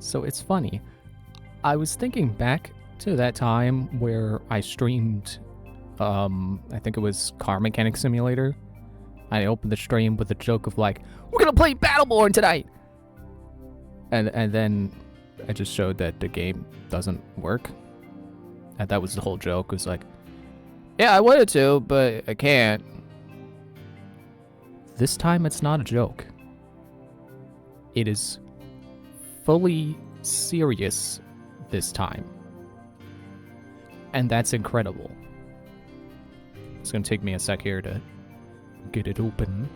So it's funny. I was thinking back to that time where I streamed, I think it was Car Mechanic Simulator. I opened the stream with a joke of like, we're gonna play Battleborn tonight! And then I just showed that the game doesn't work. And that was the whole joke. It was like, yeah, I wanted to, but I can't. This time it's not a joke. It is fully serious this time. And that's incredible. It's gonna take me a sec here to get it open.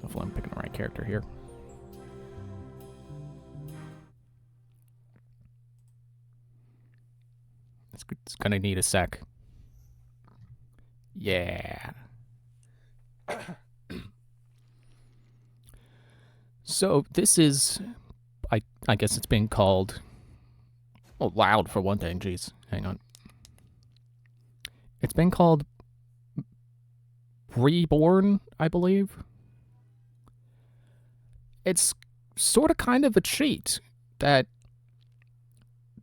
Hopefully I'm picking the right character here. It's gonna need a sec. Yeah. So this is, I guess it's being called, oh, loud for one thing, jeez, hang on. It's been called Reborn, I believe. It's sort of kind of a cheat that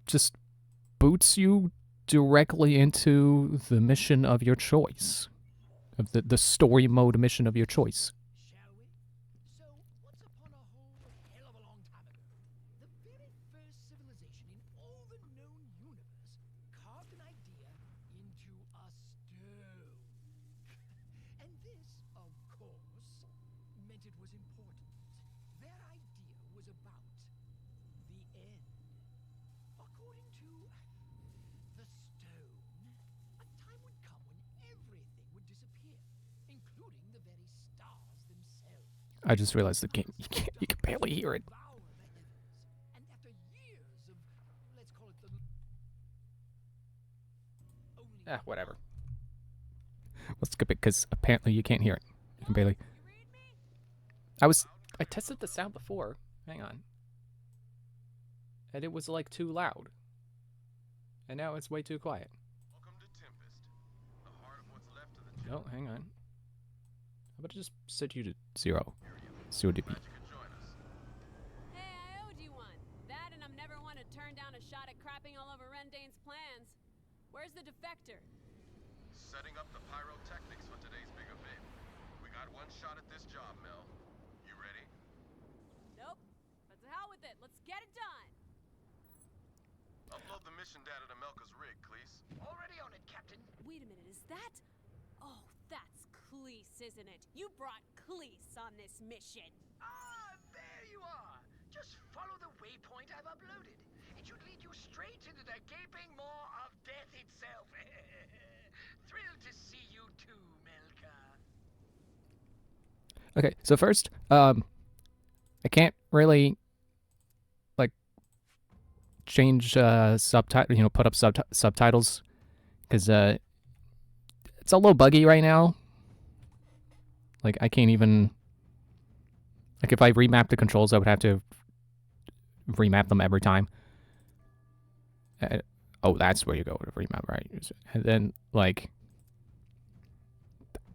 just boots you directly into the mission of your choice. Of the story mode mission of your choice. Shall we? So, once upon a whole hell of a long time ago, the very first civilization in all the known universe carved an idea into a stone. And this, of course, meant it was important. Their idea was about the end. According to the stone, a time would come when everything would disappear, including the very stars themselves. I just realized the game, you can barely hear it. Devour the heavens. And after years of, let's call it the only Whatever. Let's skip it, because apparently you can't hear it. You can barely. I tested the sound before. Hang on. And it was like too loud. And now it's way too quiet. Welcome to Tempest, the heart of what's left of the No, hang on. How about I just set you to 0? 0 dB. Glad you could join us. Hey, I owed you one. That and I'm never one to turn down a shot at crapping all over Rendain's plans. Where's the defector? Setting up the pyrotechnics for today's big event. We got one shot at this job, Mel. You ready? Nope. But to hell with it. Let's get it done. Upload the mission data to Melka's rig, Cleese. already on it, Captain. Wait a minute, is that? Oh, that's Cleese, isn't it? You brought Cleese on this mission. Ah, there you are. Just follow the waypoint I've uploaded. It should lead you straight into the gaping maw of death itself. Thrilled to see you too, Melka. Okay, so first, I can't really, like, change subtitle, put up subtitles, because it's a little buggy right now. Like, I can't even, like, if I remap the controls, I would have to remap them every time. Oh, that's where you go to remap, right? And then, like,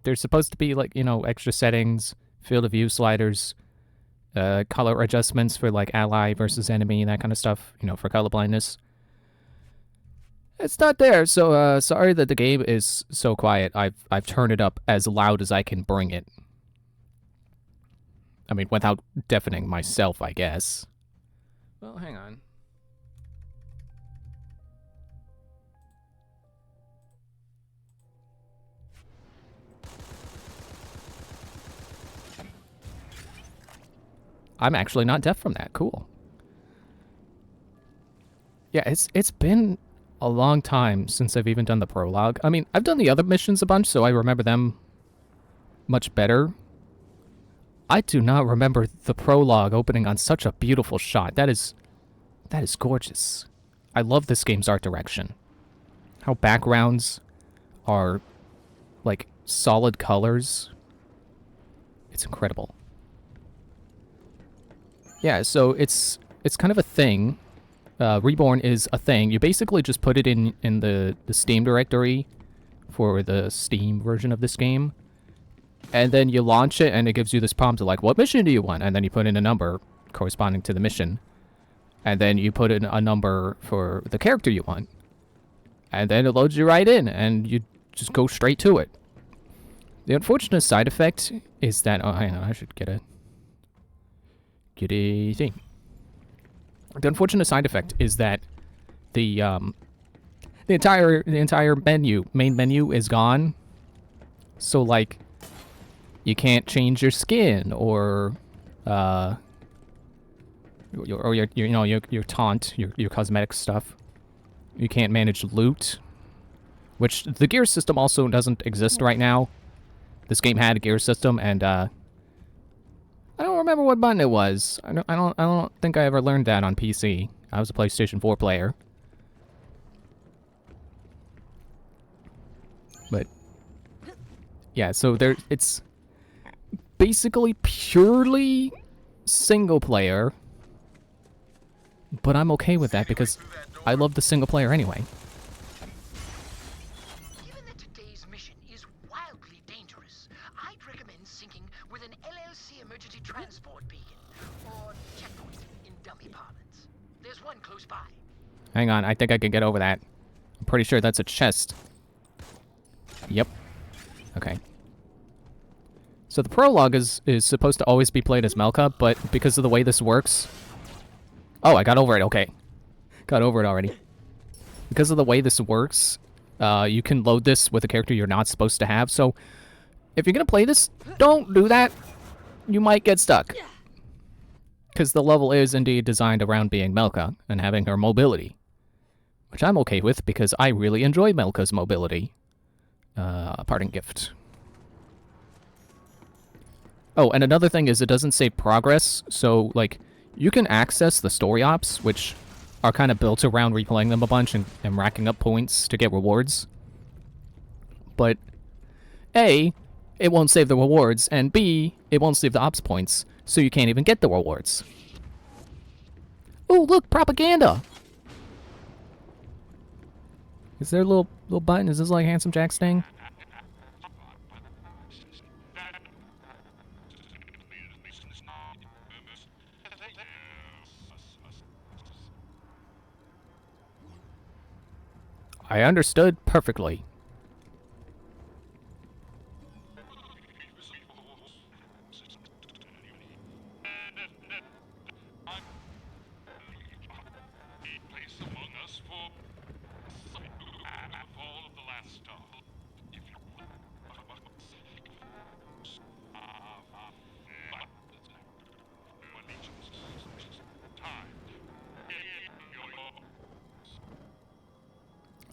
there's supposed to be, like, extra settings, field of view sliders, color adjustments for, like, ally versus enemy, that kind of stuff, for color blindness. It's not there, so sorry that the game is so quiet. I've turned it up as loud as I can bring it. I mean, without deafening myself, I guess. Well, hang on. I'm actually not deaf from that. Cool. Yeah, it's been a long time since I've even done the prologue. I mean, I've done the other missions a bunch, so I remember them much better. I do not remember the prologue opening on such a beautiful shot. That is gorgeous. I love this game's art direction. How backgrounds are like solid colors. It's incredible. Yeah, so it's kind of a thing. Reborn is a thing. You basically just put it in the Steam directory for the Steam version of this game, And then you launch it, and it gives you this prompt of like, what mission do you want? And then you put in a number corresponding to the mission. And then you put in a number for the character you want. And then it loads you right in, and you just go straight to it. The unfortunate side effect is that... Oh, hang on, I should get a thing. The unfortunate side effect is that the entire main menu is gone. So, like, you can't change your skin or your taunt, your cosmetic stuff. You can't manage loot, which the gear system also doesn't exist right now. This game had a gear system, and I don't remember what button it was. I don't think I ever learned that on PC. I was a PlayStation 4 player. But yeah, so it's basically purely single player, but I'm okay with that because I love the single player anyway. Given that today's mission is wildly dangerous, I'd recommend syncing with an LLC emergency transport beacon, or checkpoint in dummy parlance. There's one close by. Hang on, I think I can get over that. I'm pretty sure that's a chest. Yep. Okay. So the prologue is supposed to always be played as Melka, but because of the way this works... Oh, I got over it, okay. Got over it already. Because of the way this works, you can load this with a character you're not supposed to have, so if you're gonna play this, don't do that. You might get stuck. Because the level is indeed designed around being Melka and having her mobility. Which I'm okay with, because I really enjoy Melka's mobility. Parting gift. Oh, and another thing is it doesn't save progress, so, like, you can access the story ops, which are kind of built around replaying them a bunch and racking up points to get rewards. But, A, it won't save the rewards, and B, it won't save the ops points, so you can't even get the rewards. Oh, look, propaganda! Is there a little button? Is this like Handsome Jack's thing? I understood perfectly.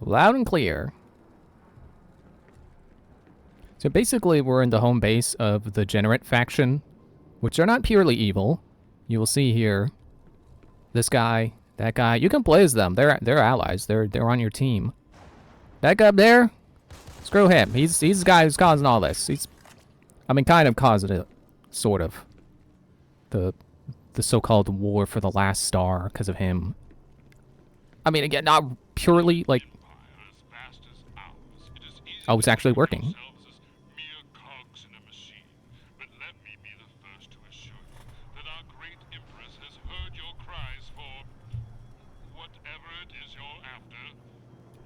Loud and clear. So basically, we're in the home base of the Generate faction, which are not purely evil. You will see here, this guy, that guy. You can play as them. They're allies. They're on your team. That guy up there, screw him. He's the guy who's causing all this. Kind of causing it, sort of. The so-called war for the last star because of him. Again, not purely like. Oh, it's actually working.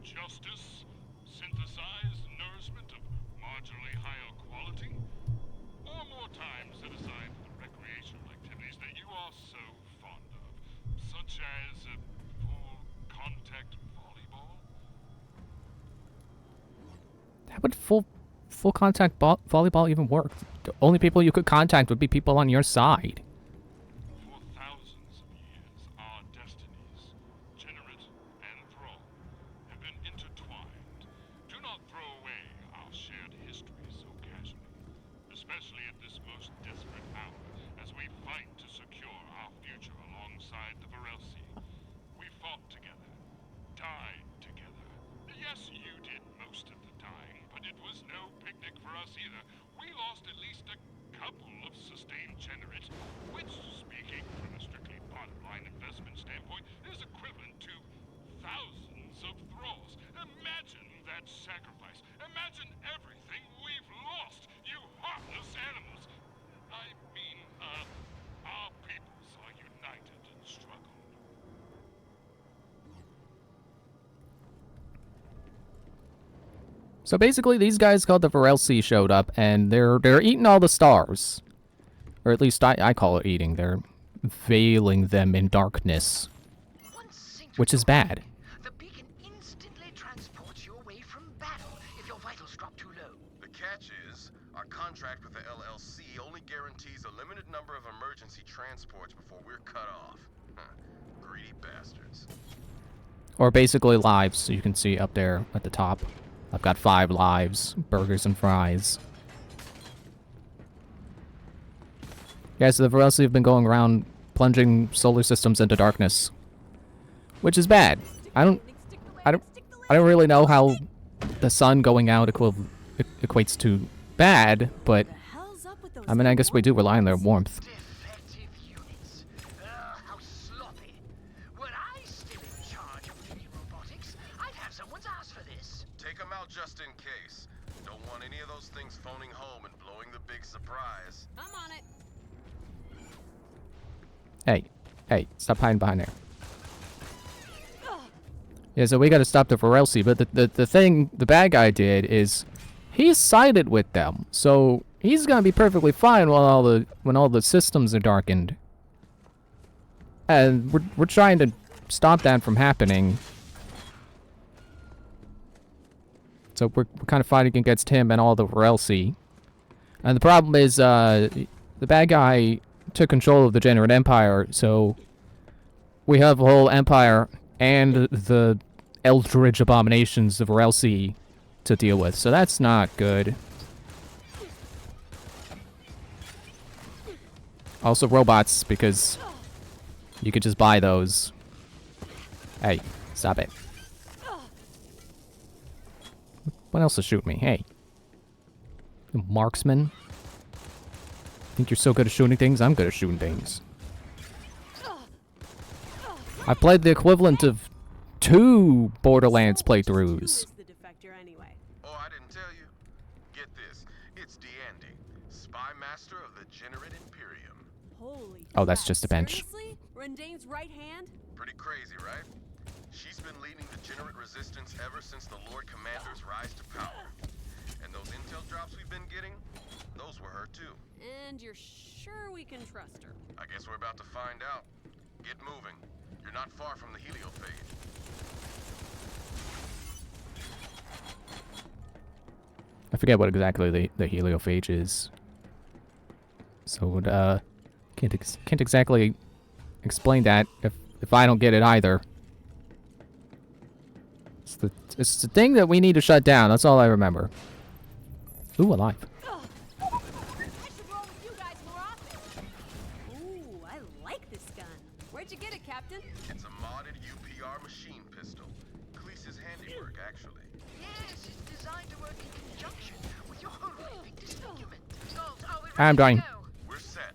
Justice, synthesized nourishment of marginally higher quality, or more time set aside for the recreational activities that you are so fond of, such as full contact volleyball. How would full contact volleyball even work? The only people you could contact would be people on your side. For thousands of years, our destinies, Generate and Thrall, have been intertwined. Do not throw away our shared history so casually, especially at this most desperate hour, as we fight to secure our future alongside the Varelsi. We fought together, died together. Yes, you did most of the dying, but it was no picnic for us either. We lost at least a couple of sustained Generates, which, speaking from a strictly bottom-line investment standpoint, is equivalent to thousands of Thralls. Imagine that sacrifice. Imagine everything we've lost, you heartless So basically, these guys called the Varelsi showed up, and they're eating all the stars. Or at least I call it eating. They're veiling them in darkness, Once synced which with is your bad. body, the beacon instantly transports you away from battle if your vitals drop too low. The catch is, our contract with the LLC only guarantees a limited number of emergency transports before we're cut off. Greedy bastards. Or basically lives, so you can see up there at the top. I've got 5 lives, burgers and fries. Yeah, so the Varelsi have been going around plunging solar systems into darkness, which is bad. I don't really know how the sun going out equates to bad, but Hell's up with those I mean, I guess we do rely on their warmth. Defective units. How sloppy. Were I still in charge of mini robotics, I'd have someone's ass for this. Take them out just in case. Don't want any of those things phoning home and blowing the big surprise. I'm on it. Hey, stop hiding behind there. Yeah, so we gotta stop the Varelsi, but the thing the bad guy did is he sided with them, so he's gonna be perfectly fine when all the systems are darkened. And we're trying to stop that from happening. So we're kind of fighting against him and all the Varelsi. And the problem is the bad guy took control of the Generate Empire, so we have a whole empire and the Eldritch abominations of Varelsi to deal with, so that's not good. Also robots, because you could just buy those. Hey, stop it. What else is shooting me? Hey. You marksman. Think you're so good at shooting things? I'm good at shooting things. I've played the equivalent of 2 Borderlands playthroughs. The defector anyway. Oh, I didn't tell you. Get this. It's Deandy, Spy Master of the Generate Imperium. Holy. Oh, that's crap. just a bench. Seriously? Rendain's right hand? Pretty crazy, right? She's been leading the Generate Resistance ever since the Lord Commander's rise to power. And those intel drops we've been getting, those were her too. And you're sure we can trust her? I guess we're about to find out. Get moving. You're not far from the heliophage. I forget what exactly the heliophage is. So can't exactly explain that if I don't get it either. It's the thing that we need to shut down. That's all I remember. Ooh, alive. I should roll with you guys more often. Ooh, I like this gun. Where'd you get it, Captain? It's a modded UPR machine pistol. Cleese's handiwork, actually. Yes, it's designed to work in conjunction with your horrific disfigurement. Salt, are we ready I'm to dying. go? We're set.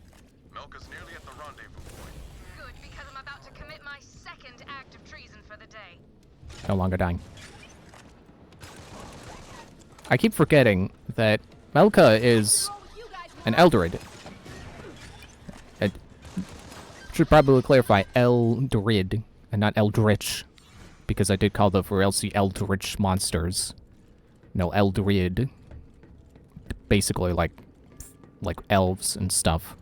Melka's nearly at the rendezvous point. Good, because I'm about to commit my second act of treason for the day. No longer dying. I keep forgetting that Melka is an Eldrid. I should probably clarify Eldrid and not Eldritch, because I did call the Varelsi Eldritch monsters. No, Eldrid. Basically like elves and stuff.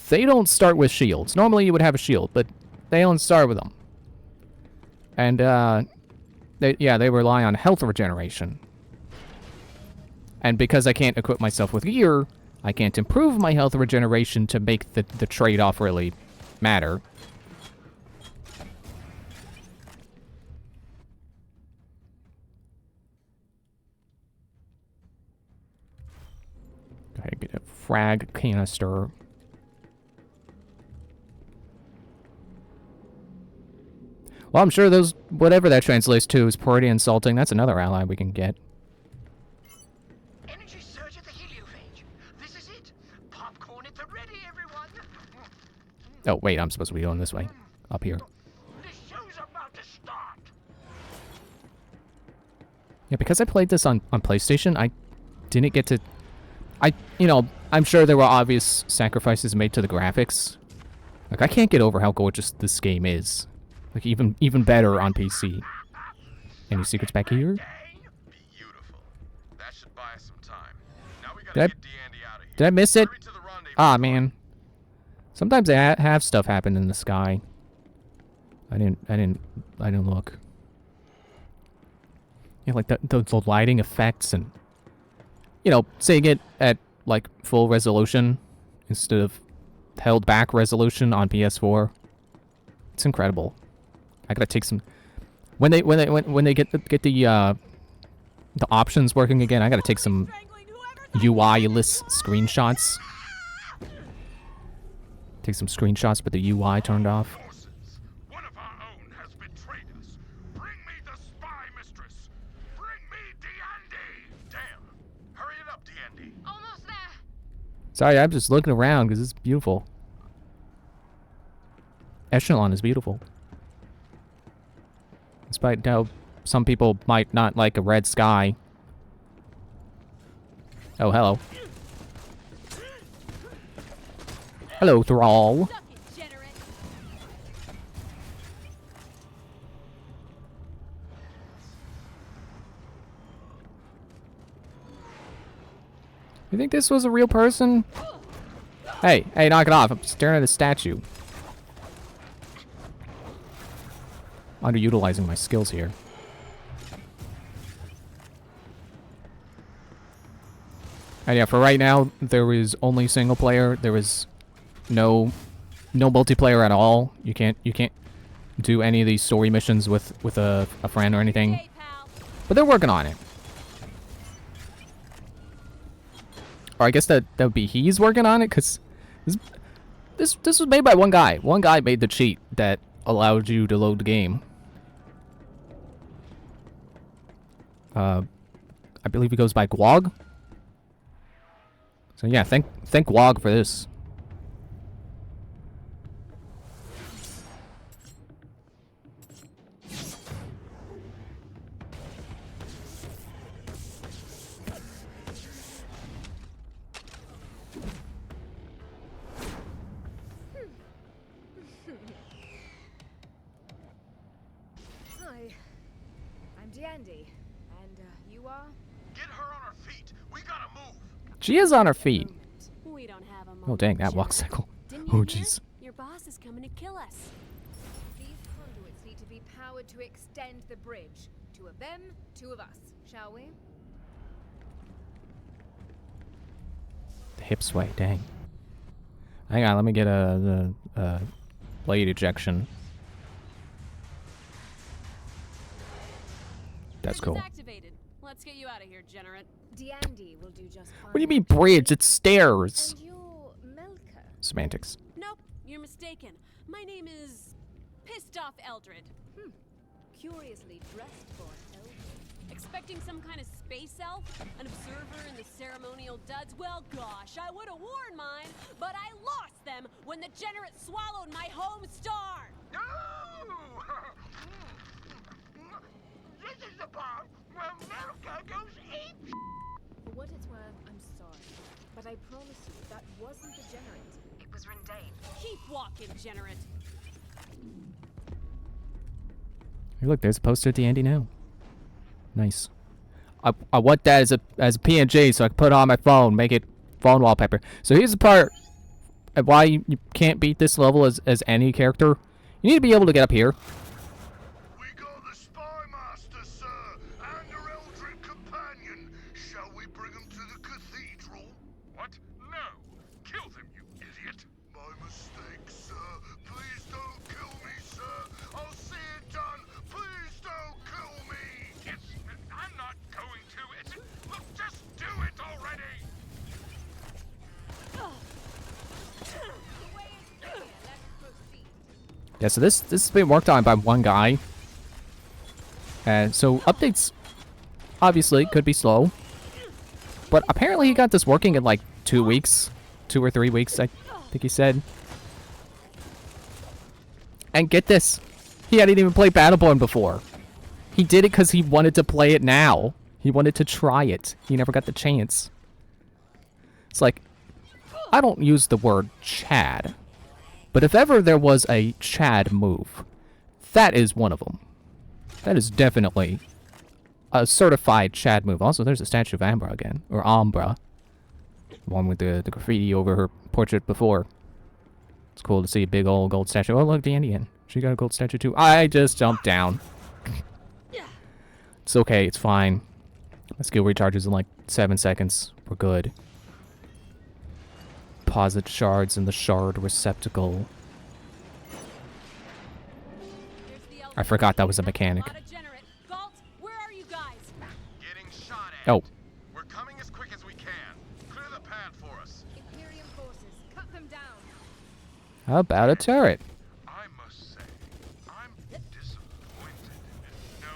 They don't start with shields. Normally you would have a shield, but they don't start with them. And they rely on health regeneration. And because I can't equip myself with gear, I can't improve my health regeneration to make the trade-off really matter. Okay, get a frag canister. Well, I'm sure those, whatever that translates to, is pretty insulting. That's another ally we can get. Energy surge at the heliophage. This is it. Popcorn at the ready, everyone. Oh, wait, I'm supposed to be going this way. Up here. The show's about to start. Yeah, because I played this on PlayStation, I didn't get to... I'm sure there were obvious sacrifices made to the graphics. Like, I can't get over how gorgeous this game is. Like, even better on PC. Any secrets back here? Beautiful. gotta Did get D'Andy out of here. Did I miss it? Hurry to the rendezvous Ah, point. man. Sometimes they have stuff happen in the sky. I didn't look. Yeah, like the lighting effects and, you know, seeing it at like full resolution instead of held back resolution on PS4. It's incredible. I gotta take some. When they get the options working again, I gotta take some UI-less screenshots. Take some screenshots with the UI turned off. Forces. One of our own has betrayed us. Bring me the spy mistress. Bring me D'Andy. Damn. Hurry it up, D'Andy. Almost there. Sorry, I'm just looking around because it's beautiful. Echelon is beautiful. Despite how some people might not like a red sky. Oh, hello. Hello, Thrall. Suck it, Generate. You think this was a real person? Hey, knock it off. I'm staring at a statue. Underutilizing my skills here. And yeah, for right now, there is only single player. There is no multiplayer at all. You can't do any of these story missions with a friend or anything. Hey, pal. But they're working on it. Or I guess that would be he's working on it, because this was made by one guy. One guy made the cheat that allowed you to load the game. I believe he goes by Gwog. So yeah, thank Gwog for this. Hi, I'm D'Andy, and you are? Get her on her feet. We gotta move. She is on her feet. We don't have a moment. Oh dang, that Generate. walk cycle. Didn't Oh you hear? jeez. Your boss is coming to kill us. These conduits need to be powered to extend the bridge. Two of them, two of us, shall we? The hip sway, dang. Hang on, let me get the blade ejection. That's Bridge is cool. activated. Let's get you out of here, Generate. D'Andy will do just fine. What do you mean bridge? It's stairs. And you're Melka. Semantics. Nope, you're mistaken. My name is Pissed Off Eldred. Curiously dressed for an elf. Expecting some kind of space elf? An observer in the ceremonial duds? Well, gosh, I would have worn mine, but I lost them when the Generate swallowed my home star! No! This is the part where America goes ape. For what it's worth, I'm sorry. But I promise you, that wasn't the Generate. It was Rendane. Keep walking, Generate. Hey, look, there's a poster at the Andy now. Nice. I want that as a PNG so I can put it on my phone, make it phone wallpaper. So here's the part of why you can't beat this level as any character. You need to be able to get up here. We got the spy master, sir, and her eldritch companion. Shall we bring him to the cathedral? What? No. Kill them, you idiot. My mistake, sir. Please don't kill me, sir. I'll see it done. Please don't kill me. I'm not going to. Look, just do it already. Yeah, so this has been worked on by one guy. And so updates obviously could be slow. But apparently he got this working in like 2 weeks. 2 or 3 weeks, I think he said. And get this. He hadn't even played Battleborn before. He did it because he wanted to play it now. He wanted to try it. He never got the chance. It's like, I don't use the word Chad. But if ever there was a Chad move, that is one of them. That is definitely a certified Chad move. Also, there's a statue of Ambra again. Or Ambra. One with the graffiti over her portrait before. It's cool to see a big old gold statue. Oh, look, the Indian. She got a gold statue too. I just jumped down. It's okay, it's fine. My skill recharges in like 7 seconds. We're good. Deposit shards in the shard receptacle. I forgot that was a mechanic. Galt, where are you guys? Getting shot at. Oh. We're coming as quick as we can. Clear the path for us. Imperium forces, cut them down. How about a turret? I must say, I'm disappointed. No,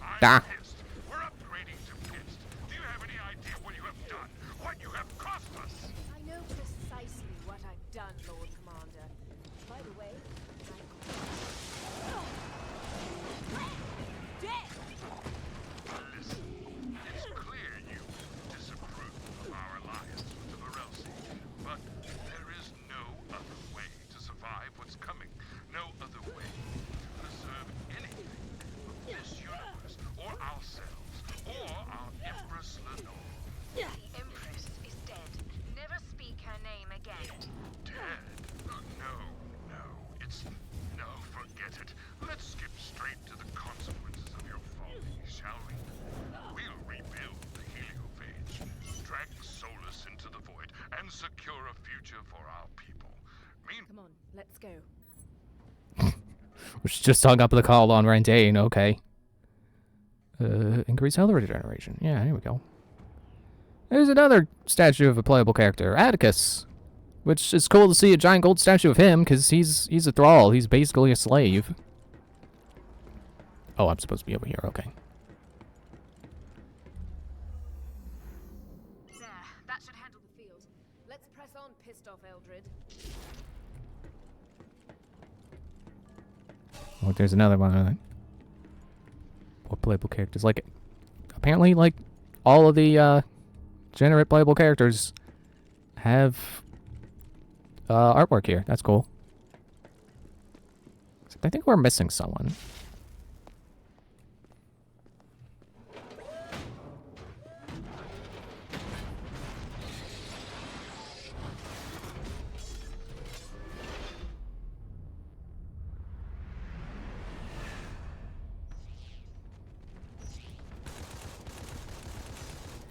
I'm Ah. pissed. We're upgrading to pissed. Do you have any idea what you have done? What you have cost us? I know precisely what I've done, Lord Commander. By the way, Dead! Listen, it's clear you disapprove of our alliance with the Varelsi, but there is no other way to survive what's coming. No other way to preserve anything of this universe, or ourselves, or our Empress Lenore. The Empress is dead. Never speak her name again. Dead? No. No, forget it. Let's skip straight to the consequences of your folly, shall we? We'll rebuild the heliophage, drag Solus into the void, and secure a future for our people. come on, let's go. Which just hung up the call on Rendane, okay. Increase health regeneration. Yeah, here we go. There's another statue of a playable character, Atticus. Which is cool to see a giant gold statue of him, because he's a thrall. He's basically a slave. Oh, I'm supposed to be over here, okay. There, that should handle the field. Let's press on, pissed off Eldred. Oh, there's another one. More playable characters. Like, apparently, like, all of the, generate playable characters have, artwork here. That's cool. Except I think we're missing someone.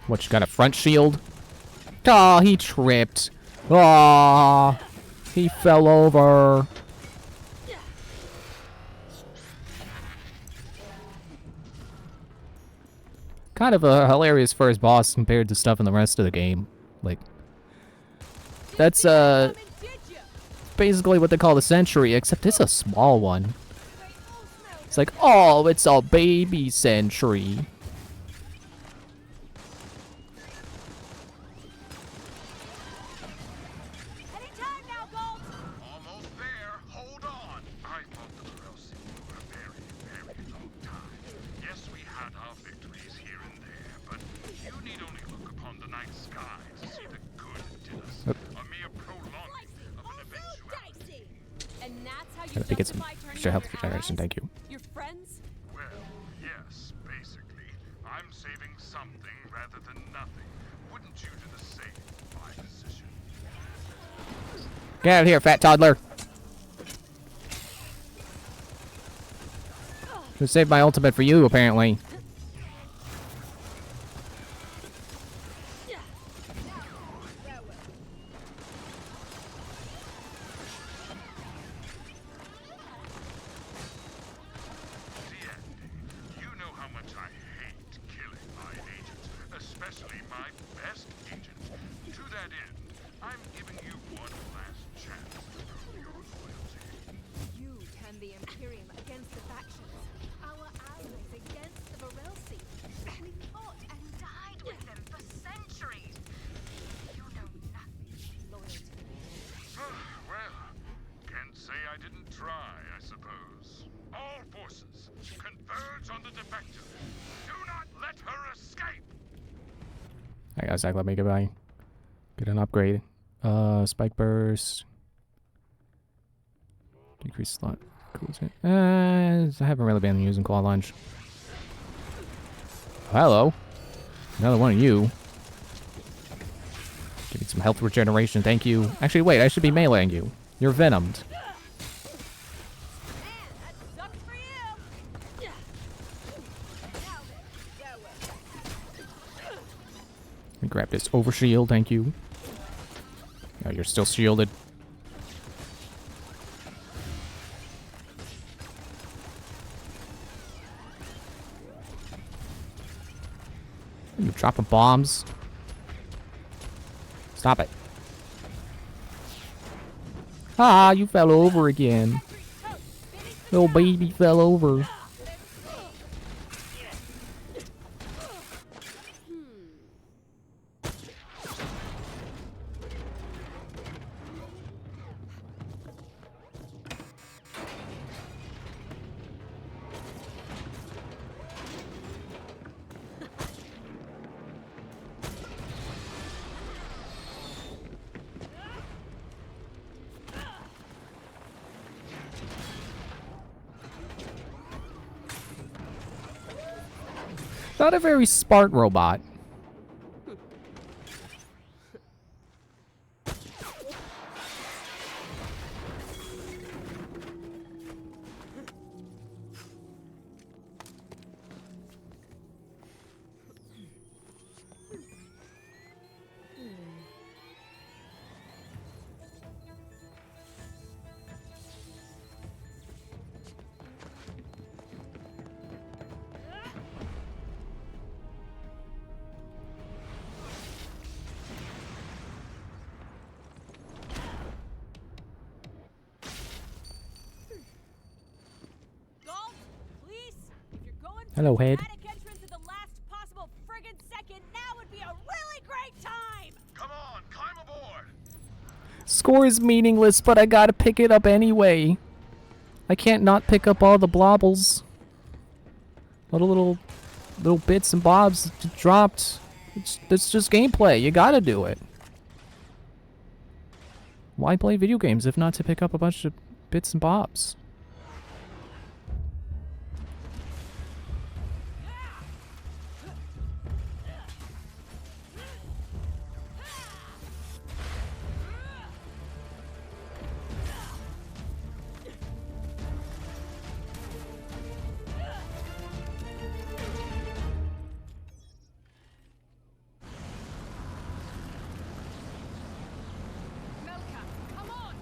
What, you got a front shield? Aw, he tripped. Aw, he fell over. Kind of a hilarious first boss compared to stuff in the rest of the game. Like, that's, basically what they call the Sentry, except it's a small one. It's like, oh, it's a baby Sentry. Anytime now, Galt! Almost there. Hold on. I fought the Varelsi for a very, very long time. Yes, we had our victories here and there, but you need only look upon the night sky to see the good it did us. A mere prolonging of an eventuality. And that's how I you think it's justify turning extra on health your regeneration, allies? thank you. Your friends? Well, yes, basically. I'm saving something rather than nothing. Wouldn't you do the same, my decision? Get out of here, fat toddler. Should save my ultimate for you, apparently. You know how much I hate killing my agents, especially my best agent. To that end, I'm giving you one last chance to prove your loyalty. You turn the Imperium against the factions. Our allies against the Varelsi. We fought and died with them for centuries. You know nothing. Loyalty. Well, can't say I didn't try, I suppose. All forces, converge on the defector. Do not let her escape! I gotta Zach, let me get an upgrade. Spike burst. Decrease slot. Cool. I haven't really been using claw lunge. Hello. Another one of you. Give me some health regeneration, thank you. Actually, wait, I should be meleeing you. You're venomed. Man, that sucks for you. Let me grab this overshield, thank you. Oh, you're still shielded. You're dropping bombs. Stop it. Ah, you fell over again. Little baby fell over. Not a very smart robot. Galt, please, if you're going for Hello, the head. dramatic entrance at the last possible friggin' second, now would be a really great time. Come on, climb aboard! Score is meaningless, but I gotta pick it up anyway. I can't not pick up all the blobbles. All the little bits and bobs that dropped. It's just gameplay. You gotta do it. Why play video games if not to pick up a bunch of bits and bobs? Melka, come on!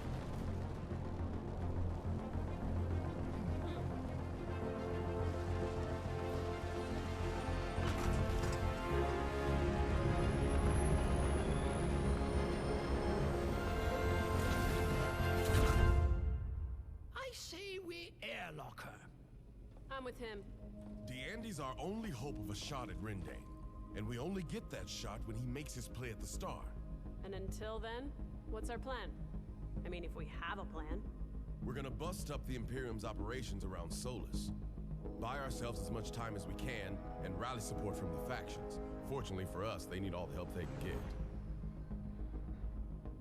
I say we airlock her. I'm with him. D'Andy's our only hope of a shot at Rendane, and we only get that shot when he makes his play at the Star. And until then, what's our plan? I mean, if we have a plan. We're gonna bust up the Imperium's operations around Solus, buy ourselves as much time as we can, and rally support from the factions. Fortunately for us, they need all the help they can get.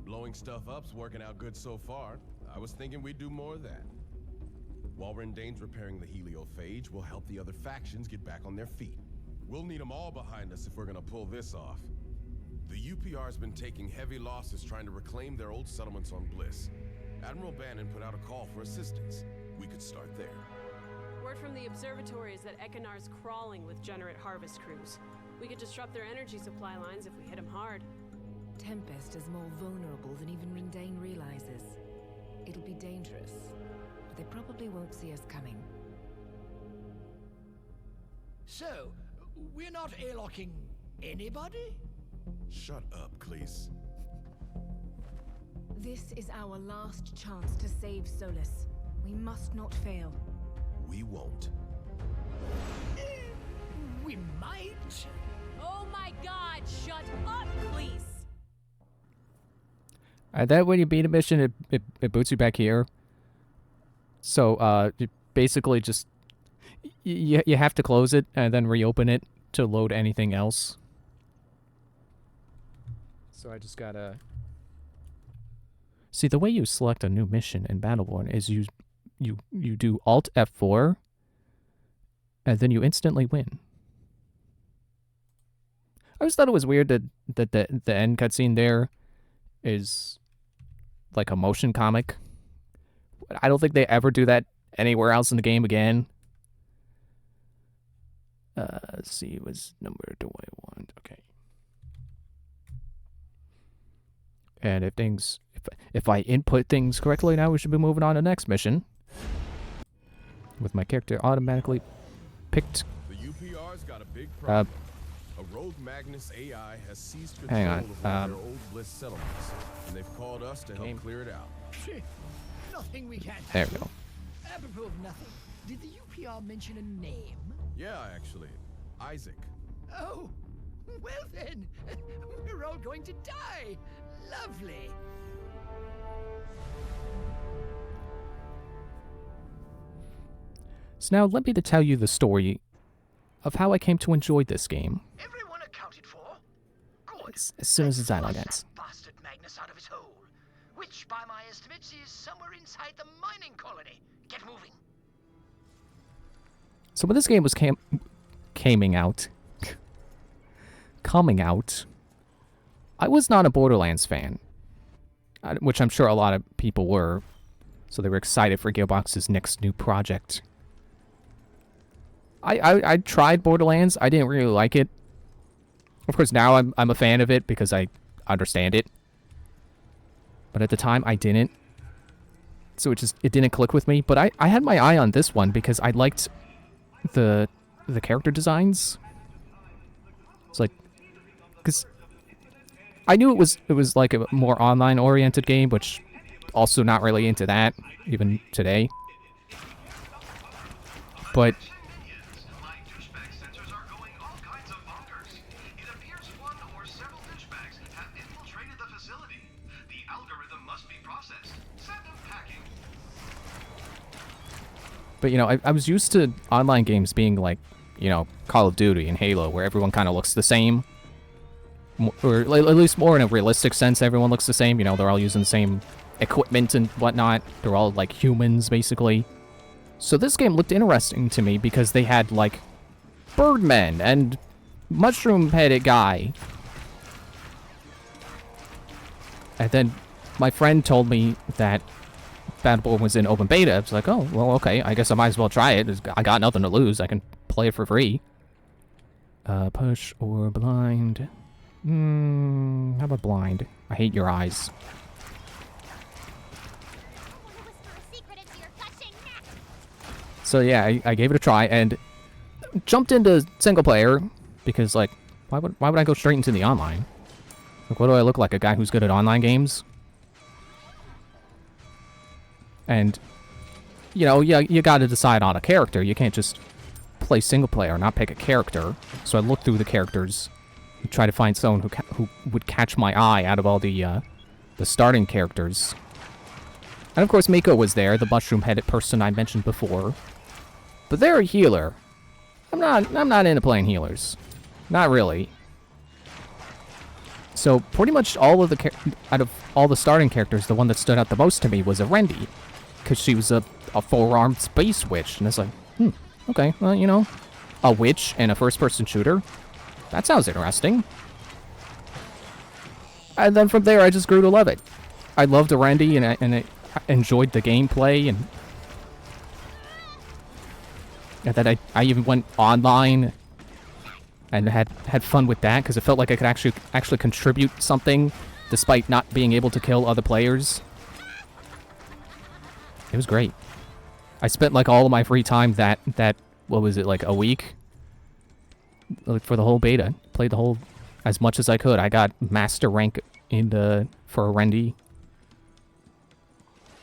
Blowing stuff up's working out good so far. I was thinking we'd do more of that. While Rendane's repairing the heliophage, we'll help the other factions get back on their feet. We'll need them all behind us if we're gonna pull this off. The UPR's been taking heavy losses trying to reclaim their old settlements on Bliss. Admiral Bannon put out a call for assistance. We could start there. Word from the observatory is that Ekanar's crawling with Generate harvest crews. We could disrupt their energy supply lines if we hit them hard. Tempest is more vulnerable than even Rendane realizes. It'll be dangerous, but they probably won't see us coming. So, we're not airlocking anybody? Shut up, Cleese. This is our last chance to save Solus. We must not fail. We won't. We might. Oh my god, shut up, please! That when you beat a mission, it boots you back here. So, you basically just... You have to close it and then reopen it to load anything else. So I just gotta... See, the way you select a new mission in Battleborn is you do Alt F4, and then you instantly win. I always thought it was weird that the end cutscene there is like a motion comic. I don't think they ever do that anywhere else in the game again. Let's see, what number do I want? Okay. And if I input things correctly now, we should be moving on to the next mission. With my character automatically picked. The UPR's got a big problem. A rogue Magnus AI has seized control Hang on, of one of their old Bliss settlements, and they've called us to help clear it out. Nothing we can't There do. we go. Apropos of nothing, did the UPR mention a name? Yeah, actually. Isaac. Oh, well then, we're all going to die. Lovely. So now let me to tell you the story of how I came to enjoy this game Everyone accounted for? Good. as soon as the dialogue Flush ends. that bastard Magnus out of his hole, which by my estimates is somewhere inside the mining colony. Get moving. So when this game was coming out, I was not a Borderlands fan, which I'm sure a lot of people were. So they were excited for Gearbox's next new project. I tried Borderlands. I didn't really like it. Of course, now I'm a fan of it because I understand it. But at the time, I didn't. So it didn't click with me. But I had my eye on this one because I liked the character designs. It's like, because I knew it was like a more online oriented game, which also not really into that even today. But My douchebag sensors are going all kinds of bonkers. It appears one or several douchebags have infiltrated the facility. The algorithm must be processed. Send them packing. But, you know, I was used to online games being like, you know, Call of Duty and Halo, where everyone kind of looks the same. Or at least more in a realistic sense, everyone looks the same. You know, they're all using the same equipment and whatnot. They're all like humans, basically. So this game looked interesting to me because they had, like, Birdmen and Mushroom-headed guy. And then my friend told me that Battleborn was in open beta. I was like, oh, well, okay, I guess I might as well try it. I got nothing to lose. I can play it for free. Push or blind? How about blind? I hate your eyes. So yeah, I gave it a try and jumped into single player because, like, why would I go straight into the online? Like, what do I look like, a guy who's good at online games? And, you know, you got to decide on a character. You can't just play single player, not pick a character. So I looked through the characters and tried to find someone who would catch my eye out of all the starting characters. And of course, Miko was there, the mushroom-headed person I mentioned before. But they're a healer. I'm not into playing healers, not really. So pretty much all of out of all the starting characters, the one that stood out the most to me was Arendi, because she was a four-armed space witch, and it's like, okay, well, you know, a witch and a first-person shooter, that sounds interesting. And then from there, I just grew to love it. I loved Arendi, and I enjoyed the gameplay, and then I even went online and had fun with that because it felt like I could actually contribute something despite not being able to kill other players. It was great. I spent like all of my free time that what was it, like a week, like, for the whole beta. Played the whole as much as I could. I got master rank for Arendi.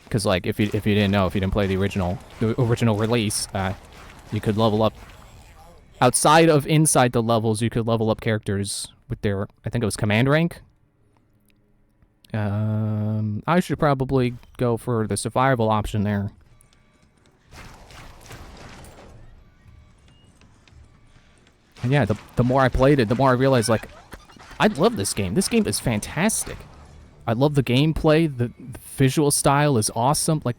Because, like, if you didn't know, if you didn't play the original release, you could level up outside of inside the levels. You could level up characters with their, I think it was command rank. I should probably go for the survival option there. And yeah, the more I played it, the more I realized, like, I love this game. This game is fantastic. I love the gameplay. The visual style is awesome. Like,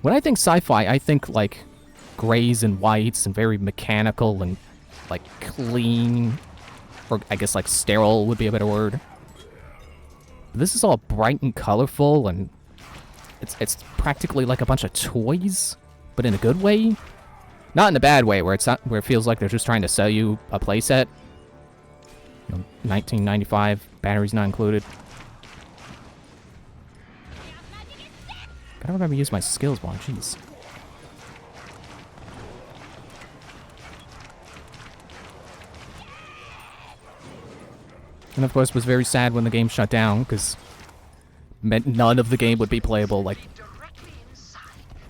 when I think sci-fi, I think, like, grays and whites and very mechanical and, like, clean. Or I guess, like, sterile would be a better word. This is all bright and colorful, and it's practically like a bunch of toys, but in a good way. Not in a bad way, where it's not, where it feels like they're just trying to sell you a playset. You know, 1995, batteries not included. Gotta remember to use my skills bar, jeez. And of course, was very sad when the game shut down, because meant none of the game would be playable. Like, Directly inside,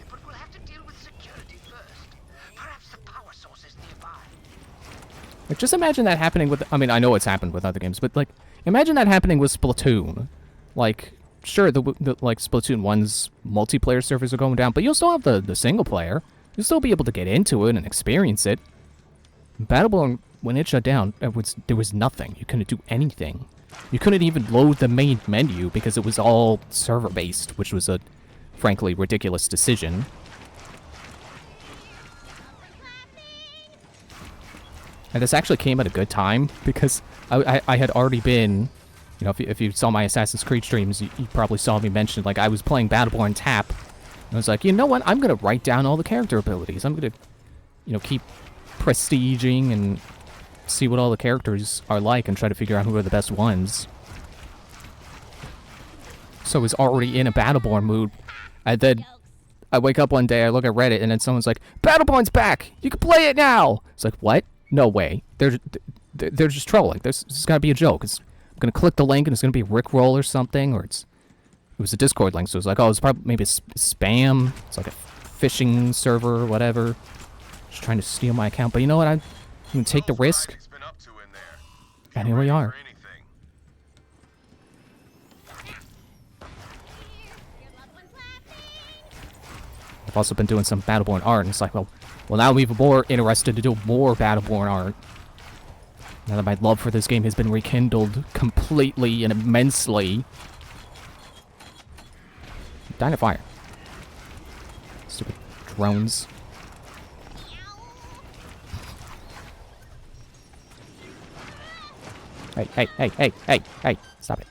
but we'll have to deal with security first. Perhaps the power source is nearby. like, just imagine that happening with. I mean, I know it's happened with other games, but like, imagine that happening with Splatoon. Like, sure, the like Splatoon 1's multiplayer servers are going down, but you'll still have the single player. You'll still be able to get into it and experience it. Battleborn, when it shut down, there was nothing. You couldn't do anything. You couldn't even load the main menu because it was all server-based, which was a, frankly, ridiculous decision. And this actually came at a good time, because I had already been, you know, if you saw my Assassin's Creed streams, you probably saw me mention, like, I was playing Battleborn Tap, and I was like, you know what, I'm going to write down all the character abilities. I'm going to, you know, keep prestiging and see what all the characters are like and try to figure out who are the best ones. So I was already in a Battleborn mood. And then I wake up one day, I look at Reddit, and then someone's like, Battleborn's back! You can play it now! It's like, what? No way. They're just trolling. This has got to be a joke. I'm going to click the link, and it's going to be Rickroll or something, or it was a Discord link, so it was like, oh, it's probably maybe spam. It's like a phishing server or whatever. Just trying to steal my account. But you know what? I'm going to take the risk. And here we are. I've also been doing some Battleborn art, and it's like, well, now I'm even more interested to do more Battleborn art. Now that my love for this game has been rekindled completely and immensely. Dying to fire. Stupid drones. Hey, stop it.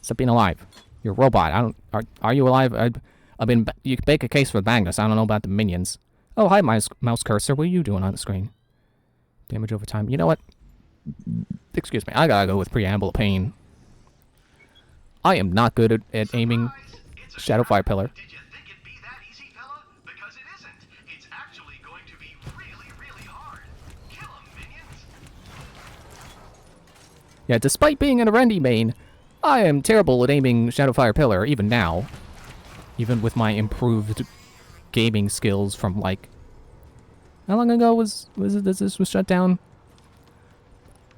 Stop being alive. You're a robot. Are you alive? I mean, you can make a case for Magnus. I don't know about the minions. Oh, hi, mouse cursor. What are you doing on the screen? Damage over time. You know what? Excuse me. I gotta go with Preamble of Pain. I am not good at aiming Shadowfire Pillar. Did you think it'd be that easy, fella? Because it isn't. It's actually going to be really, really hard. Kill 'em, minions. Yeah, despite being an Arendi main, I am terrible at aiming Shadowfire Pillar, even now. Even with my improved gaming skills from, like... How long ago was this was shut down?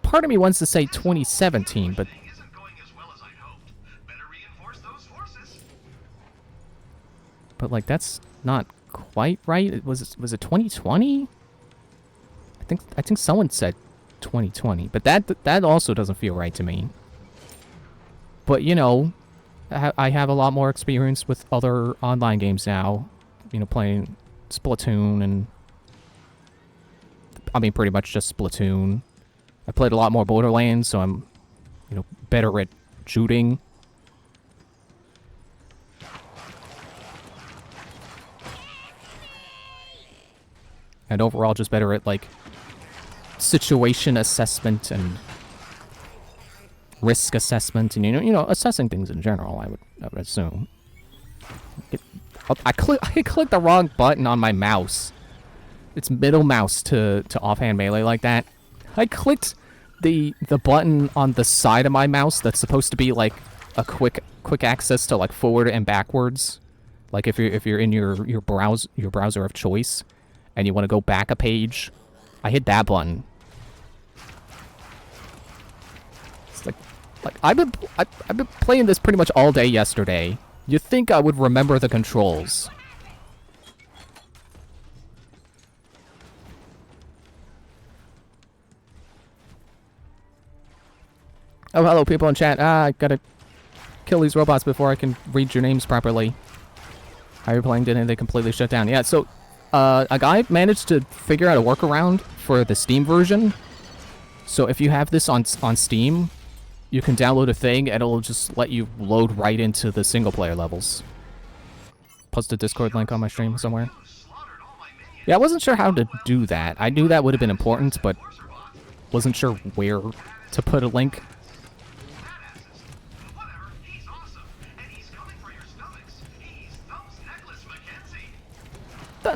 Part of me wants to say 2017, but... Isn't going as well as I'd hoped. Better reinforce those forces. But, like, that's not quite right. Was it 2020? I think someone said 2020, but that also doesn't feel right to me. But, you know, I have a lot more experience with other online games now. You know, playing Splatoon and... I mean, pretty much just Splatoon. I played a lot more Borderlands, so I'm, you know, better at shooting. And overall, just better at, like, situation assessment and risk assessment, and you know, assessing things in general. I would assume. I clicked the wrong button on my mouse. It's middle mouse to offhand melee like that. I clicked the button on the side of my mouse that's supposed to be like a quick access to like forward and backwards. Like if you're in your browser of choice and you want to go back a page, I hit that button. It's like I've been playing this pretty much all day yesterday. You'd think I would remember the controls. Oh, hello, people in chat. I gotta kill these robots before I can read your names properly. How are you playing? Didn't they completely shut down? Yeah, so, a guy managed to figure out a workaround for the Steam version. So if you have this on Steam, you can download a thing and it'll just let you load right into the single player levels. Post a Discord link on my stream somewhere. Yeah, I wasn't sure how to do that. I knew that would have been important, but wasn't sure where to put a link.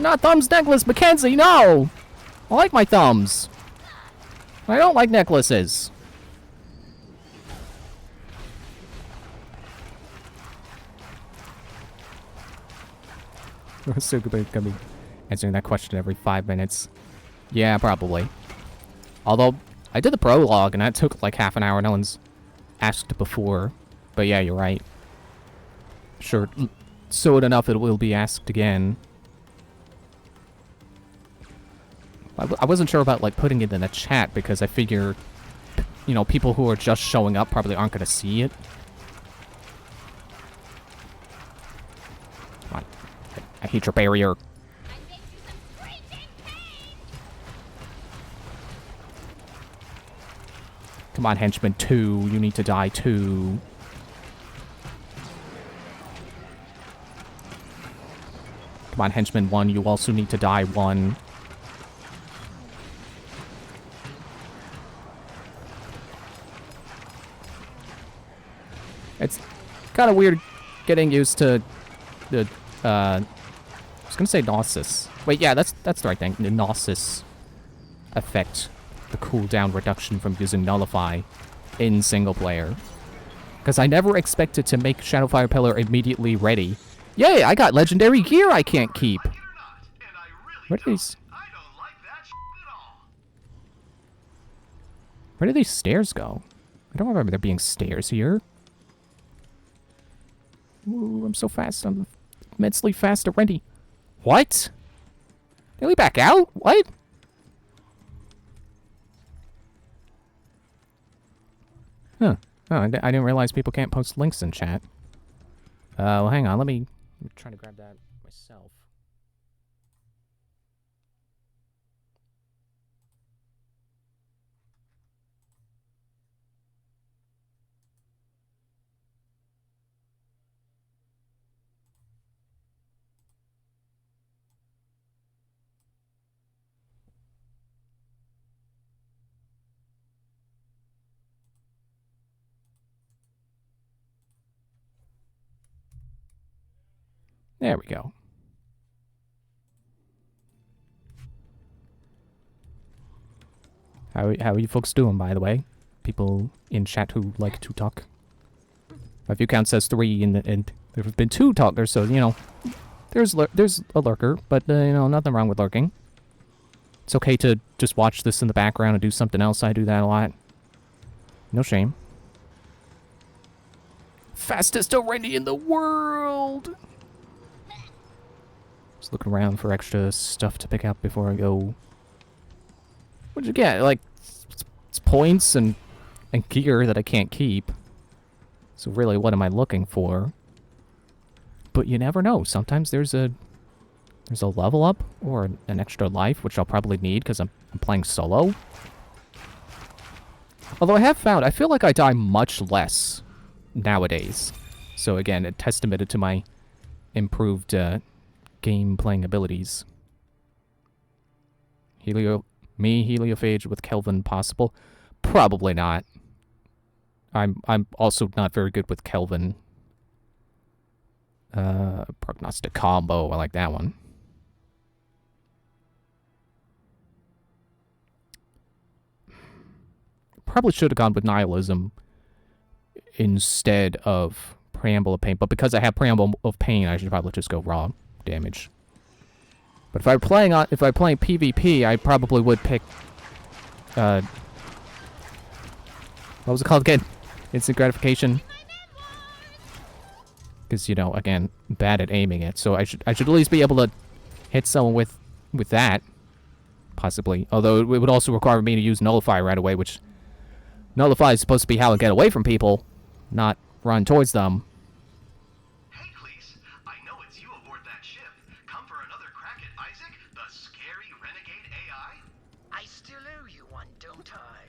Not Thumbs Necklace Mackenzie, no! I like my thumbs. I don't like necklaces. We're still gonna be answering that question every 5 minutes. Yeah, probably. Although, I did the prologue and that took like half an hour. No one's asked before. But yeah, you're right. Sure, soon enough it will be asked again. I wasn't sure about like putting it in the chat because I figure, you know, people who are just showing up probably aren't going to see it. Come on. I hate your barrier. Come on, henchman 2. You need to die too. Come on, henchman 1. You also need to die 1. It's kind of weird getting used to the, I was gonna say Gnosis. Wait, yeah, that's the right thing. The Gnosis effect. The cooldown reduction from using Nullify in single player. Because I never expected to make Shadowfire Pillar immediately ready. Yay, I got legendary gear I can't keep. Where do these stairs go? I don't remember there being stairs here. Ooh, I'm so fast. I'm immensely fast already. What? Did we back out? What? Huh. Oh, I didn't realize people can't post links in chat. Well, hang on. Let me try to grab that myself. There we go. How are you folks doing, by the way? People in chat who like to talk. My view count says 3, and there have been 2 talkers, so, you know, there's a lurker, but, you know, nothing wrong with lurking. It's okay to just watch this in the background and do something else. I do that a lot. No shame. Fastest already in the world! Just looking around for extra stuff to pick up before I go. What'd you get? Like, it's points and gear that I can't keep. So really, what am I looking for? But you never know. Sometimes there's a level up or an extra life, which I'll probably need because I'm playing solo. Although I have found, I feel like I die much less nowadays. So again, a testament to my improved game playing abilities. Heliophage with Kelvin possible? Probably not. I'm also not very good with Kelvin. Prognostic combo, I like that one. Probably should have gone with Nihilism instead of Preamble of Pain, but because I have Preamble of Pain, I should probably just go raw damage. But if I'm playing PvP, I probably would pick what was it called again? Instant gratification. Because, you know, again, bad at aiming it, so I should at least be able to hit someone with that, possibly. Although it would also require me to use Nullify right away, which Nullify is supposed to be how I get away from people, not run towards them. Hey, Cleese. I know it's you aboard that ship. Come for another crack at Isaac, the scary renegade AI? I still owe you one, don't I?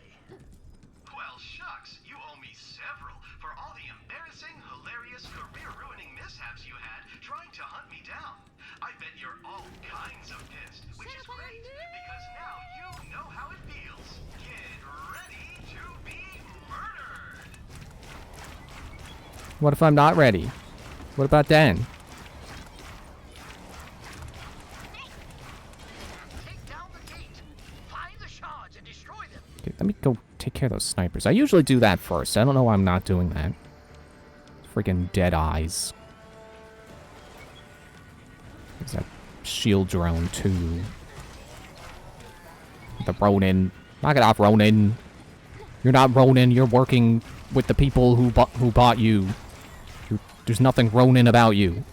Well, shucks. You owe me several for all the embarrassing, hilarious, career-ruining mishaps you had trying to hunt me down. I bet you're all kinds of pissed, which is great, because now you know how it feels. Get ready to be murdered! What if I'm not ready? What about then? Take down the gate. Find the shards and destroy them. Okay, let me go take care of those snipers. I usually do that first. I don't know why I'm not doing that. Freaking dead eyes. There's that shield drone too. The Ronin. Knock it off, Ronin. You're not Ronin. You're working with the people who bought you. There's nothing Ronin about you.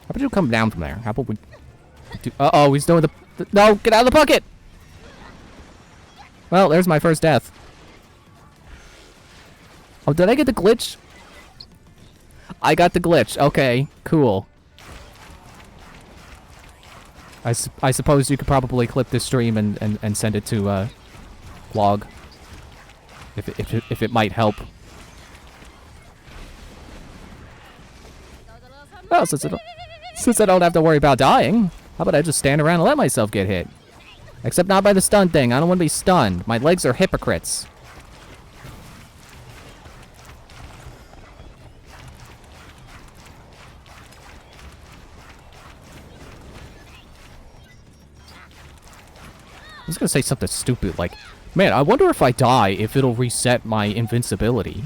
How about you come down from there? How about we do... Uh-oh, he's doing the... No, get out of the bucket! Well, there's my first death. Oh, did I get the glitch? I got the glitch. Okay, cool. I suppose you could probably clip this stream and send it to blog. If it might help. Well, since I don't have to worry about dying, how about I just stand around and let myself get hit? Except not by the stun thing. I don't want to be stunned. My legs are hypocrites. I was gonna say something stupid like, man, I wonder if I die if it'll reset my invincibility.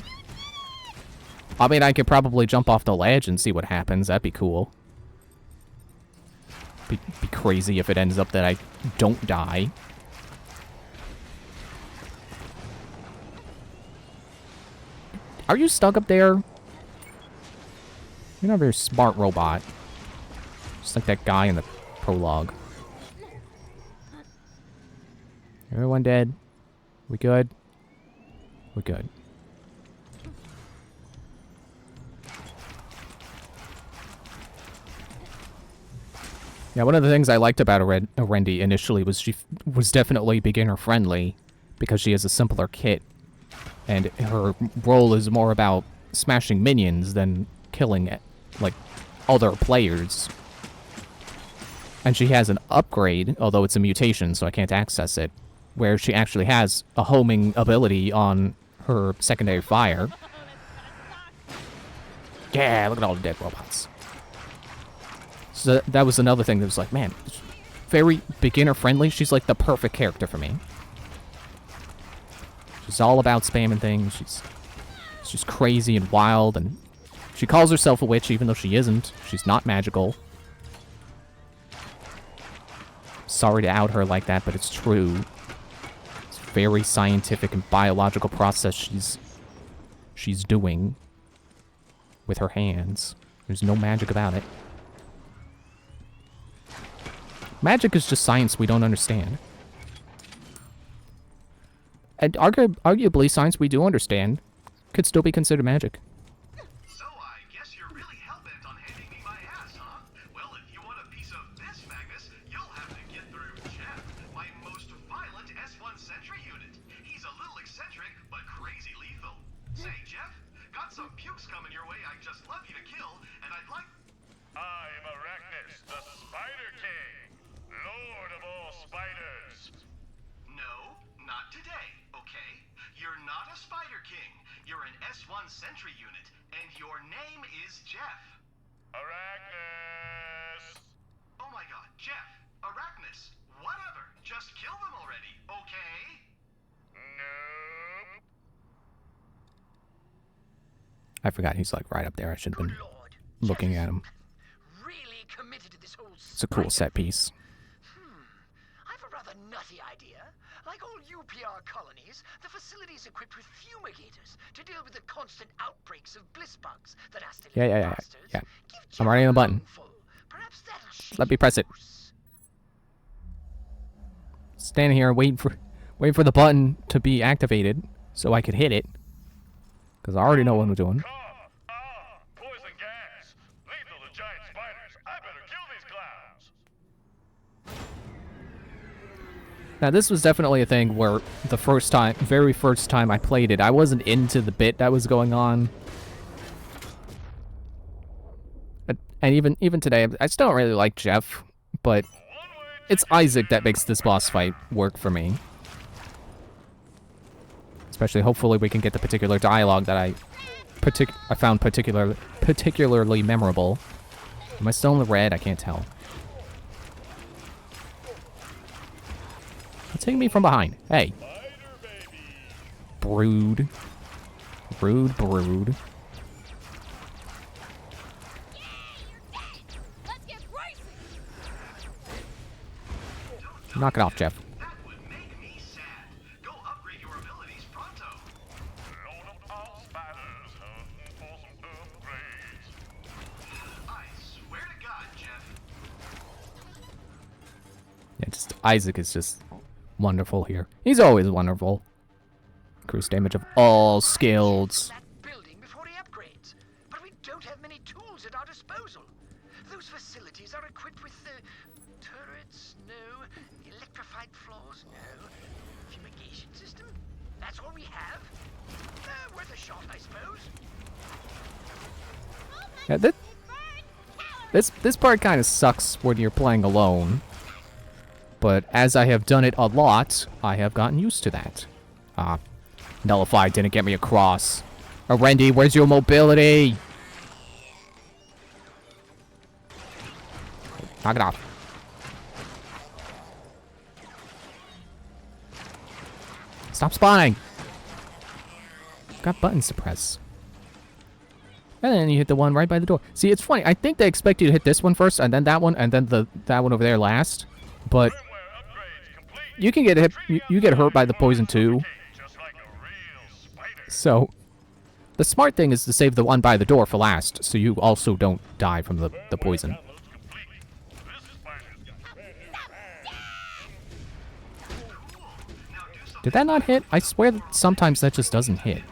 I mean, I could probably jump off the ledge and see what happens. That'd be cool. Be crazy if it ends up that I don't die. Are you stuck up there? You're not a very smart robot. Just like that guy in the prologue. Everyone dead? We good? We're good. Yeah, one of the things I liked about Arendi initially was she was definitely beginner friendly because she has a simpler kit. And her role is more about smashing minions than killing, like, other players. And she has an upgrade, although it's a mutation, so I can't access it, where she actually has a homing ability on her secondary fire. Yeah, look at all the dead robots. So that was another thing that was like, man, very beginner-friendly. She's like the perfect character for me. She's all about spamming things. She's crazy and wild, and she calls herself a witch even though she isn't. She's not magical. Sorry to out her like that, but it's true. It's a very scientific and biological process she's doing with her hands. There's no magic about it. Magic is just science we don't understand. And arguably, science we do understand could still be considered magic. So I guess you're really hell-bent on handing me my ass, huh? Well, if you want a piece of this, Magnus, you'll have to get through Jeff, my most violent S1 Sentry unit. He's a little eccentric, but crazy lethal. Say, Jeff, got some pukes coming your way I'd just love you to kill, and I'd like... I'm Arachnus, the Spider King, Lord of all spiders. No, not today, okay? You're not a Spider King. You're an S1 Sentry unit, and your name is Jeff. Arachnus! Oh my god, Jeff, Arachnus, whatever. Just kill them already, okay? Nope. I forgot he's like right up there. I should have been Lord, looking at him. really committed to this whole It's a cool set piece. I've a rather nutty idea. Like all UPR colonies, the facility is equipped with fumigators to deal with the constant outbreaks of bliss bugs that Astelian Yeah. bastards. Yeah. Give I'm Jeff already on the a button. lungful. Perhaps that'll shake Let me him press it. loose. Standing here waiting for the button to be activated so I could hit it. Because I already know what I'm doing. Poison gas. Lethal to giant spiders. I better kill these clowns. Now, this was definitely a thing where the very first time I played it, I wasn't into the bit that was going on. And even today, I still don't really like Jeff, but it's Isaac that makes this boss fight work for me. Especially, hopefully, we can get the particular dialogue that I found particularly memorable. Am I still in the red? I can't tell. Take me from behind. Hey. Brood. Brood, brood. Knock it off, Jeff. That would make me sad. Go upgrade your abilities pronto. Load up all spiders, hunting for some upgrades. I swear to God, Jeff. Yeah, just Isaac is just wonderful here. He's always wonderful. Increased damage of all skills. That building before the upgrades, but we don't have many tools at our disposal. Those facilities are equipped with turrets, no. Electrified floors, no. Fumigation system, that's all we have. Worth a shot, I suppose. Yeah, this part kind of sucks when you're playing alone. But as I have done it a lot, I have gotten used to that. Nullify didn't get me across. Arendi, where's your mobility? Knock it off. Stop spawning. Got buttons to press. And then you hit the one right by the door. See, it's funny. I think they expect you to hit this one first, and then that one, and then that one over there last. But you can get hit. You get hurt by the poison too. So the smart thing is to save the one by the door for last, so you also don't die from the poison. Did that not hit? I swear that sometimes that just doesn't hit.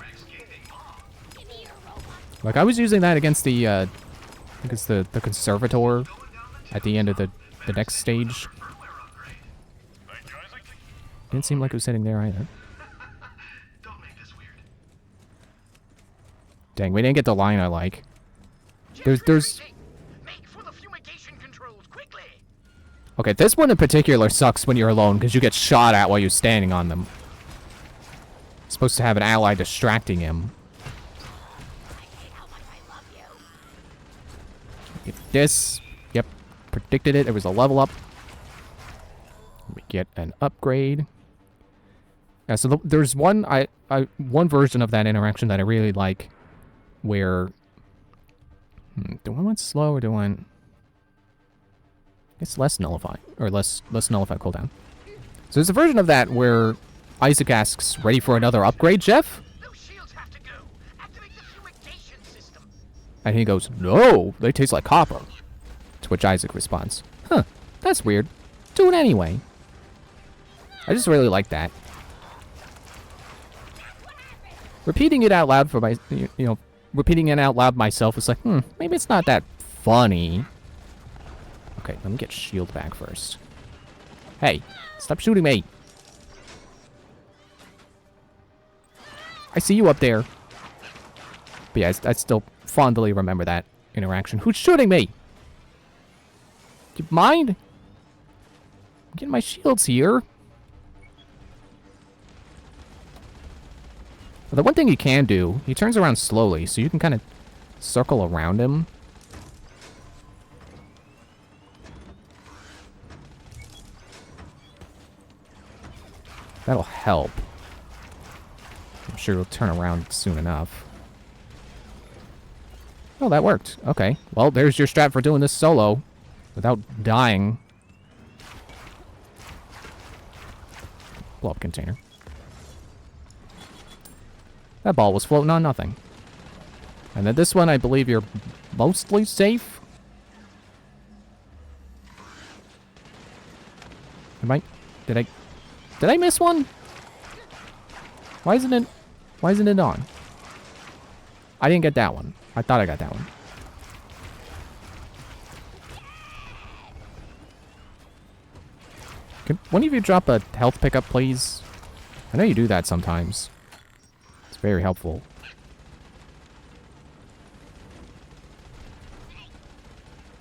Like, I was using that against the, I think it's the Conservator at the end of the next stage. Didn't seem like it was sitting there either. Dang, we didn't get the line I like. There's... Make for the fumigation controls, quickly. Okay, this one in particular sucks when you're alone, because you get shot at while you're standing on them. Supposed to have an ally distracting him. Get this. Yep, predicted it. It was a level up. We get an upgrade. Yeah, so there's one one version of that interaction that I really like, where do I want slow or do I want? It's less nullify or less nullify cooldown. So there's a version of that where Isaac asks, "Ready for another upgrade, Jeff?" Those shields have to go. Activate the fumigation system. And he goes, "No, they taste like copper." To which Isaac responds, "Huh, that's weird. Do it anyway." I just really like that. Repeating it out loud for my, repeating it out loud myself is like, maybe it's not that funny. Okay, let me get shield back first. Hey, stop shooting me. I see you up there. But yeah, I still fondly remember that interaction. Who's shooting me? Do you mind? I'm getting my shields here. The one thing you can do, he turns around slowly, so you can kind of circle around him. That'll help. I'm sure he'll turn around soon enough. Oh, that worked. Okay. Well, there's your strat for doing this solo without dying. Blow up container. That ball was floating on nothing. And then this one, I believe you're mostly safe. Did I miss one? Why isn't it on? I didn't get that one. I thought I got that one. Can one of you drop a health pickup, please? I know you do that sometimes. It's very helpful.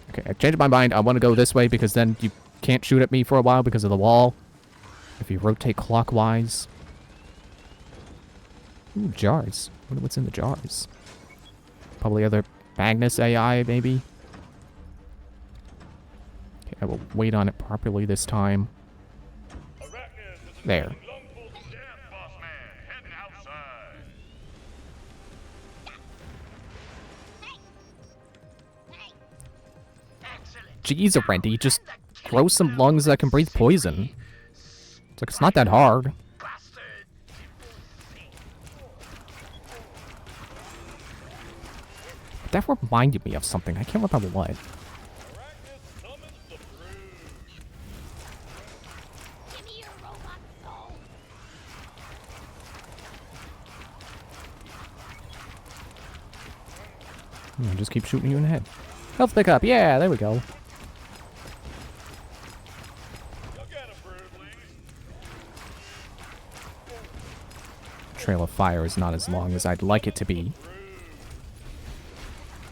Okay, I changed my mind. I want to go this way because then you can't shoot at me for a while because of the wall. If you rotate clockwise. Ooh, jars. I wonder what's in the jars. Probably other Magnus AI, maybe. Okay, I will wait on it properly this time. There. Jeez, Randy, just grow some lungs that can breathe poison. It's like, it's not that hard. That reminded me of something. I can't remember what. Just keep shooting you in the head. Health pickup. Yeah, there we go. Trail of Fire is not as long as I'd like it to be.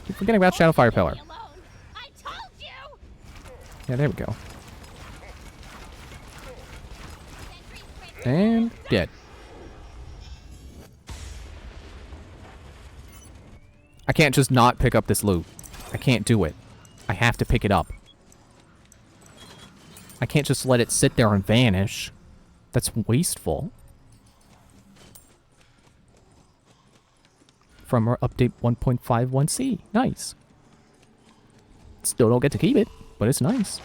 Keep forgetting about Shadowfire Pillar. Yeah, there we go. And dead. I can't just not pick up this loot. I can't do it. I have to pick it up. I can't just let it sit there and vanish. That's wasteful. From our update 1.51c. Nice. Still don't get to keep it, but it's nice.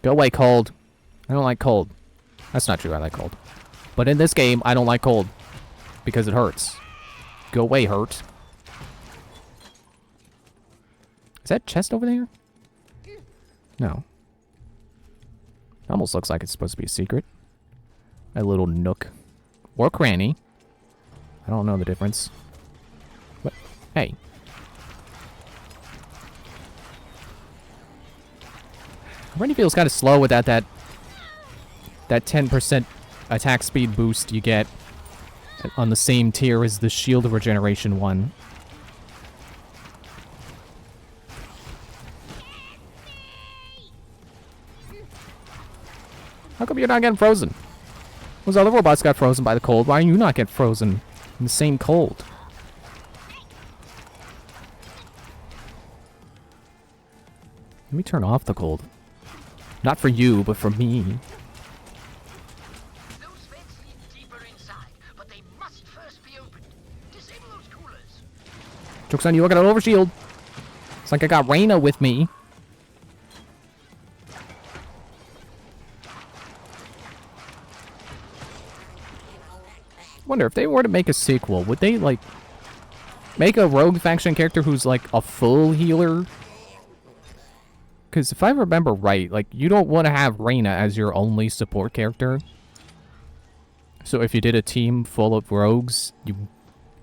Go away, cold. I don't like cold. That's not true, I like cold. But in this game, I don't like cold. Because it hurts. Go away, hurt. Is that chest over there? No. Almost looks like it's supposed to be a secret. A little nook. Or cranny. I don't know the difference. But, hey. Randy feels kind of slow without that 10% attack speed boost you get on the same tier as the shield regeneration one. How come you're not getting frozen? Those other robots got frozen by the cold. Why are you not getting frozen in the same cold? Let me turn off the cold. Not for you, but for me. Those vents lead deeper inside, but they must first be opened. Disable those coolers. Joke's on you, I got an overshield. It's like I got Reyna with me. Wonder if they were to make a sequel, would they like make a rogue faction character who's like a full healer? Because if I remember right, like you don't want to have Reyna as your only support character. So if you did a team full of rogues, you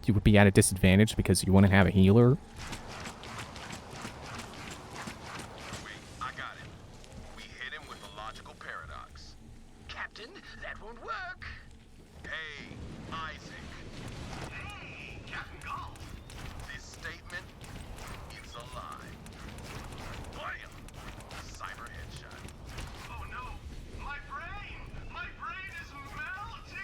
would be at a disadvantage because you want to have a healer. Wait, I got it. We hit him with a logical paradox. Captain, that won't work. Hey, Isaac. Hey, Captain Gall. This statement, it's a lie. Blam! Cyber headshot. Oh no, my brain! My brain is melting!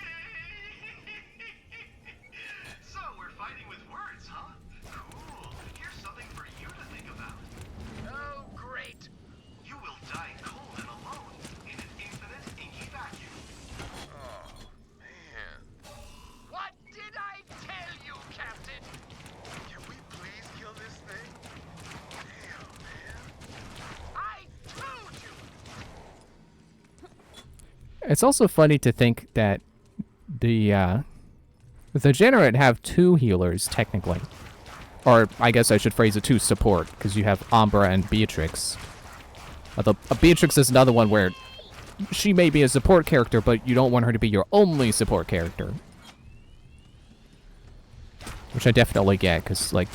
So we're fighting with words, huh? Cool. Here's something for you to think about. Oh, great. You will die cold and alone in an infinite inky vacuum. Oh, man. What did I tell you, Captain? Can we please kill this thing? Damn, man. I told you. It's also funny to think that the Degenerate have two healers, technically. Or, I guess I should phrase it two support, because you have Umbra and Beatrix. Although, Beatrix is another one where she may be a support character, but you don't want her to be your only support character. Which I definitely get, because, like,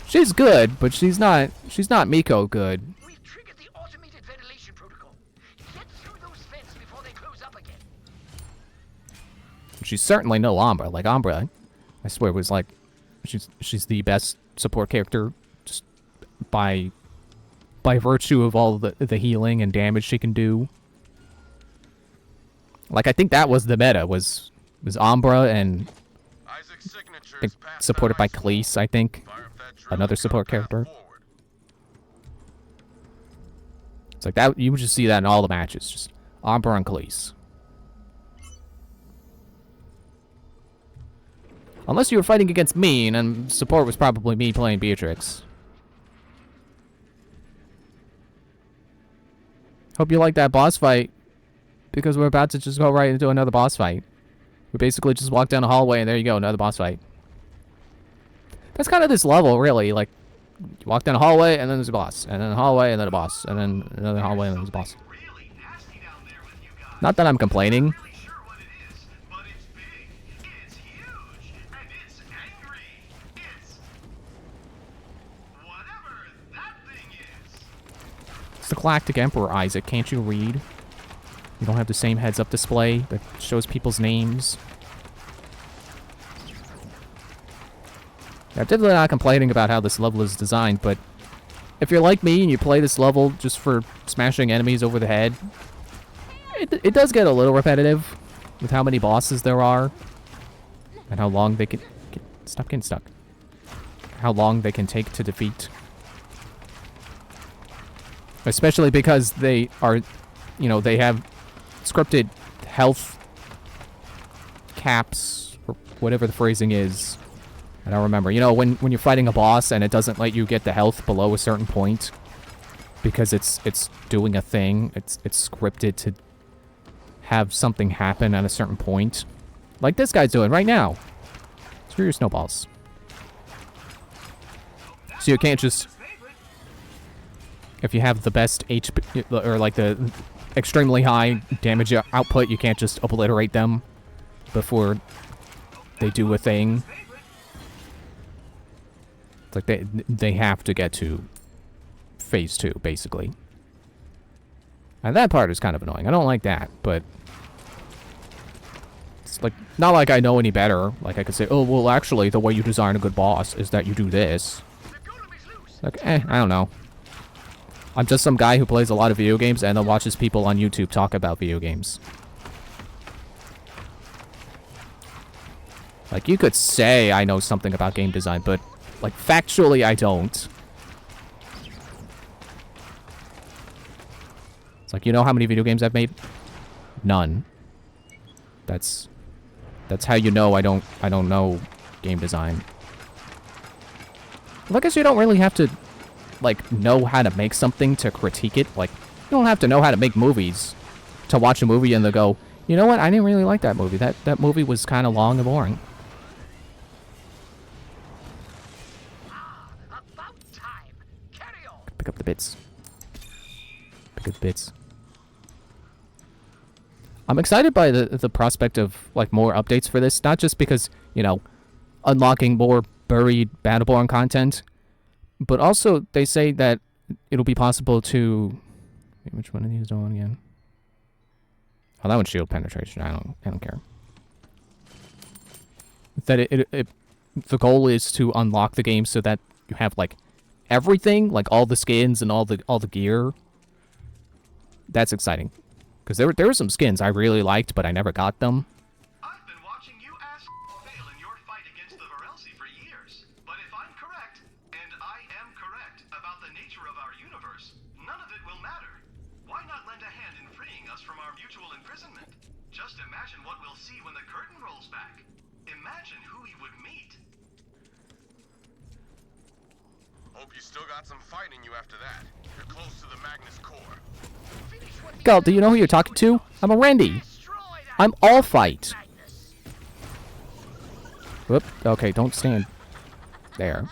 She's good, but she's not Miko good. We've triggered the automated ventilation protocol. Get through those vents before they close up again. She's certainly no Umbra. Like Umbra, I swear was like she's the best support character just by virtue of all the healing and damage she can do. Like I think that was the meta was Umbra and Isaac's signature I is think past supported by that ice wall. Khalees, I think. Fire up that drill Another and cut a support path character. forward. It's like that you would just see that in all the matches, just Umbra and Khalees. Unless you were fighting against me, and then support was probably me playing Beatrix. Hope you like that boss fight, because we're about to just go right into another boss fight. We basically just walk down the hallway, and there you go, another boss fight. That's kind of this level, really. Like, you walk down a hallway, and then there's a boss, and then a hallway, and then a boss, and then another hallway, and then there's a boss. Really nasty down there with you guys. Not that I'm complaining. Really sure what it is, but it's big, it's huge, and it's angry. It's whatever that thing is. It's the Galactic Emperor, Isaac. Can't you read? You don't have the same heads-up display that shows people's names. I'm definitely not complaining about how this level is designed, but if you're like me and you play this level just for smashing enemies over the head, it does get a little repetitive with how many bosses there are and how long they can... Stop getting stuck. How long they can take to defeat. Especially because they are, you know, they have scripted health caps, or whatever the phrasing is. I don't remember. You know, when you're fighting a boss and it doesn't let you get the health below a certain point because it's doing a thing. It's scripted to have something happen at a certain point. Like this guy's doing right now. Screw your snowballs. So you can't just... If you have the best HP, or like the extremely high damage output, you can't just obliterate them before they do a thing. It's like they have to get to phase 2, basically. And that part is kind of annoying. I don't like that, but it's like not like I know any better. Like I could say, oh well, actually, the way you design a good boss is that you do this. Like, I don't know. I'm just some guy who plays a lot of video games and then watches people on YouTube talk about video games. Like, you could say I know something about game design, but, like, factually, I don't. It's like, you know how many video games I've made? None. That's how you know I don't know game design. Well, I guess you don't really have to, like, know how to make something to critique it. Like, you don't have to know how to make movies to watch a movie and then go, you know what, I didn't really like that movie. That movie was kind of long and boring. About time. Carry on. Pick up the bits. Pick up the bits. I'm excited by the prospect of, like, more updates for this. Not just because, you know, unlocking more buried Battleborn content, but also they say that it'll be possible to... Wait, which one of these do I want again? Oh, that one's shield penetration. I don't care. That the goal is to unlock the game so that you have, like, everything, like all the skins and all the gear. That's exciting. Because there were some skins I really liked, but I never got them. I've been watching you ass fail in your fight against the Varelsi for years. But if I'm correct, and I am correct about the nature of our universe, none of it will matter. Why not lend a hand in freeing us from our mutual imprisonment? Just imagine what we'll see when the curtain rolls back. Imagine who we would meet. Hope you still got some fight in you after that. You're close to the Magnus core. Gal, do you know who you're talking to? I'm a Randy. I'm all fight. Whoop. Okay, don't stand there.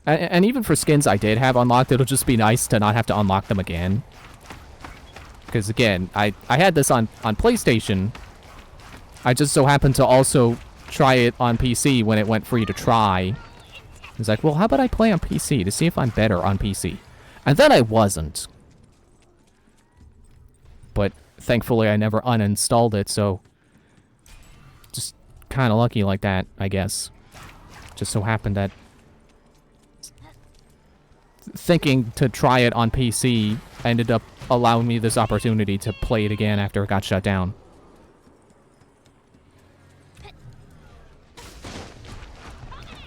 And even for skins I did have unlocked, it'll just be nice to not have to unlock them again. Because again, I had this on PlayStation. I just so happened to also try it on PC when it went free to try. He's like, well, how about I play on PC to see if I'm better on PC? And then I wasn't. But thankfully I never uninstalled it, so just kind of lucky like that, I guess. Just so happened that thinking to try it on PC ended up allowing me this opportunity to play it again after it got shut down.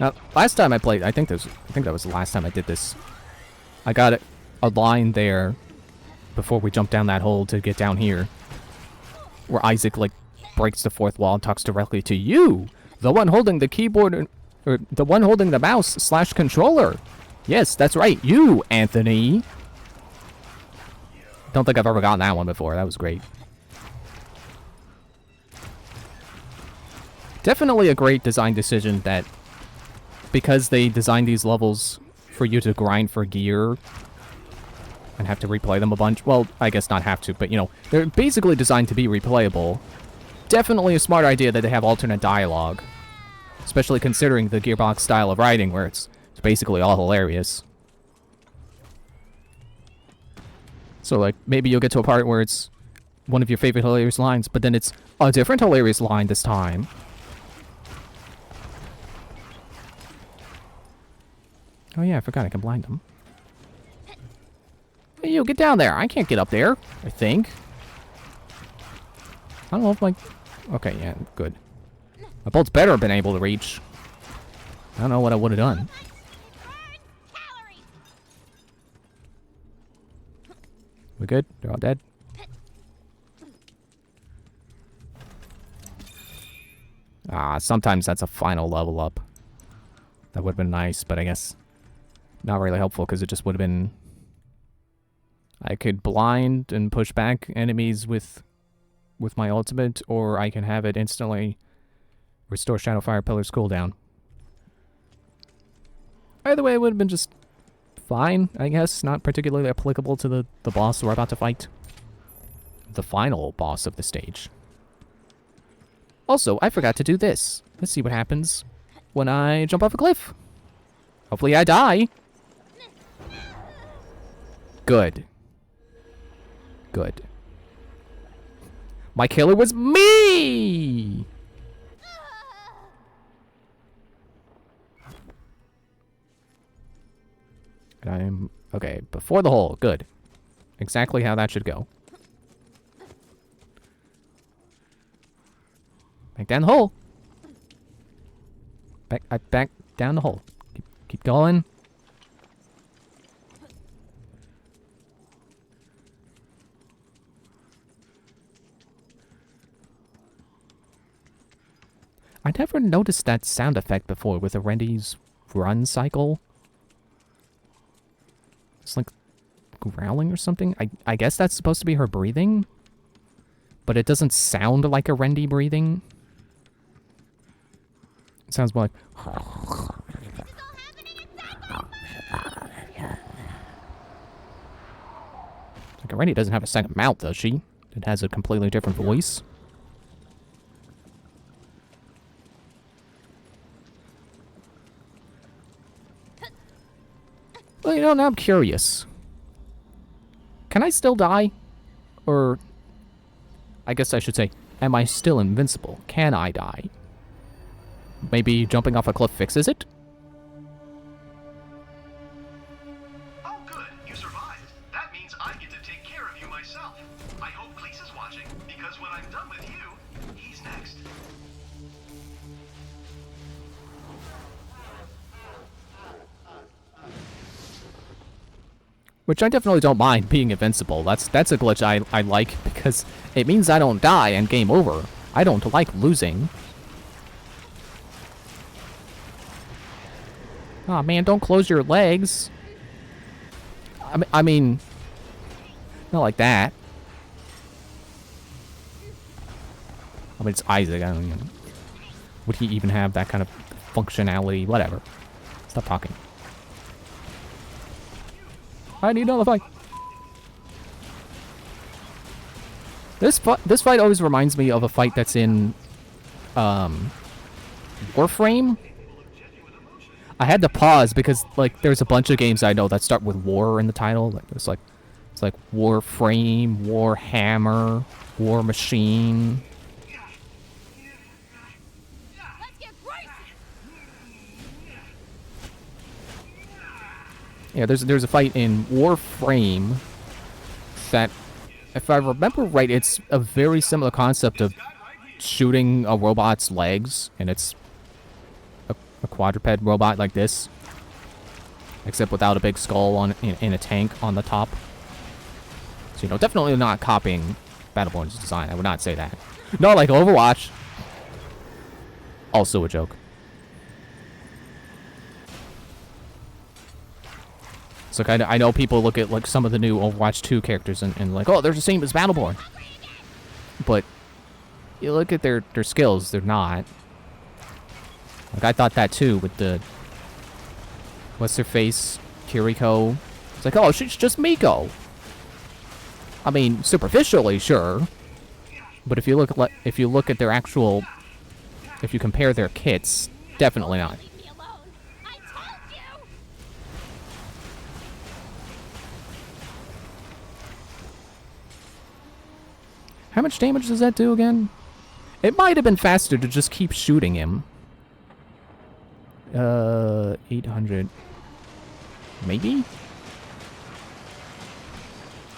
Now, last time I played, I think that was the last time I did this. I got a line there before we jumped down that hole to get down here, where Isaac like breaks the fourth wall and talks directly to you, the one holding the keyboard, or the one holding the mouse / controller. Yes, that's right, you, Anthony. Don't think I've ever gotten that one before. That was great. Definitely a great design decision that, because they designed these levels for you to grind for gear and have to replay them a bunch. Well, I guess not have to, but you know, they're basically designed to be replayable. Definitely a smart idea that they have alternate dialogue, especially considering the Gearbox style of writing where it's basically all hilarious. So like, maybe you'll get to a part where it's one of your favorite hilarious lines, but then it's a different hilarious line this time. Oh yeah, I forgot I can blind them. Hey, you, get down there. I can't get up there, I think. I don't know if my... Okay, yeah, good. My bolt's better have been able to reach. I don't know what I would have done. We good? They're all dead? Ah, sometimes that's a final level up. That would have been nice, but I guess not really helpful because it just would have been... I could blind and push back enemies with my ultimate, or I can have it instantly restore Shadowfire Pillar's cooldown. Either way, it would have been just fine, I guess. Not particularly applicable to the boss we're about to fight. The final boss of the stage. Also, I forgot to do this. Let's see what happens when I jump off a cliff. Hopefully I die. Good. Good. My killer was me! I'm... Okay, before the hole. Good. Exactly how that should go. Back down the hole. Back down the hole. Keep going. I never noticed that sound effect before with Arendi's run cycle. It's like growling or something. I guess that's supposed to be her breathing, but it doesn't sound like Arendi breathing. It sounds more like... Like Arendi doesn't have a second mouth, does she? It has a completely different voice. Well, you know, now I'm curious. Can I still die? Or... I guess I should say, am I still invincible? Can I die? Maybe jumping off a cliff fixes it? Oh, good. You survived. That means I get to take care of you myself. I hope Cleese is watching, because when I'm done with you, he's next. Which I definitely don't mind being invincible. That's a glitch I like, because it means I don't die and game over. I don't like losing. Aw, oh, man, don't close your legs. I mean, not like that. I mean, it's Isaac. I don't even... Would he even have that kind of functionality? Whatever. Stop talking. I need another fight. This fight always reminds me of a fight that's in Warframe? I had to pause because, like, there's a bunch of games I know that start with war in the title. Like, it's like Warframe, Warhammer, War Machine. Let's get racing! Yeah, there's a fight in Warframe that, if I remember right, it's a very similar concept of shooting a robot's legs, and it's a quadruped robot like this, except without a big skull on in a tank on the top. So, you know, definitely not copying Battleborn's design. I would not say that. Not like Overwatch. Also a joke. So I know people look at like some of the new Overwatch 2 characters and like, oh, they're the same as Battleborn. But you look at their skills, they're not. Like, I thought that too with the... What's her face? Kiriko. It's like, oh, she's just Miko. I mean, superficially, sure. But if you look at their actual... If you compare their kits, definitely not. Leave me alone! I told you! How much damage does that do again? It might have been faster to just keep shooting him. 800. Maybe?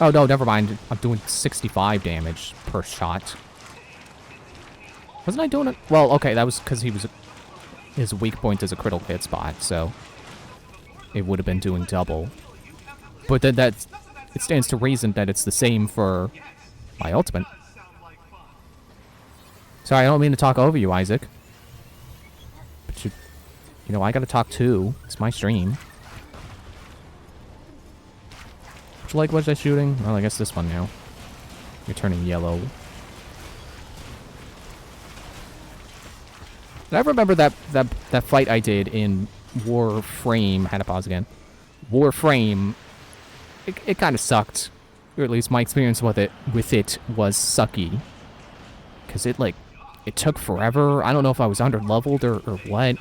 Oh, no, never mind. I'm doing 65 damage per shot. Wasn't I doing it? Well, okay, that was because his weak point is a critical hit spot, so it would have been doing double. But then it stands to reason that it's the same for my ultimate. Sorry, I don't mean to talk over you, Isaac. But you know, I gotta talk too. It's my stream. Which leg was I shooting? Well, I guess this one now. You're turning yellow. And I remember that fight I did in Warframe. Had to pause again. Warframe. It kind of sucked, or at least my experience with it was sucky. Cause it took forever. I don't know if I was under-leveled or what.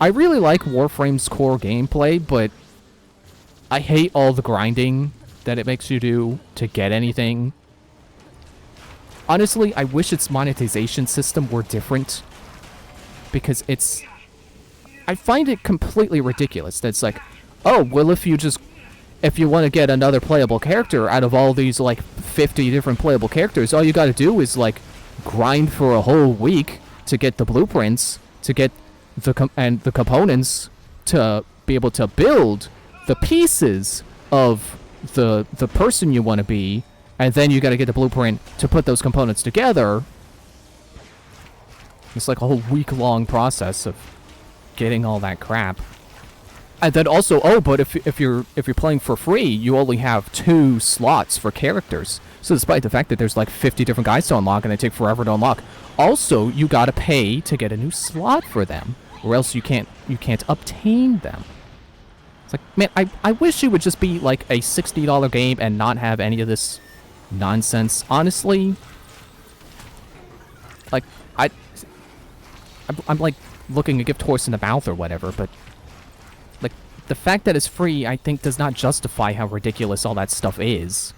I really like Warframe's core gameplay, but I hate all the grinding that it makes you do to get anything. Honestly, I wish its monetization system were different. Because I find it completely ridiculous. That's like, oh, well, if you want to get another playable character out of all these, like, 50 different playable characters, all you gotta do is, like, grind for a whole week to get the blueprints, to get the components to be able to build the pieces of the person you want to be, and then you gotta get the blueprint to put those components together. It's like a whole week-long process of getting all that crap. And then also, oh, but if you're playing for free, you only have 2 slots for characters. So despite the fact that there's like 50 different guys to unlock and they take forever to unlock, also you gotta pay to get a new slot for them, or else you can't obtain them. It's like, man, I wish it would just be like a $60 game and not have any of this nonsense. Honestly, like I'm like looking a gift horse in the mouth or whatever, but like the fact that it's free, I think, does not justify how ridiculous all that stuff is.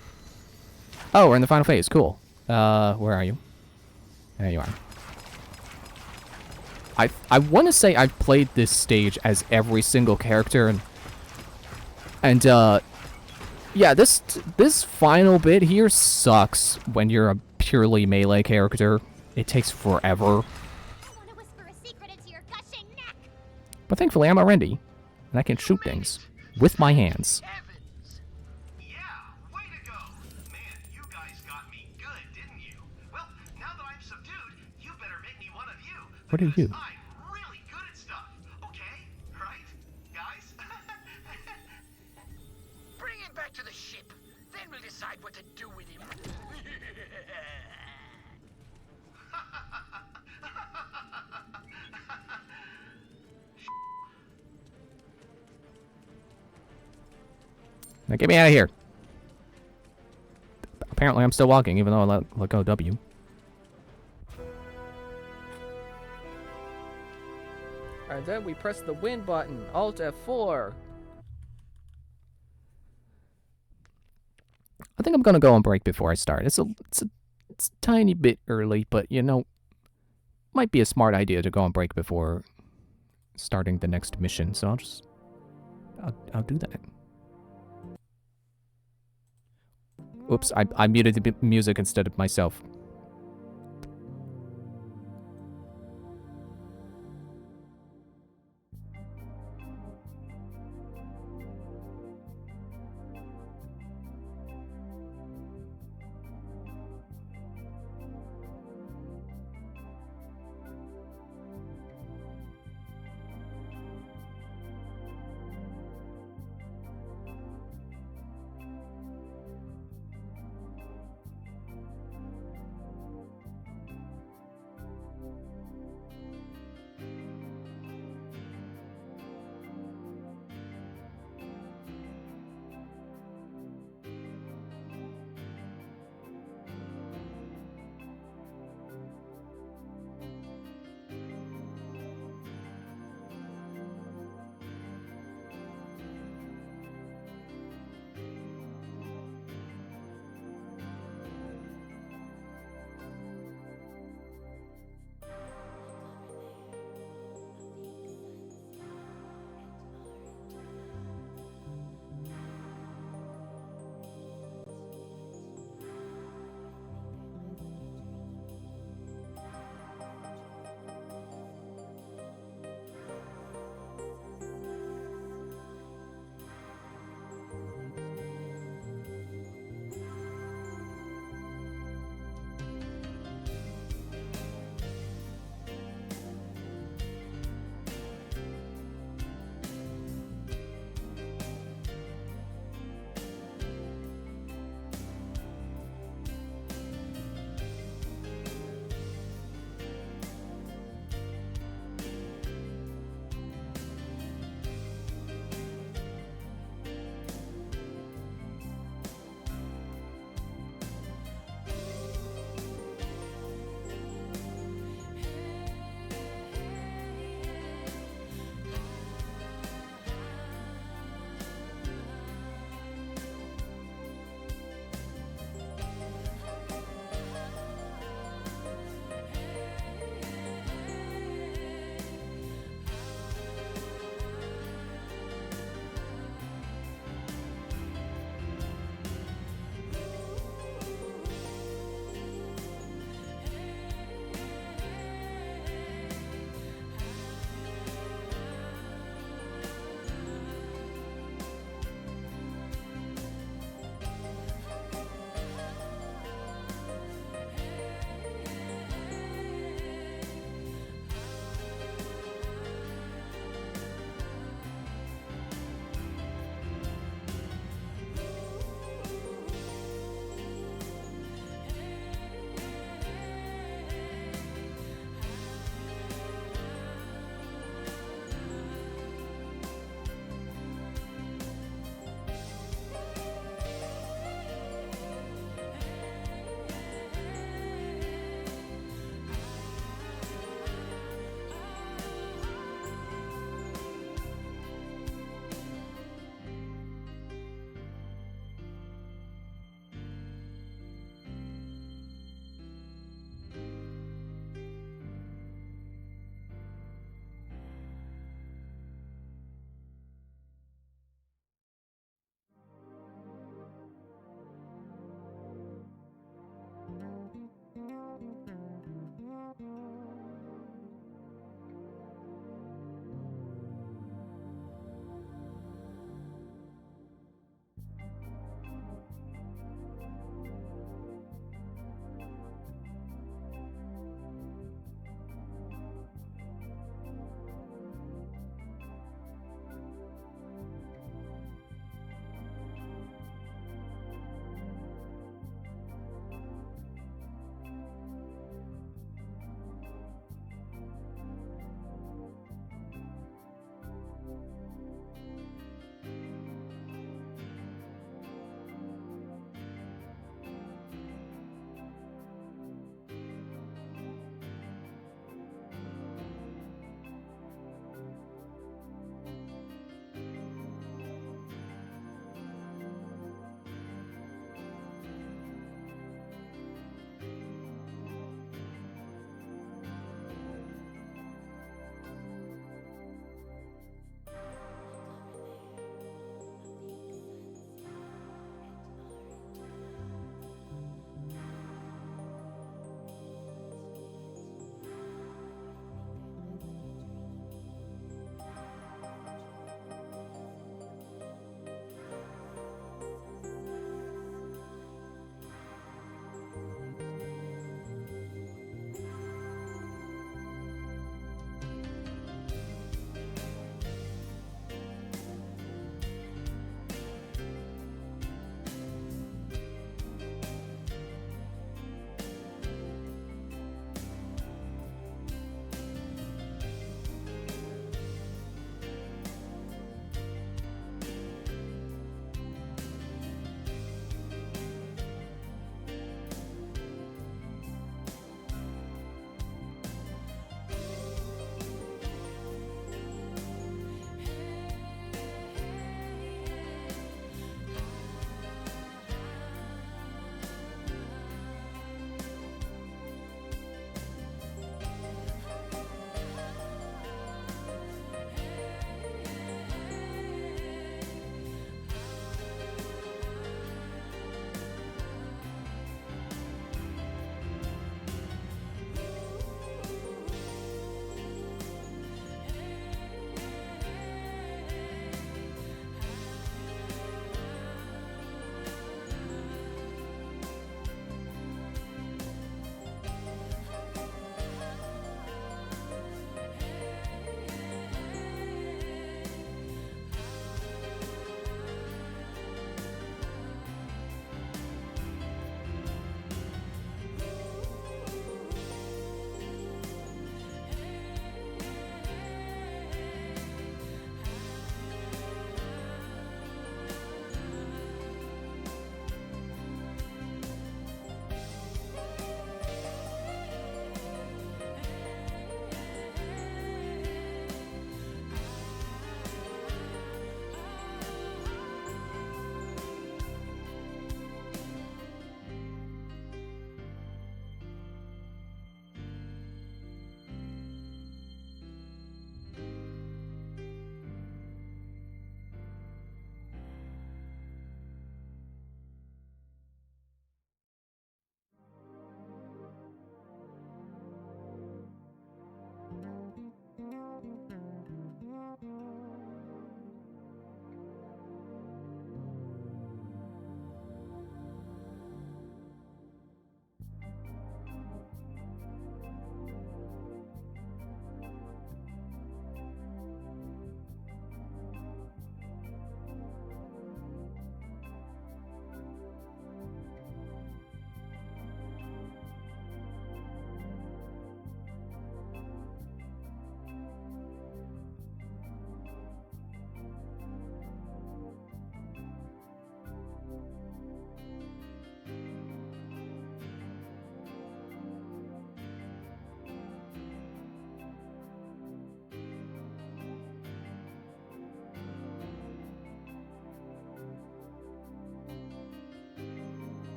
Oh, we're in the final phase. Cool. Where are you? There you are. I want to say I've played this stage as every single character, and yeah, this final bit here sucks when you're a purely melee character. It takes forever. I want to whisper a secret into your gushing neck. But thankfully, I'm a Rendy, and I can shoot things with my hands. Heavens! Yeah, way to go! Man, you guys got me good, didn't you? Well, now that I'm subdued, you better make me one of you. What are you? I'm really good at stuff. Okay? Right? Guys? Bring him back to the ship. Then we'll decide what to do with him. Now get me out of here. Apparently I'm still walking, even though I let go W. And then we press the win button. Alt F4. I think I'm gonna go on break before I start. It's a tiny bit early, but you know, might be a smart idea to go on break before starting the next mission. So I'll do that. Oops, I muted the music instead of myself.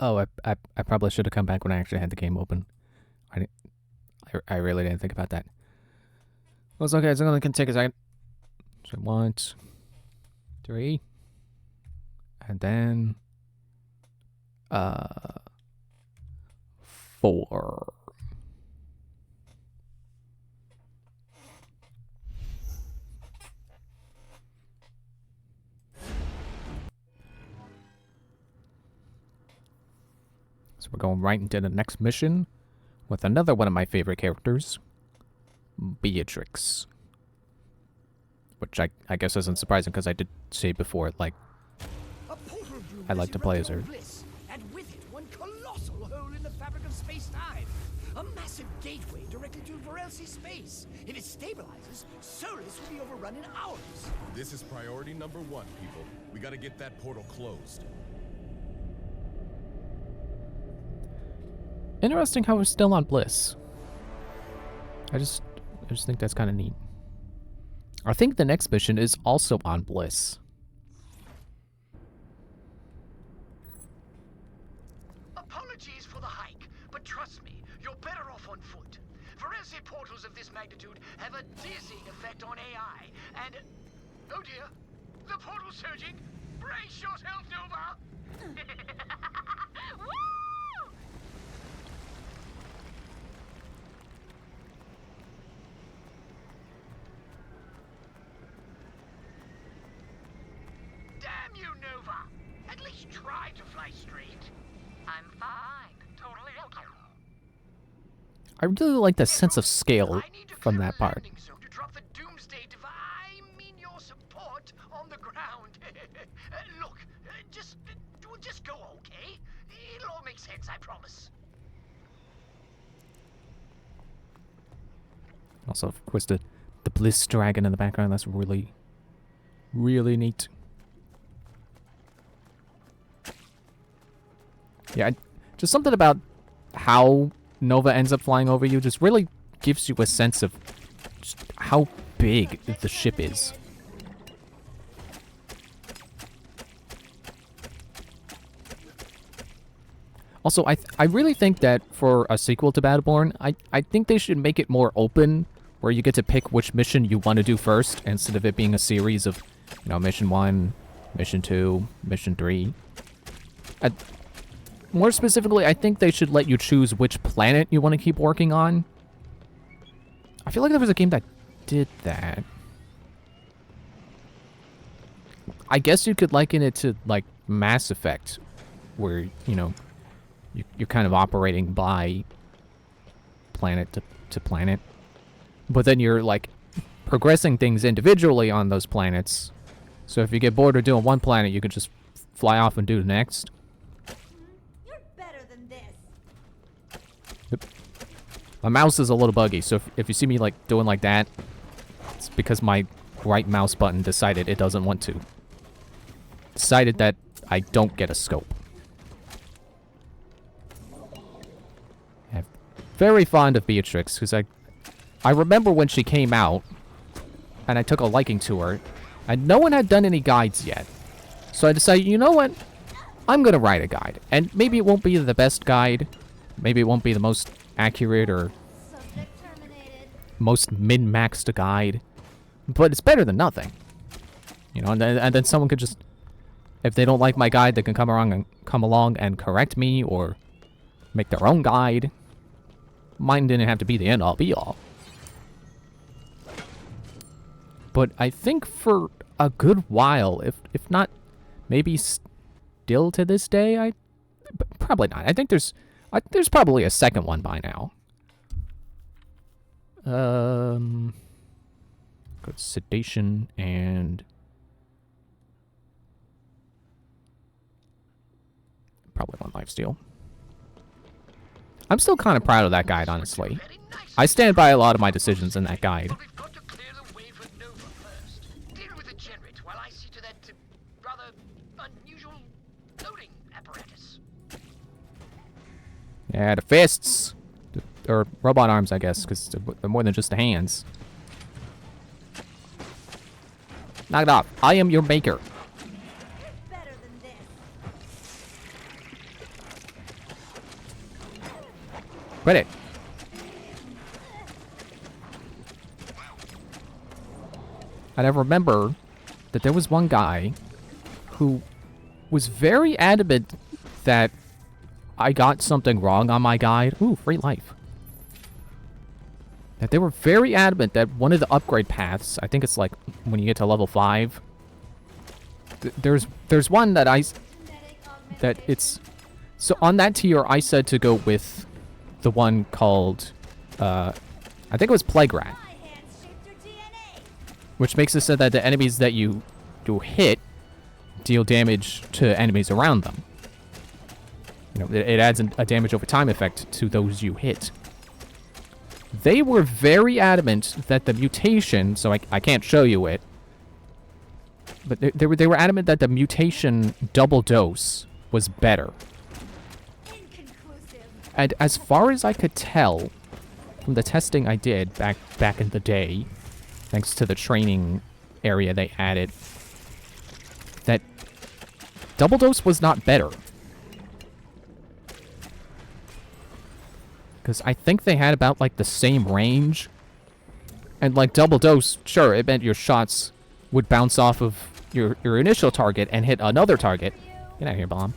Oh, I probably should have come back when I actually had the game open. I really didn't think about that. Well, it's okay. It's only gonna take a second. So 1, 2, 3, and then 4. So we're going right into the next mission with another one of my favorite characters, Beatrix. Which I guess isn't surprising because I did say before, like, A portal of doom I like is to play as her. irreparable bliss, and with it, one colossal hole in the fabric of space-time. A massive gateway directly to Varelsi space. If it stabilizes, Solus will be overrun in hours. This is priority number 1, people. We gotta get that portal closed. Interesting how we're still on Bliss. I just think that's kind of neat. I think the next mission is also on Bliss. Apologies for the hike, but trust me, you're better off on foot. Varelsi portals of this magnitude have a dizzying effect on AI, and... oh dear, the portal's surging! Brace yourself, Nova! Woo! Damn you, Nova! At least try to fly straight. I'm fine. Totally okay. I really like the sense of scale I need to from clear that the part. landing zone to drop the doomsday I mean your support on the ground. Look, we'll just go, okay? It'll all make sense, I promise. Also, of course, the Bliss Dragon in the background, that's really, really neat. Yeah, just something about how Nova ends up flying over you just really gives you a sense of just how big the ship is. Also, I really think that for a sequel to Battleborn, I think they should make it more open, where you get to pick which mission you want to do first, instead of it being a series of, you know, Mission 1, Mission 2, Mission 3. More specifically, I think they should let you choose which planet you want to keep working on. I feel like there was a game that did that. I guess you could liken it to, like, Mass Effect, where, you know, you're kind of operating by planet to planet. But then you're, like, progressing things individually on those planets. So if you get bored of doing one planet, you could just fly off and do the next. You're better than this. My mouse is a little buggy, so if you see me, like, doing like that, it's because my right mouse button decided it doesn't want to. Decided that I don't get a scope. I'm very fond of Beatrix, because I remember when she came out, and I took a liking to her, and no one had done any guides yet. So I decided, you know what? I'm going to write a guide. And maybe it won't be the best guide. Maybe it won't be the most accurate or most min-maxed guide. But it's better than nothing. You know, and then someone could just... If they don't like my guide, they can come along and correct me or make their own guide. Mine didn't have to be the end-all, be-all. But I think for a good while, if not maybe still to this day, probably not. I think there's probably a second one by now. Go to sedation and probably one lifesteal. I'm still kind of proud of that guide, honestly. I stand by a lot of my decisions in that guide. But we've got to clear the way for Nova first. Deal with the Generate while I see to that rather unusual loading apparatus. Yeah, the fists. Or robot arms, I guess, because they're more than just the hands. Knock it off. I am your maker. Better than this. Credit. And I remember that there was one guy who was very adamant that I got something wrong on my guide. Ooh, free life. That they were very adamant that one of the upgrade paths, I think it's like when you get to level 5, there's one that so on that tier I said to go with the one called, I think it was Plague Rat. Which makes it so that the enemies that you hit deal damage to enemies around them. You know, it adds a damage over time effect to those you hit. They were very adamant that the mutation, so I can't show you it, but they were adamant that the mutation double dose was better. And as far as I could tell from the testing I did back in the day, thanks to the training area they added, that double dose was not better. Because I think they had about, like, the same range. And, like, double dose, sure, it meant your shots would bounce off of your initial target and hit another target. Get out of here, bomb.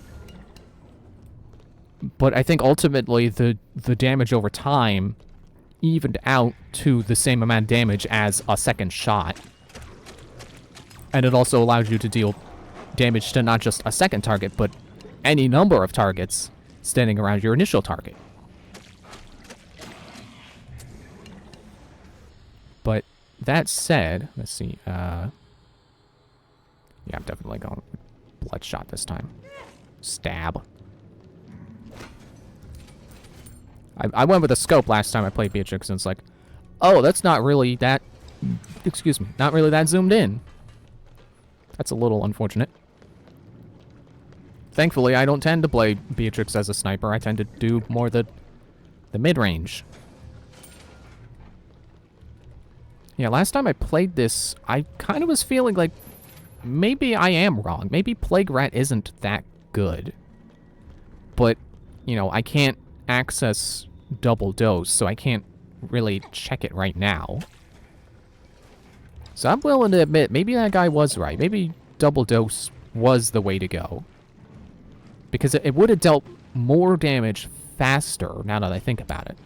But I think ultimately the damage over time evened out to the same amount of damage as a second shot. And it also allowed you to deal damage to not just a second target, but any number of targets standing around your initial target. But that said, let's see, yeah, I'm definitely going Bloodshot this time. Stab. I went with a scope last time I played Beatrix, and it's like, oh, that's not really that, excuse me, not really that zoomed in. That's a little unfortunate. Thankfully, I don't tend to play Beatrix as a sniper. I tend to do more the mid-range. Yeah, last time I played this, I kind of was feeling like maybe I am wrong. Maybe Plague Rat isn't that good. But, you know, I can't access double dose, so I can't really check it right now. So I'm willing to admit, maybe that guy was right. Maybe double dose was the way to go. Because it would have dealt more damage faster, now that I think about it.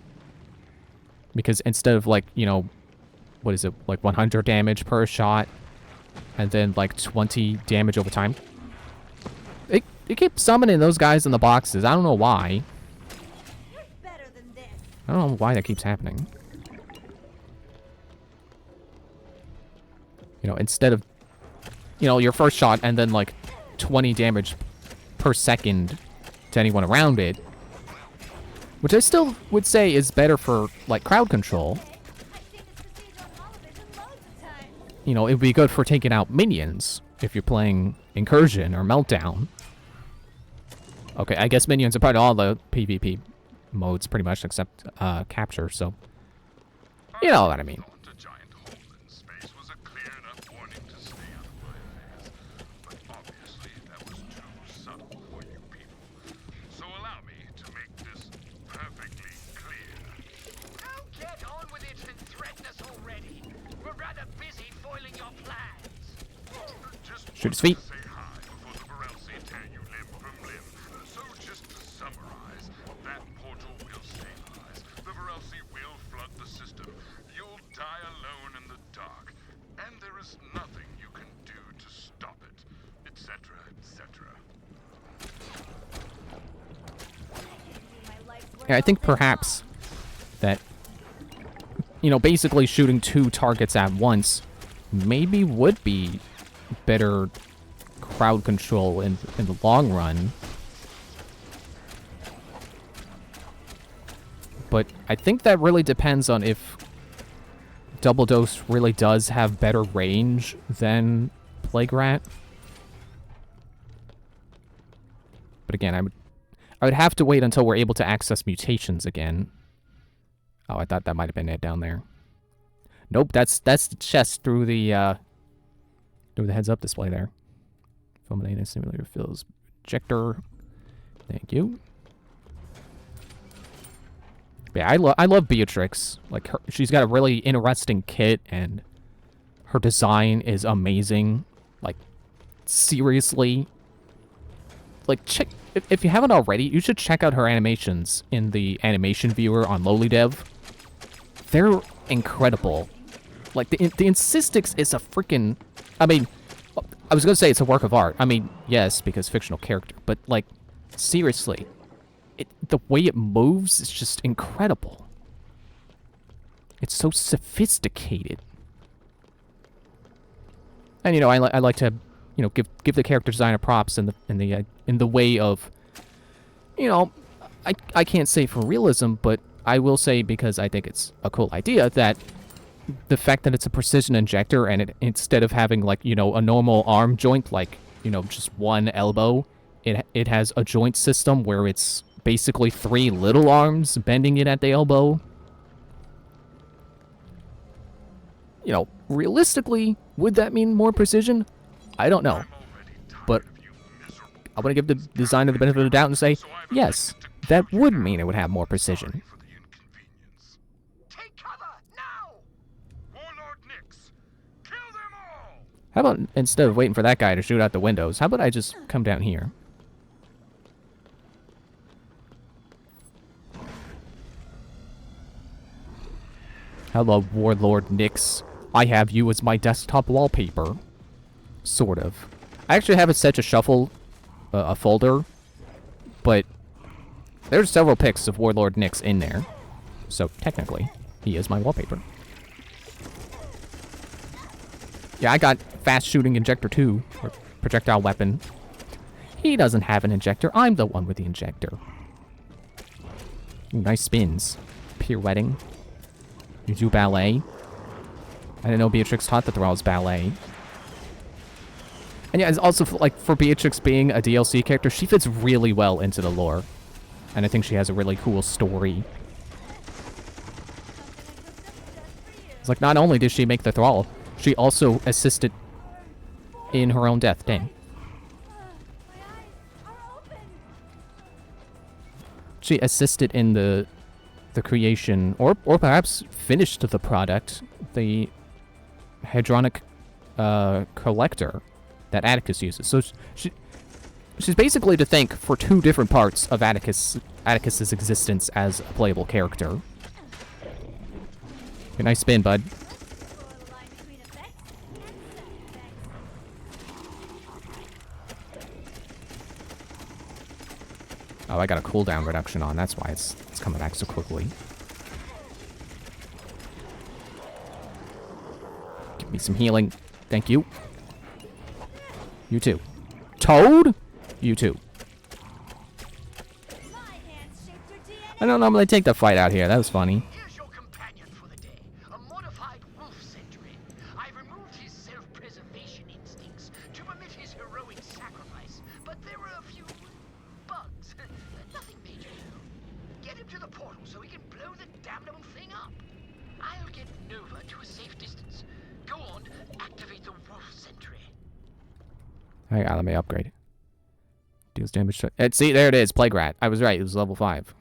Because instead of, like, you know, what is it, like 100 damage per shot, and then like 20 damage over time. It keeps summoning those guys in the boxes. I don't know why. I don't know why that keeps happening. You know, instead of, you know, your first shot and then like 20 damage per second to anyone around it, which I still would say is better for like crowd control. You know, it would be good for taking out minions if you're playing Incursion or Meltdown. Okay, I guess minions are part of all the PvP modes, pretty much, except capture, so... You know what I mean. The giant hole in space was a clear enough warning to stay out of my affairs. But obviously, that was too subtle for you people. So allow me to make this perfectly clear. Now get on with it and threaten us already. We're rather busy foiling your plans. Just Shoot his feet. say hi before the Barelsi tear you limb from limb. So just to summarize, that portal will stabilize. The Barelsi will flood the system. You'll die alone in the dark. And there is nothing you can do to stop it. Etc. etc. Yeah, I think perhaps that, you know, basically shooting 2 targets at once maybe would be better crowd control in the long run. But I think that really depends on if double dose really does have better range than Plague Rat. But again, I would have to wait until we're able to access mutations again. Oh, I thought that might have been it down there. Nope, that's the chest through the heads-up display there. Fulminating simulator fills ejector. Thank you. Yeah, I love Beatrix. Like, she's got a really interesting kit, and her design is amazing. Like, seriously. Like, if you haven't already, you should check out her animations in the animation viewer on LowlyDev. They're incredible. Like, the Insistix is a freaking... I mean, I was going to say it's a work of art. I mean, yes, because fictional character. But, like, seriously. The way it moves is just incredible. It's so sophisticated. And, you know, I like to, you know, give the character designer props in the way of, you know, I can't say for realism, but I will say, because I think it's a cool idea, that the fact that it's a precision injector and instead of having, like, you know, a normal arm joint, like, you know, just one elbow, it has a joint system where it's basically 3 little arms bending it at the elbow. You know, realistically, would that mean more precision? I don't know. But I want to give the designer the benefit of the doubt and say, yes, that would mean it would have more precision. Take cover now! Warlord Nix, kill them all! How about, instead of waiting for that guy to shoot out the windows, how about I just come down here? Hello, Warlord Nix. I have you as my desktop wallpaper. Sort of. I actually have it set to shuffle a folder, but there's several pics of Warlord Nix in there. So, technically, he is my wallpaper. Yeah, I got fast shooting injector too, or projectile weapon. He doesn't have an injector. I'm the one with the injector. Ooh, nice spins. Pirouetting. You do ballet. I didn't know Beatrix taught the Thralls ballet. And yeah, it's also, like, for Beatrix being a DLC character, she fits really well into the lore. And I think she has a really cool story. It's like, not only did she make the Thrall, she also assisted in her own death. Dang. She assisted in the creation, or perhaps finished the product, the Hadronic collector that Atticus uses. So she's basically to thank for 2 different parts of Atticus's existence as a playable character. Okay, nice spin, bud. Oh, I got a cooldown reduction on. That's why it's coming back so quickly. Give me some healing. Thank you. You too. Toad? You too. I don't normally take the fight out here. That was funny. Here's your companion for the day, a modified wolf sentry. I've removed his self-preservation instincts to permit his heroic sacrifice, but there were a few bugs. Nothing major, though. Get him to the portal so he can blow the damnable thing up. I'll get Nova to a safe distance. Go on, activate the wolf sentry. Hang on, let me upgrade it. Deals damage to... see, there it is. Plague Rat. I was right. It was level 5.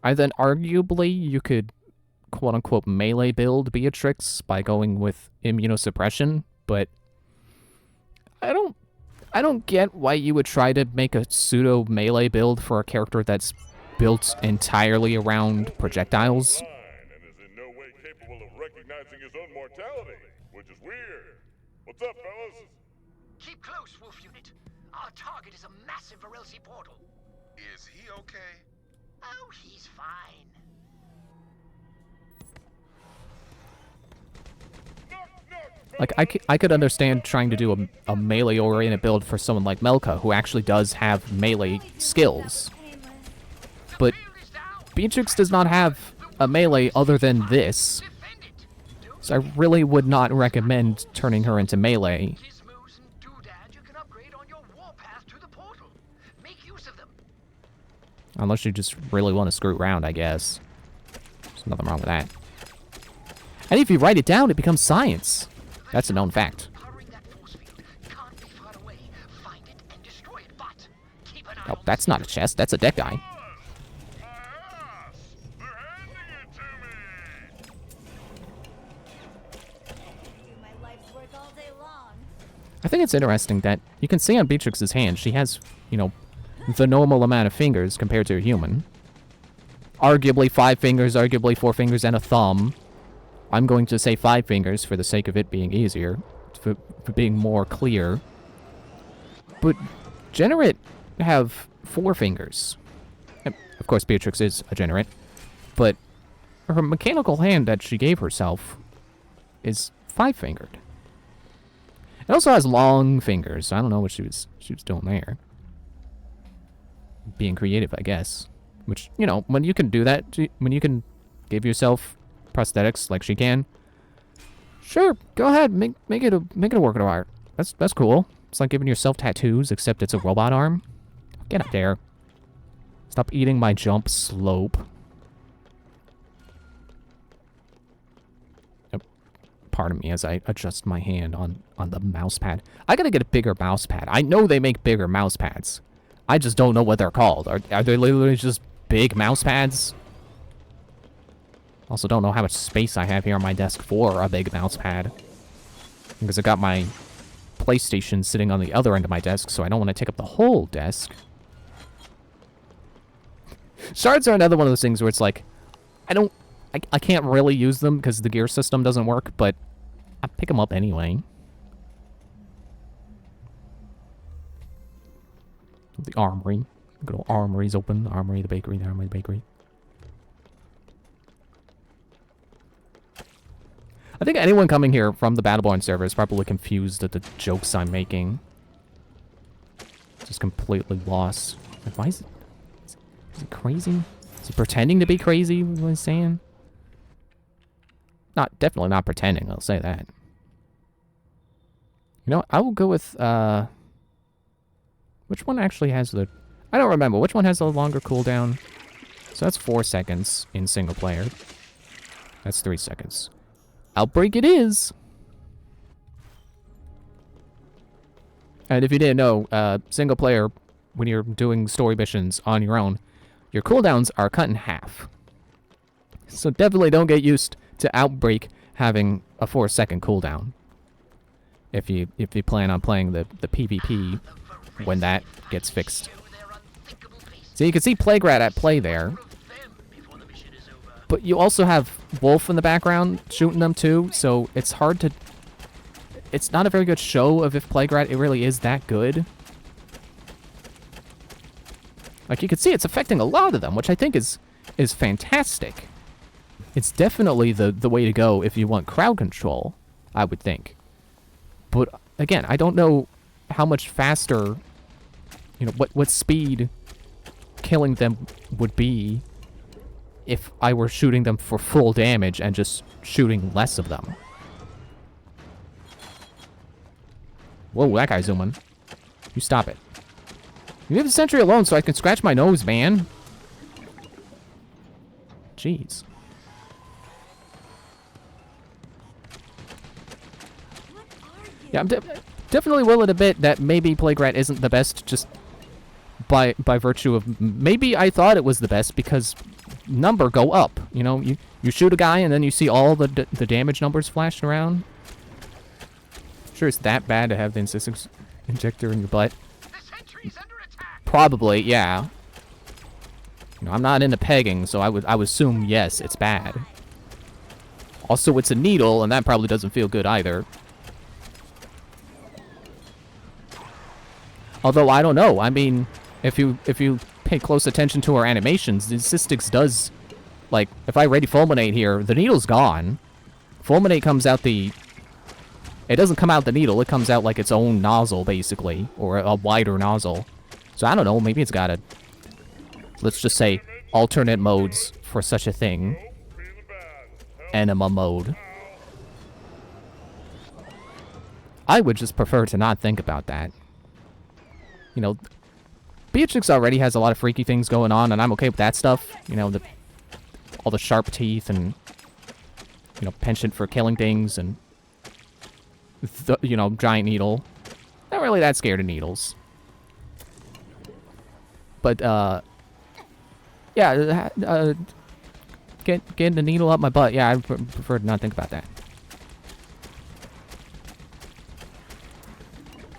And then arguably you could quote-unquote melee build Beatrix by going with immunosuppression, but I don't get why you would try to make a pseudo melee build for a character that's built entirely around projectiles. And is in no way capable of recognizing his own mortality, which is weird. What's up, fellas? Keep close, Wolf Unit. Our target is a massive Varelsi portal. Is he okay? Oh, he's fine. Like, I could understand trying to do a melee-oriented build for someone like Melka, who actually does have melee skills. But Beatrix does not have a melee other than this. So I really would not recommend turning her into melee. Gizmos and doodads you can upgrade on your warpath to the portal. Make use of them. Unless you just really want to screw around, I guess. There's nothing wrong with that. And if you write it down, it becomes science. That's a known fact. Powering that force field can't be far away. Find it and destroy it, but keep an eye Oh, on that's not a chest. That's a deck guy. I think it's interesting that you can see on Beatrix's hand, she has, you know, the normal amount of fingers compared to a human. Arguably 5 fingers, arguably 4 fingers, and a thumb. I'm going to say 5 fingers for the sake of it being easier, for being more clear. But Generate have 4 fingers. And of course, Beatrix is a Generate, but her mechanical hand that she gave herself is 5-fingered. It also has long fingers, so I don't know what she was doing there. Being creative, I guess. Which, you know, when you can do that, when you can give yourself prosthetics like she can, sure, go ahead, make it a work of art. That's cool. It's like giving yourself tattoos, except it's a robot arm. Get up there. Stop eating my jump slope. Pardon me as I adjust my hand on the mouse pad. I gotta get a bigger mouse pad. I know they make bigger mouse pads. I just don't know what they're called. Are they literally just big mouse pads? Also don't know how much space I have here on my desk for a big mouse pad. Because I got my PlayStation sitting on the other end of my desk, so I don't want to take up the whole desk. Shards are another one of those things where it's like, I can't really use them because the gear system doesn't work, but I pick them up anyway. The armory. Good old armory's open. The armory, the bakery, the armory, the bakery. I think anyone coming here from the Battleborn server is probably confused at the jokes I'm making. Just completely lost. Like, why is it crazy? Is he pretending to be crazy, what he's saying? Definitely not pretending, I'll say that. You know, I will go with, which one actually has the... I don't remember. Which one has the longer cooldown? So that's 4 seconds in single player. That's 3 seconds. Outbreak it is! And if you didn't know, single player, when you're doing story missions on your own, your cooldowns are cut in half. So definitely don't get used to Outbreak having a 4-second cooldown. If you plan on playing the PvP when that gets fixed. So you can see Plague Rat at play there. But you also have Wolf in the background shooting them too, so it's hard to... It's not a very good show of if Plague Rat it really is that good. Like you can see it's affecting a lot of them, which I think is fantastic. It's definitely the way to go if you want crowd control, I would think. But again, I don't know how much faster, you know, what speed killing them would be if I were shooting them for full damage and just shooting less of them. Whoa, that guy's zooming. You stop it. You leave the sentry alone so I can scratch my nose, man. Jeez. Yeah, I'm definitely willing to bet that maybe Plague Rat isn't the best just by virtue of... Maybe I thought it was the best because number go up. You know, you shoot a guy and then you see all the damage numbers flashing around. Sure, it's that bad to have the Insistix injector in your butt. Probably, yeah. You know, I'm not into pegging, so I would assume yes, it's bad. Also, it's a needle, and that probably doesn't feel good either. Although I don't know. I mean, if you pay close attention to our animations, the Insistix does, like, if I ready fulminate here, the needle's gone. Fulminate comes out the... It doesn't come out the needle, it comes out like its own nozzle, basically. Or a wider nozzle. So I don't know, maybe it's got a... Let's just say, alternate modes for such a thing. Enema mode. I would just prefer to not think about that. You know, Beatrix already has a lot of freaky things going on, and I'm okay with that stuff. You know, all the sharp teeth and, you know, penchant for killing things and, you know, giant needle. Not really that scared of needles. But, yeah, getting the needle up my butt. Yeah, I prefer to not think about that.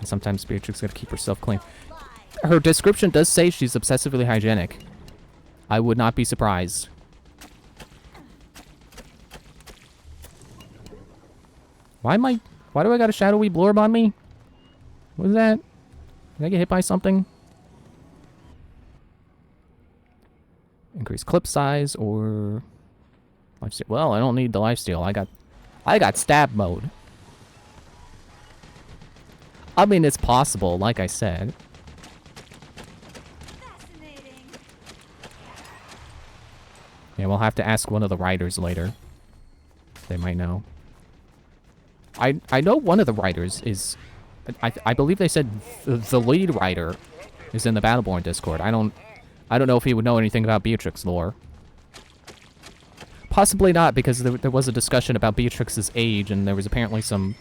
Sometimes Beatrix gotta keep herself clean. Her description does say she's obsessively hygienic. I would not be surprised. Why do I got a shadowy blorb on me? What is that? Did I get hit by something? Increase clip size or lifesteal. Well, I don't need the lifesteal. I got stab mode. I mean, it's possible, like I said. Fascinating. Yeah, we'll have to ask one of the writers later. They might know. I know one of the writers is... I believe they said the lead writer is in the Battleborn Discord. I don't know if he would know anything about Beatrix lore. Possibly not, because there was a discussion about Beatrix's age, and there was apparently some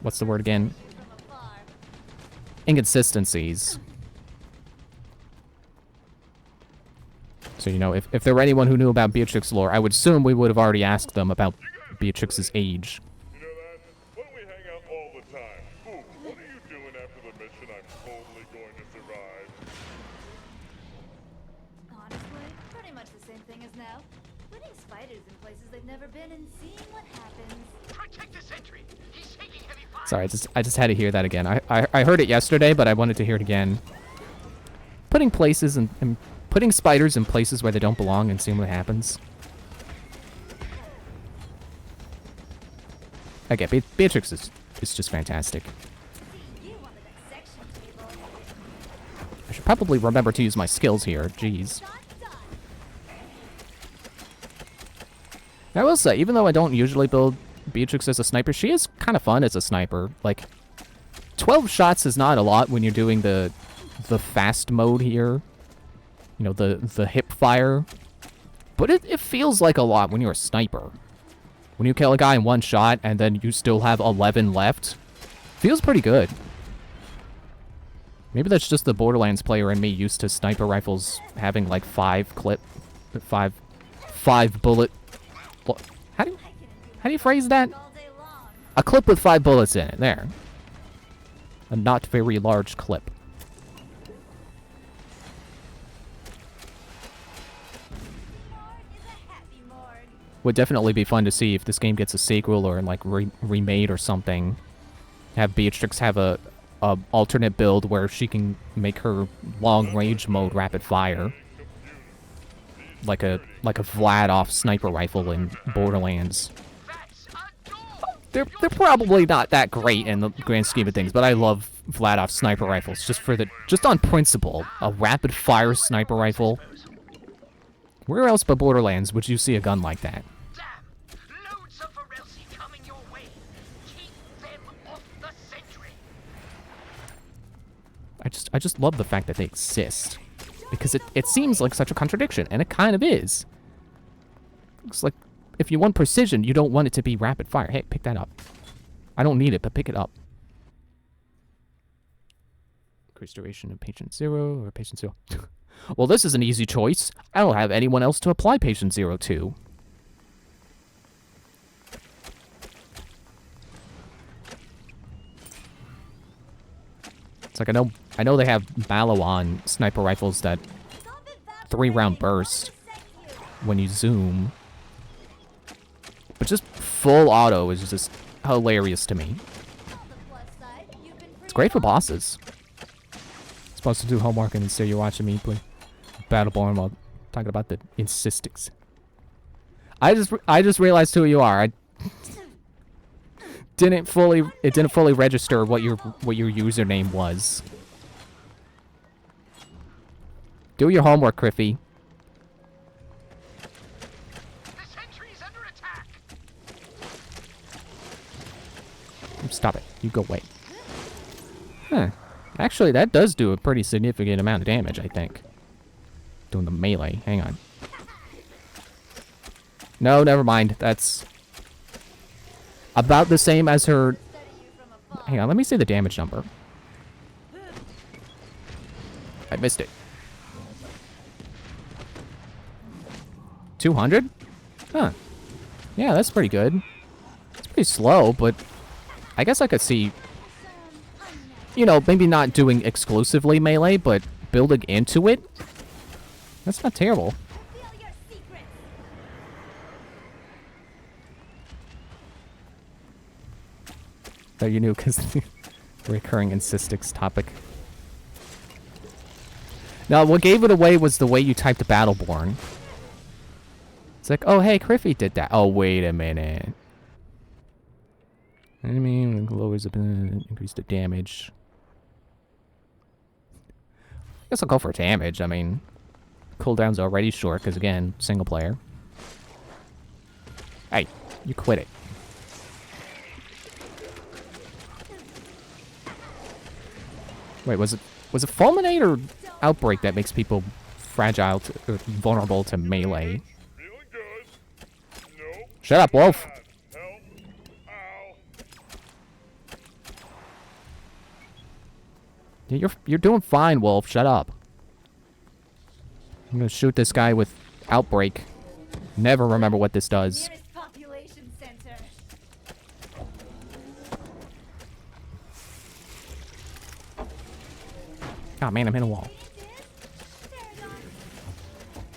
what's the word again? Inconsistencies. So, you know, if there were anyone who knew about Beatrix lore, I would assume we would have already asked them about Beatrix's age. You know that? Why don't we hang out all the time? Ooh, what are you doing after the mission? I'm totally going to survive. Honestly, pretty much the same thing as now. Putting spiders in places they've never been and seeing what happens. Protect the sentry. He's taking heavy fire. Sorry, I just had to hear that again. I heard it yesterday, but I wanted to hear it again. Putting places and putting spiders in places where they don't belong and seeing what happens. Okay, Beatrix is just fantastic. I should probably remember to use my skills here. Jeez. I will say, even though I don't usually build Beatrix as a sniper, she is kind of fun as a sniper. Like, 12 shots is not a lot when you're doing the fast mode here. You know, the hip fire. But it feels like a lot when you're a sniper. When you kill a guy in one shot and then you still have 11 left, feels pretty good. Maybe that's just the Borderlands player in me used to sniper rifles having like 5 bullet. How do you phrase that? A clip with 5 bullets in it. There. A not very large clip. Would definitely be fun to see if this game gets a sequel or like remade or something. Have Beatrix have a alternate build where she can make her long range mode rapid fire, like a Vlad sniper rifle in Borderlands. They're probably not that great in the grand scheme of things, but I love Vlad sniper rifles just on principle. A rapid fire sniper rifle. Where else but Borderlands would you see a gun like that? I just love the fact that they exist. Because it seems like such a contradiction, and it kind of is. Looks like if you want precision, you don't want it to be rapid fire. Hey, pick that up. I don't need it, but pick it up. Increase duration of patient 0 or patient 0. Well, this is an easy choice. I don't have anyone else to apply patient 0 to. It's like I know they have Battleborn sniper rifles that 3-round burst when you zoom. But just full auto is just hilarious to me. It's great for bosses. Supposed to do homework and instead you're watching me play Battleborn while talking about the insistics. I just realized who you are. It didn't fully register what your username was. Do your homework, Criffy. Stop it. You go away. Huh. Actually, that does do a pretty significant amount of damage, I think. Doing the melee. Hang on. No, never mind. That's about the same as her... Hang on, let me see the damage number. I missed it. 200? Huh. Yeah, that's pretty good. It's pretty slow, but I guess I could see, you know, maybe not doing exclusively melee, but building into it. That's not terrible. That you knew because the recurring insistics topic. Now, what gave it away was the way you typed Battleborn. It's like, oh, hey, Criffy did that. Oh, wait a minute. Enemy lowers the increase the damage. I guess I'll go for damage. I mean, cooldown's already short because, again, single player. Hey, you quit it. Wait, was it Fulminate or Outbreak that makes people fragile to, or vulnerable to melee? Shut up, Wolf. Yeah, you're doing fine, Wolf. Shut up. I'm gonna shoot this guy with Outbreak. Never remember what this does. Population center. Oh man, I'm in a wall.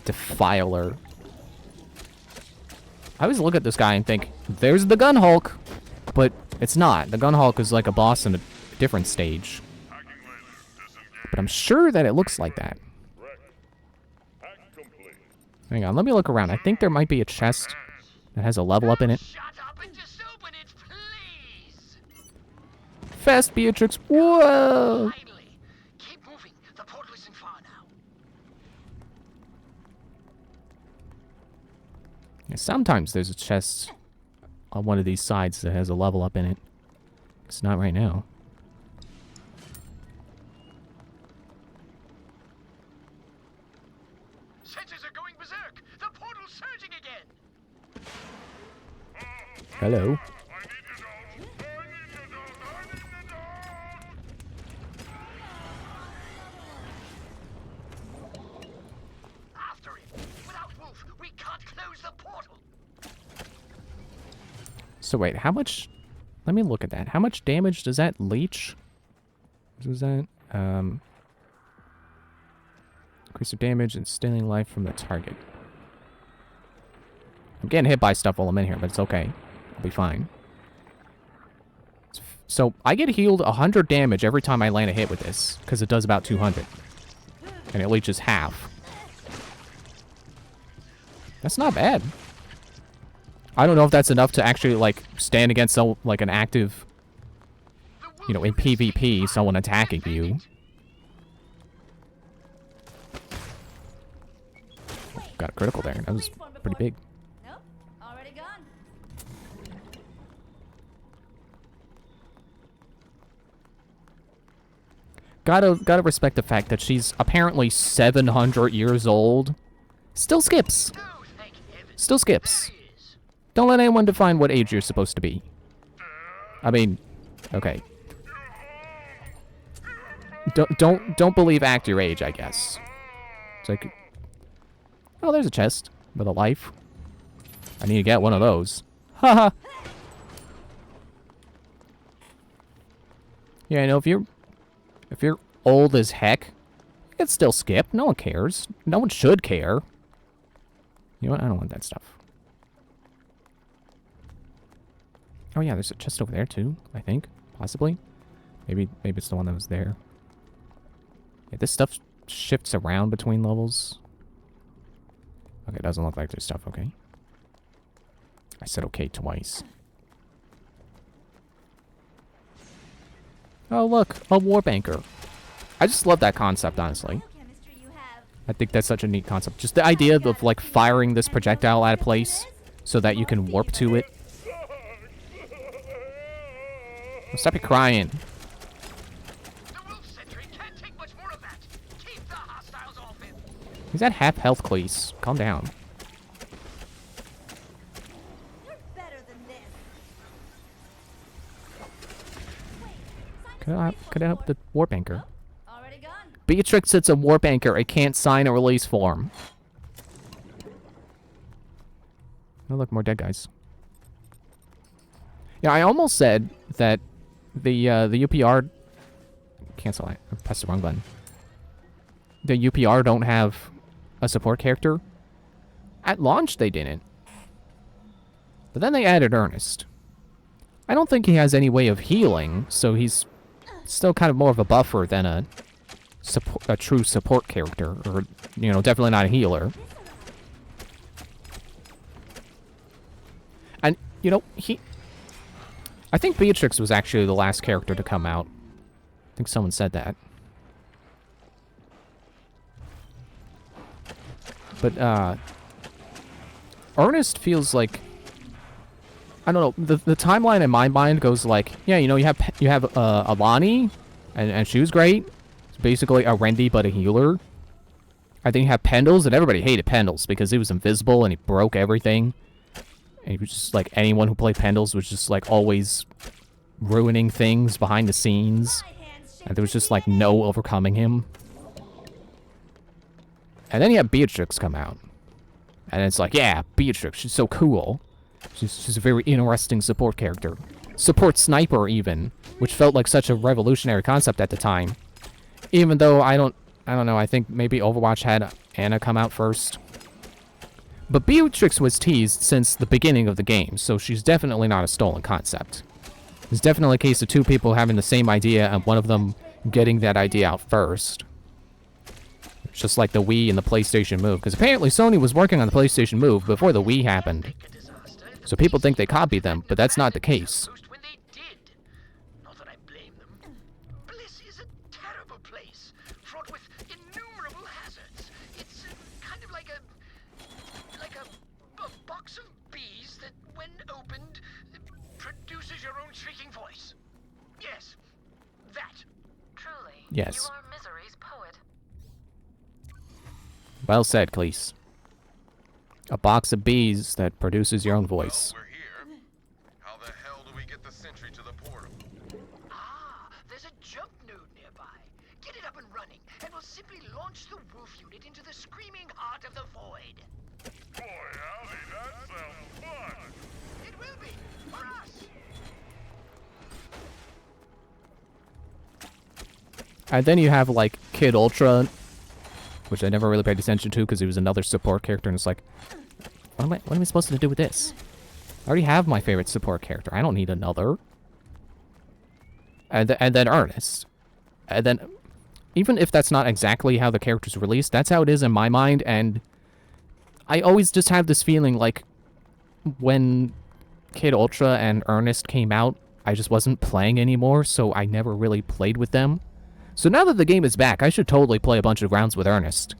Defiler. I always look at this guy and think, there's the Gun Hulk. But it's not. The Gun Hulk is like a boss in a different stage. But I'm sure that it looks like that. Hang on, let me look around. I think there might be a chest that has a level up in it. Shut up and just open it, please! Fast, Beatrix. Whoa! Finally! Keep moving. The portal isn't far now. Yeah, sometimes there's a chest on one of these sides that has a level up in it. It's not right now. Sensors are going berserk. The portal's surging again. Hello. After him. Without Wolf, we can't close the portal. So wait, how much... Let me look at that. How much damage does that leech? What was that? Increase the damage and stealing life from the target. I'm getting hit by stuff while I'm in here, but it's okay. I'll be fine. So I get healed 100 damage every time I land a hit with this, because it does about 200. And it leeches half. That's not bad. I don't know if that's enough to actually, like, stand against, like, an active, you know, in PvP, someone attacking you. Got a critical there. That was pretty big. Nope, already gone. Gotta respect the fact that she's apparently 700 years old. Still skips. Oh, thank heaven. Still skips. There he is. Don't let anyone define what age you're supposed to be. I mean, okay. Don't believe act your age, I guess. It's like, oh, there's a chest with a life. I need to get one of those. Haha. Yeah, I know if you're old as heck, you can still skip. No one cares. No one should care. You know what? I don't want that stuff. Oh yeah, there's a chest over there too, I think. Possibly. Maybe it's the one that was there. Yeah, this stuff shifts around between levels. Okay, it doesn't look like there's stuff, okay. I said okay twice. Oh look, a warbanker. I just love that concept, honestly. Chemistry you have. I think that's such a neat concept. Just the idea of like firing this projectile at a place so that you can warp to it. Stop your crying. The Wolf Sentry can't take much more of that. Keep the hostiles off him. He's at half health, please. Calm down. You're better than this. Could I help the warbanker? Already gone. Beatrix, it's a warbanker. It can't sign a release form. Oh, look, more dead guys. Yeah, I almost said that the UPR cancel. I pressed the wrong button. The UPR don't have a support character. At launch, they didn't. But then they added Ernest. I don't think he has any way of healing, so he's still kind of more of a buffer than a true support character, or definitely not a healer. And I think Beatrix was actually the last character to come out. I think someone said that. But Ernest feels like, I don't know, the timeline in my mind goes like, yeah, you have Alani, and she was great. It's basically a Rendy but a healer. I think you have Pendles, and everybody hated Pendles because he was invisible and he broke everything. And he was just like, anyone who played Pendles was just like always ruining things behind the scenes. And there was just like no overcoming him. And then you have Beatrix come out. And it's like, yeah, Beatrix, she's so cool. She's a very interesting support character. Support sniper, even. Which felt like such a revolutionary concept at the time. Even though I don't know, I think maybe Overwatch had Ana come out first. But Beatrix was teased since the beginning of the game, so she's definitely not a stolen concept. It's definitely a case of two people having the same idea and one of them getting that idea out first. It's just like the Wii and the PlayStation Move, because apparently Sony was working on the PlayStation Move before the Wii happened. So people think they copied them, but that's not the case. When they did. Not that I blame them. Bliss is a terrible place, fraught with innumerable hazards. It's kind of like a box of bees that, when opened, produces your own shrieking voice. Yes, that. Truly. Yes. You are misery's poet. Well said, Cleese. A box of bees that produces your own voice. Well, we're here. How the hell do we get the sentry to the portal? Ah, there's a jump node nearby. Get it up and running, and we'll simply launch the Wolf unit into the screaming heart of the void. Boy, howdy, that sounds fun! It will be, for us. And then you have, like, Kid Ultra, which I never really paid attention to because he was another support character, and it's like, what am I supposed to do with this? I already have my favorite support character. I don't need another. And then Ernest. And then, even if that's not exactly how the character's released, that's how it is in my mind, and I always just have this feeling like when Kid Ultra and Ernest came out, I just wasn't playing anymore, so I never really played with them. So now that the game is back, I should totally play a bunch of rounds with Ernest.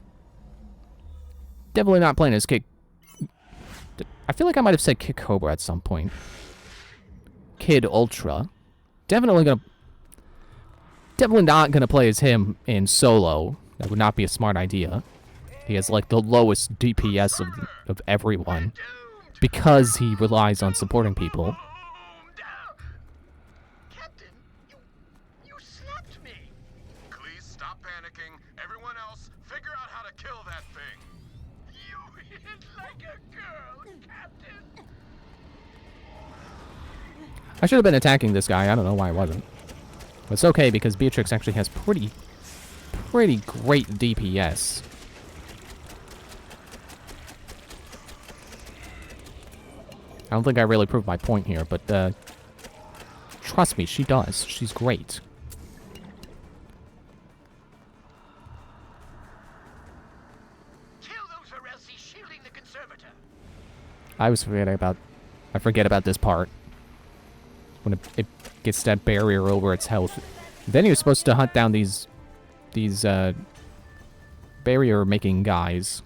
Definitely not playing as Kid... I feel like I might have said Kid Cobra at some point. Kid Ultra. Definitely not gonna play as him in solo. That would not be a smart idea. He has like the lowest DPS of everyone. Because he relies on supporting people. Captain, you slapped me. Please stop panicking. Everyone else, figure out how to kill that thing. You hit like a girl, Captain. I should have been attacking this guy. I don't know why I wasn't. But it's okay because Beatrix actually has pretty great DPS. I don't think I really proved my point here, but trust me, she does. She's great. Kill those or else he's shielding the conservator. I forget about this part. When it gets that barrier over its health. Then you're supposed to hunt down these barrier-making guys.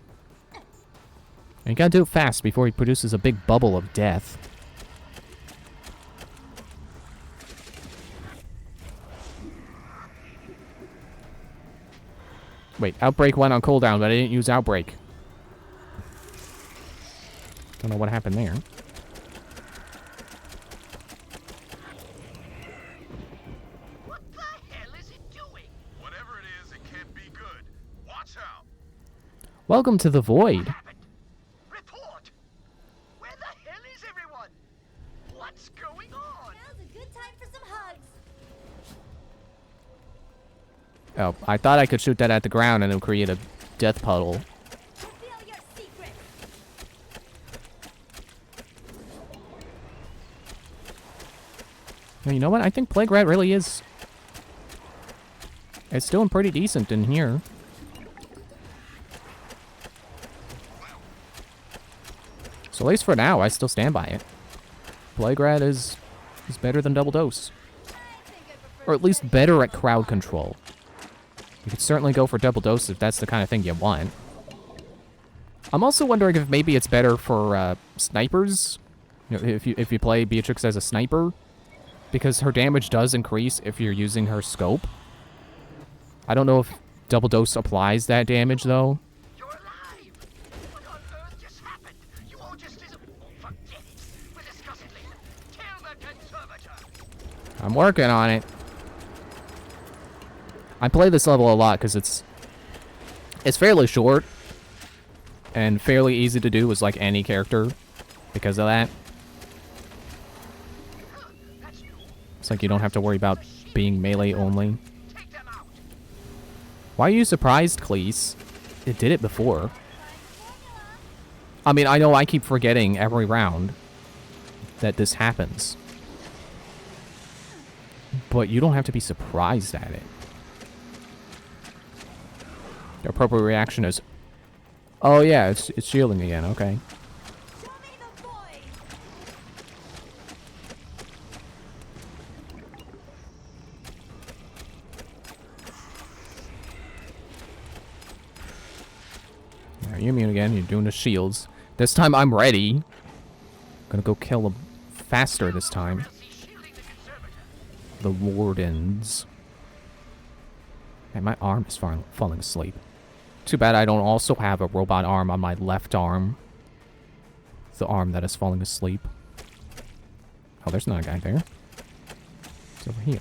And you gotta do it fast before he produces a big bubble of death. Wait, Outbreak went on cooldown, but I didn't use Outbreak. Don't know what happened there. What the hell is it doing? Whatever it is, it can't be good. Watch out. Welcome to the Void. Report. Where the hell is everyone? What's going on? Now's a good time for some hugs. Oh, I thought I could shoot that at the ground and it would create a death puddle. Reveal your secret. You know what? I think Plague Rat really is... It's doing pretty decent in here. So at least for now, I still stand by it. Plague Rat is better than Double Dose. Or at least better at crowd control. You could certainly go for Double Dose if that's the kind of thing you want. I'm also wondering if maybe it's better for snipers. You know, if you play Beatrix as a sniper. Because her damage does increase if you're using her scope. I don't know if Double Dose applies that damage, though. You're alive! What on earth just happened? You all just forget it. We'll discuss it later. Kill the conservator! I'm working on it. I play this level a lot because it's fairly short and fairly easy to do as like any character because of that. It's like you don't have to worry about being melee only. Why are you surprised, Cleese? It did it before. I mean, I know I keep forgetting every round that this happens. But you don't have to be surprised at it. The appropriate reaction is, oh yeah, it's shielding again, okay. Show me the void. Are you immune again? You're doing the shields. This time I'm ready. Gonna go kill them faster this time. The Wardens. Man, my arm is falling asleep. Too bad I don't also have a robot arm on my left arm. The arm that is falling asleep. Oh, there's not a guy there. It's over here.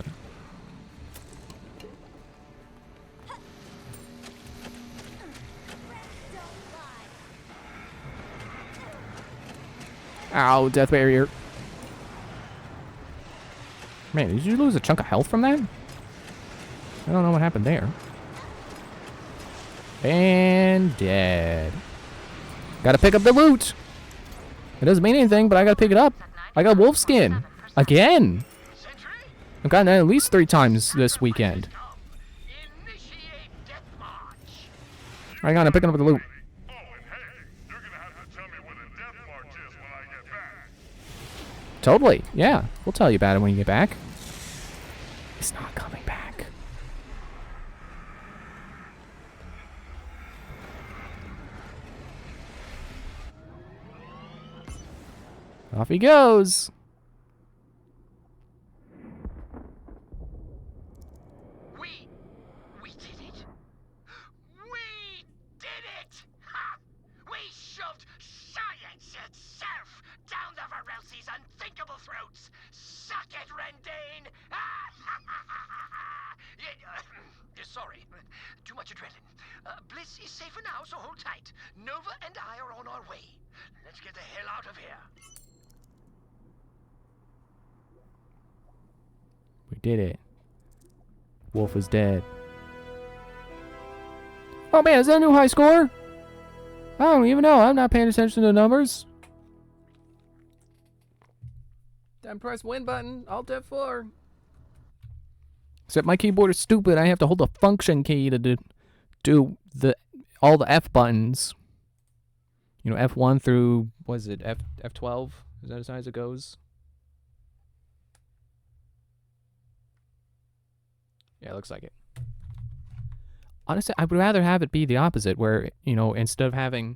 Ow, death barrier. Man, did you lose a chunk of health from that? I don't know what happened there. And dead. Gotta pick up the loot. It doesn't mean anything, but I gotta pick it up. I got wolf skin. Again. I've gotten it at least 3 times this weekend. I gotta pick up the loot. Oh, and hey, you're gonna have to tell me where the death march is when I get back. Totally. Yeah. We'll tell you about it when you get back. He's not coming back. Off he goes. We did it. We did it! Ha! We shoved science itself down the Varelsi's unthinkable throats. Suck it, Rendane! Sorry, too much adrenaline. Bliss is safer now, so hold tight. Nova and I are on our way. Let's get the hell out of here. We did it. Wolf is dead. Oh man, is that a new high score? I don't even know. I'm not paying attention to the numbers. Then press win button. Alt F4. Except my keyboard is stupid. I have to hold the function key to do all the F buttons. You know, F1 through, what is it, F12? Is that as high as it goes? Yeah, it looks like it. Honestly, I would rather have it be the opposite, where, you know, instead of having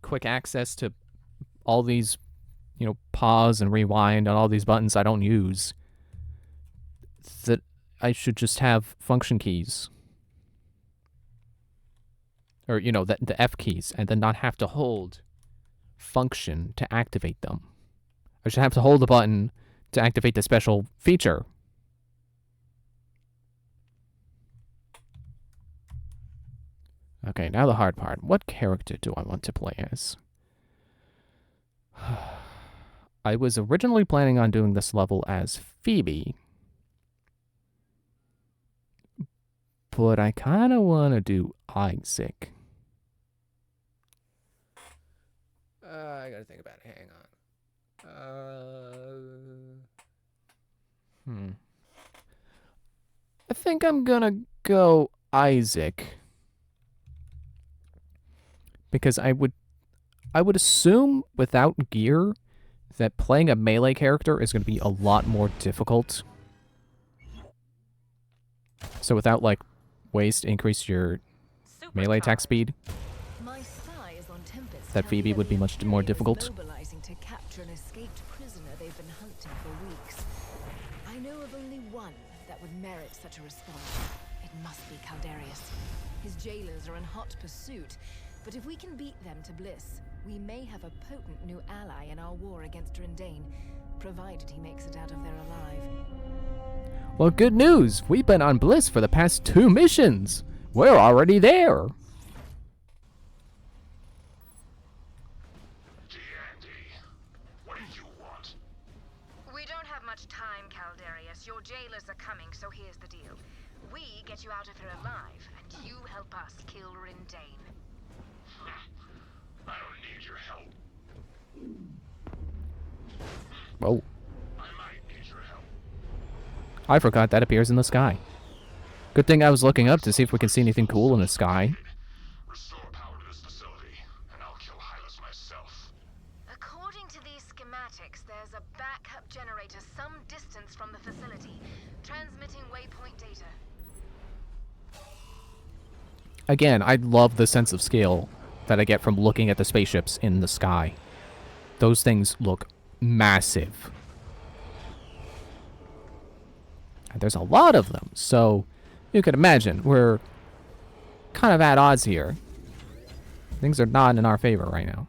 quick access to all these, you know, pause and rewind on all these buttons I don't use, that I should just have function keys. Or, you know, the F keys, and then not have to hold function to activate them. I should have to hold the button to activate the special feature. Okay, now the hard part. What character do I want to play as? I was originally planning on doing this level as Phoebe. But I kind of want to do Isaac. I gotta think about it. Hang on. I think I'm gonna go Isaac. Because I would assume without gear that playing a melee character is going to be a lot more difficult. So without, like, ways to increase your melee attack speed, My spy is on Tempest, that Phoebe would be much more difficult. mobilizing to capture an escaped prisoner they've been hunting for weeks. I know of only one that would merit such a response. It must be Caldarius. His jailers are in hot pursuit, but if we can beat them to Bliss, we may have a potent new ally in our war against Rendane, provided he makes it out of there alive. Well, good news! We've been on Bliss for the past 2 missions! We're already there! Dandy, what do you want? We don't have much time, Caldarius. Your jailers are coming, so here's the deal. We get you out of here alive, and you help us kill Rendane. I don't need your help. Oh, I might need your help. I forgot that appears in the sky. Good thing I was looking up to see if we can see anything cool in the sky. Restore power to this facility, and I'll kill Hylas myself. According to these schematics, there's a backup generator some distance from the facility, transmitting waypoint data. Again, I love the sense of scale that I get from looking at the spaceships in the sky. Those things look massive. And there's a lot of them, so you can imagine we're kind of at odds here. Things are not in our favor right now.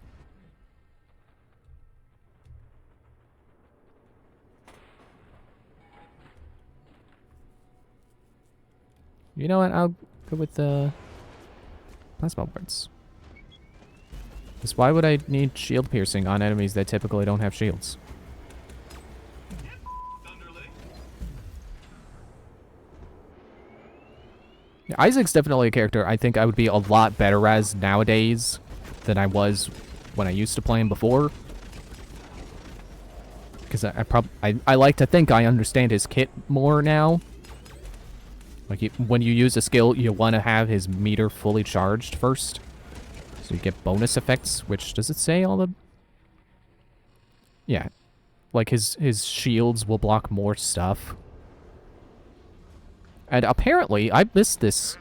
You know what? I'll go with the plasma wards. Because why would I need shield piercing on enemies that typically don't have shields? Yeah, Isaac's definitely a character I think I would be a lot better as nowadays than I was when I used to play him before. Because I like to think I understand his kit more now. Like, when you use a skill, you want to have his meter fully charged first. So you get bonus effects, which, does it say all the... Yeah. Like, his shields will block more stuff. And apparently, I missed this.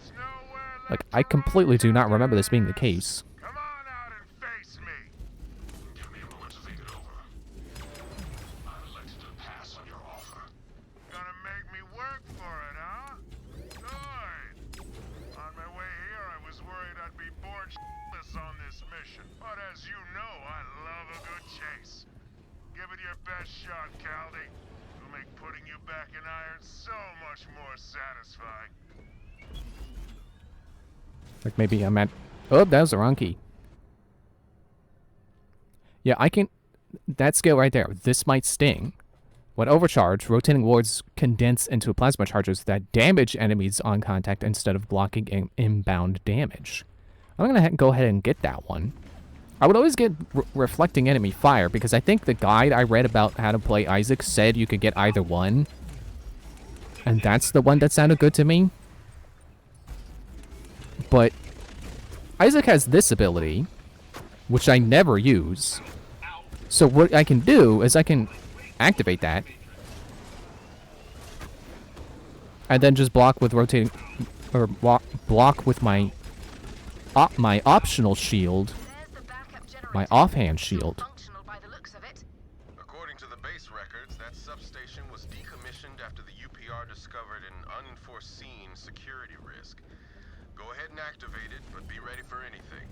Like, I completely do not remember this being the case. Come on out and face me. Give me a moment to think it over. I've elected to pass on your offer. Gonna make me work for it, huh? Good. On my way here, I was worried I'd be bored shitless on this mission. But as you know, I love a good chase. Give it your best shot, Caldy. It'll make putting you back in iron so much more satisfying. Like, maybe I'm at... Oh, that was the wrong key. Yeah, I can... That skill right there. This might sting. When overcharged, rotating wards condense into plasma charges that damage enemies on contact instead of blocking inbound damage. I'm going to go ahead and get that one. I would always get reflecting enemy fire because I think the guide I read about how to play Isaac said you could get either one. And that's the one that sounded good to me. But Isaac has this ability, which I never use. So what I can do is I can activate that. And then just block with rotating... Or block with my optional shield. My offhand shield. According to the base records, that substation was decommissioned after the UPR discovered an unforeseen security risk. Go ahead and activate it, but be ready for anything.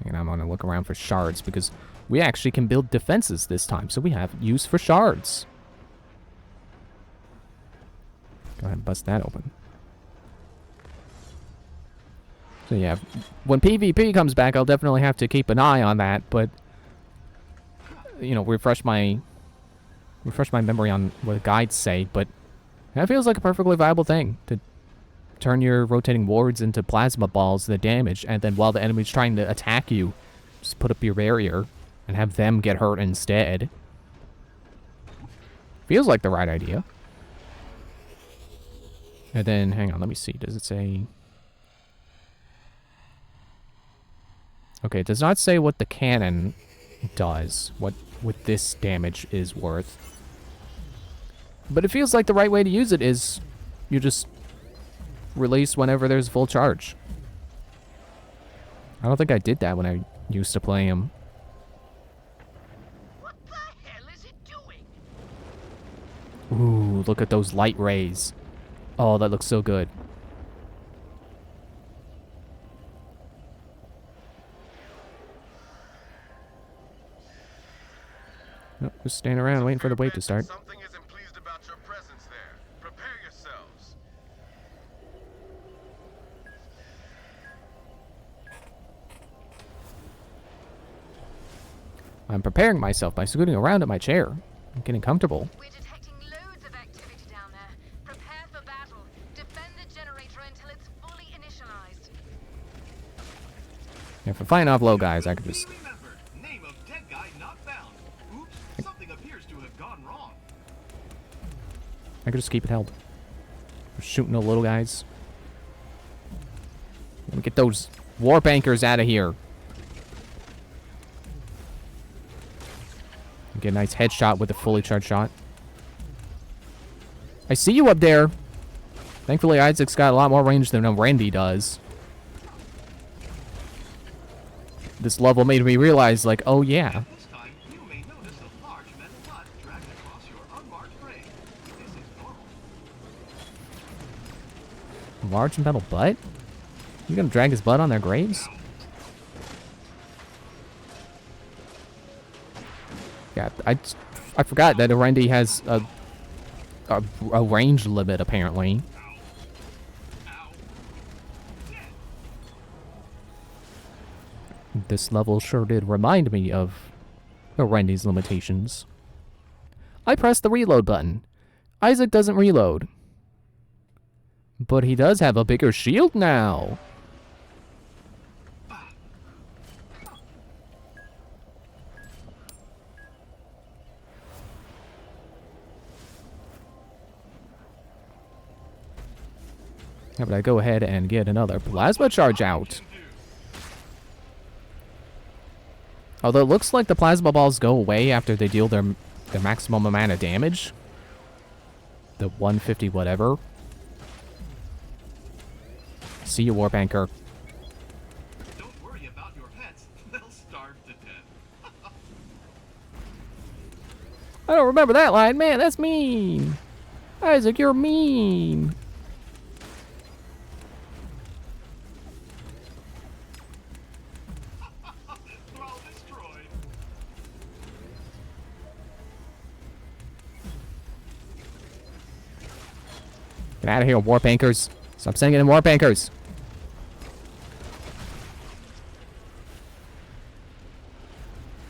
And I'm going to look around for shards because we actually can build defenses this time, so we have use for shards. Go ahead and bust that open. So yeah, when PvP comes back, I'll definitely have to keep an eye on that, but you know, refresh my memory on what guides say, but that feels like a perfectly viable thing to turn your rotating wards into plasma balls that damage, and then while the enemy's trying to attack you, just put up your barrier and have them get hurt instead. Feels like the right idea. And then, hang on, let me see. Does it say... Okay, it does not say what the cannon does, what this damage is worth. But it feels like the right way to use it is you just release whenever there's full charge. I don't think I did that when I used to play him. What the hell is it doing? Ooh, look at those light rays. Oh, that looks so good. Nope, just standing around waiting for the wave to start. Something isn't pleased about your presence there. Prepare yourselves. I'm preparing myself by scooting around in my chair. I'm getting comfortable. We're detecting loads of activity down there. Prepare for battle. Defend the generator until it's fully initialized. If I'm fighting off low guys, I could just... Remember, name of dead guy not found. Oops, something appears to have gone wrong. I could just keep it held. Shooting the little guys. Let me get those warp anchors out of here. Get a nice headshot with a fully charged shot. I see you up there. Thankfully, Isaac's got a lot more range than Randy does. This level made me realize, like, oh yeah. This time, you may notice a large metal dot dragged across your unmarked prey. This is normal. Large metal butt? You gonna drag his butt on their graves? Yeah, I forgot that Randy has a range limit, apparently. This level sure did remind me of Randy's limitations. I pressed the reload button. Isaac doesn't reload. But he does have a bigger shield now. How about I go ahead and get another plasma charge out? Although it looks like the plasma balls go away after they deal their maximum amount of damage. The 150 whatever. See you, Warp Anchor. Don't worry about your pets. They'll starve to death. I don't remember that line. Man, that's mean. Isaac, you're mean. Thrall destroyed. Get out of here, Warp Anchors. Stop sending in Warp Anchors.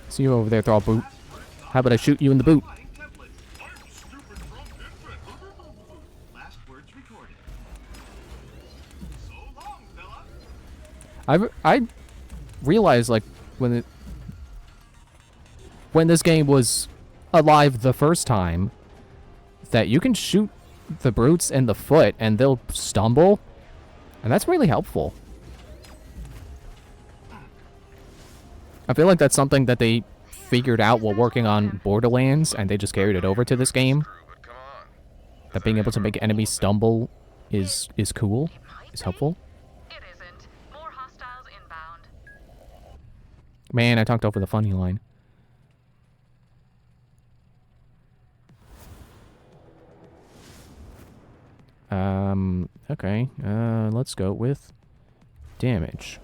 See you over there, Thrall Boot. How about I shoot you in the boot? Last words recorded. So long, fella. I realized, like, when this game was alive the first time, that you can shoot the brutes in the foot and they'll stumble, and that's really helpful. I feel like that's something that they figured out while working on Borderlands, and they just carried it over to this game. That being able to make enemies stumble is cool, is helpful. It isn't. More hostiles inbound. Man, I talked over the funny line. Okay. Let's go with damage.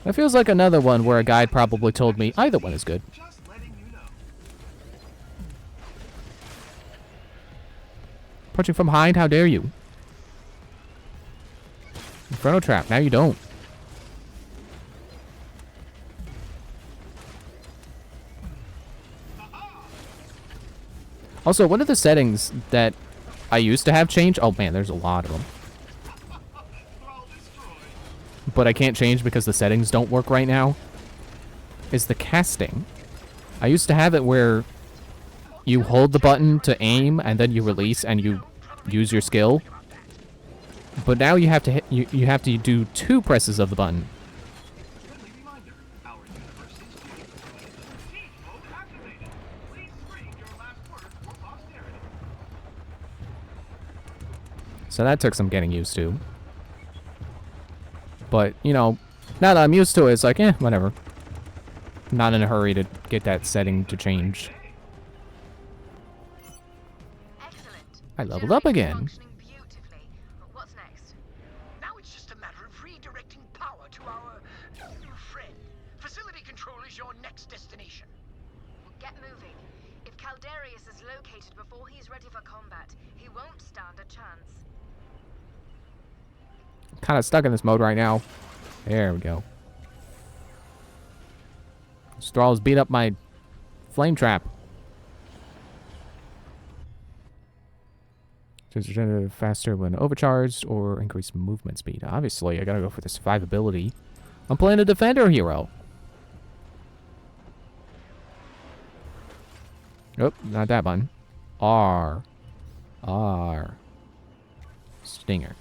That feels like another one where a guide probably told me either one is good. Just letting you know. Punching from behind, how dare you? Inferno Trap, now you don't. Also, one of the settings that I used to have changed... Oh, man, there's a lot of them. But I can't change because the settings don't work right now. Is the casting. I used to have it where you hold the button to aim and then you release and you use your skill. But now you have to hit, you have to do 2 presses of the button. So that took some getting used to. But, you know, now that I'm used to it, it's like, eh, whatever. Not in a hurry to get that setting to change. I leveled up again. What's next? Now it's just a matter of redirecting power to our new friend. Facility control is your next destination. Get moving. If Caldarius is located before he's ready for combat, he won't stand a chance. Kind of stuck in this mode right now. There we go. Thralls beat up my flame trap. Turns regenerative faster when overcharged or increased movement speed. Obviously, I gotta go for the survivability. I'm playing a defender hero. Oh, not that button. R. R. Stinger.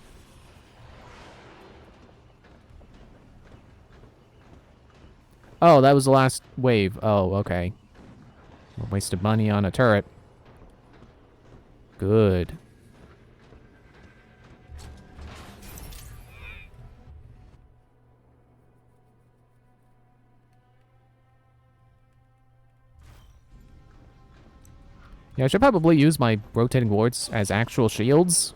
Oh, that was the last wave. Oh, okay. Wasted money on a turret. Good. Yeah, I should probably use my rotating wards as actual shields.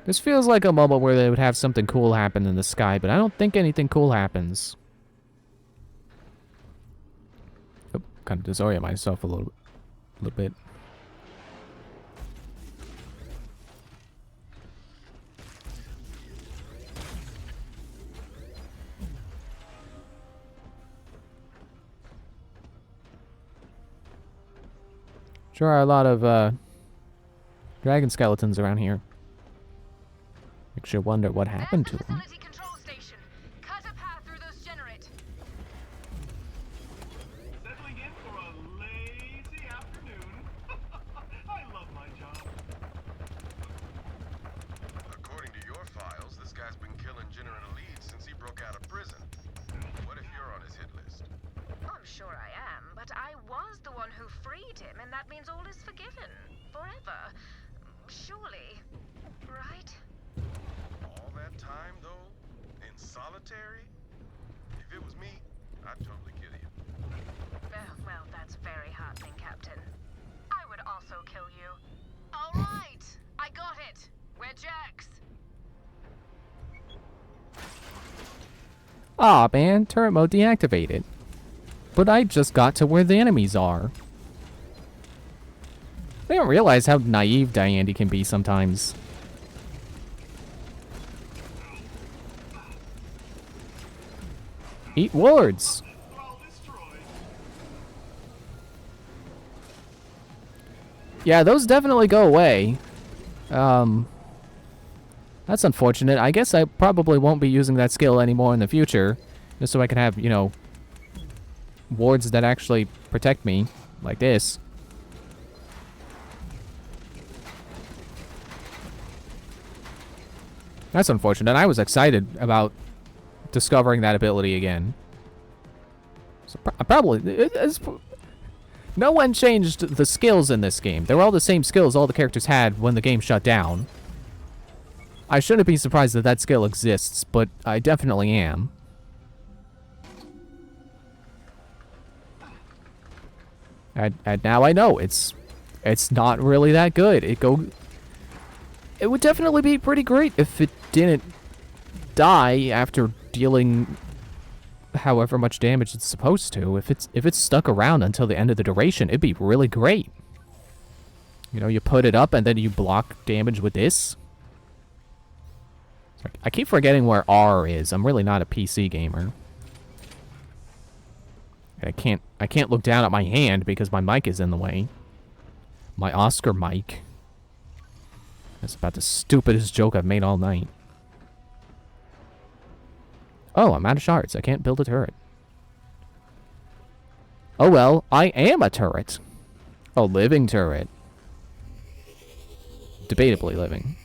This feels like a moment where they would have something cool happen in the sky, but I don't think anything cool happens. Oh, kind of disorient myself a little bit. Sure are a lot of dragon skeletons around here. Makes you wonder what happened to them. Control station. Cut a path through those generate. Settling in for a lazy afternoon. I love my job. According to your files, this guy's been killing General Elite since he broke out of prison. What if you're on his hit list? I'm sure I am, but I was the one who freed him, and that means all is forgiven. Forever. Surely. Right? All that time, though, in solitary? If it was me, I'd totally kill you. Well, that's very heartening, Captain. I would also kill you. All right, I got it. We're jerks. Aw, man, turret mode deactivated. But I just got to where the enemies are. I don't realize how naive Diandy can be sometimes. Eat wards. Yeah, those definitely go away. That's unfortunate. I guess I probably won't be using that skill anymore in the future. Just so I can have, you know, wards that actually protect me. Like this. That's unfortunate. I was excited about discovering that ability again. So no one changed the skills in this game. They were all the same skills all the characters had when the game shut down. I shouldn't be surprised that that skill exists, but I definitely am. And now I know it's not really that good. It would definitely be pretty great if it didn't die after dealing however much damage it's supposed to. If it's stuck around until the end of the duration, it'd be really great. You know, you put it up and then you block damage with this. I keep forgetting where R is. I'm really not a PC gamer. I can't look down at my hand because my mic is in the way. My Oscar mic. That's about the stupidest joke I've made all night. Oh, I'm out of shards. I can't build a turret. Oh well, I am a turret. A living turret. Debatably living.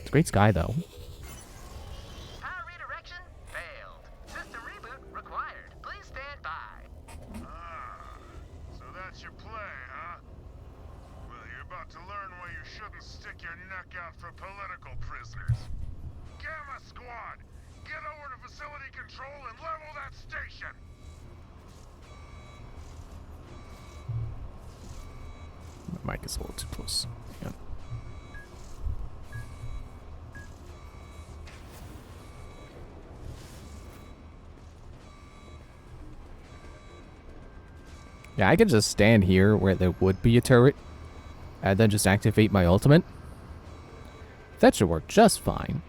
It's a great sky, though. Power redirection failed. System reboot required. Please stand by. So that's your play, huh? Well, you're about to learn why you shouldn't stick your neck out for political prisoners. Gamma Squad, get over to facility control and level that station! My mic is a little too close. Yeah. Yeah, I could just stand here where there would be a turret and then just activate my ultimate. That should work just fine.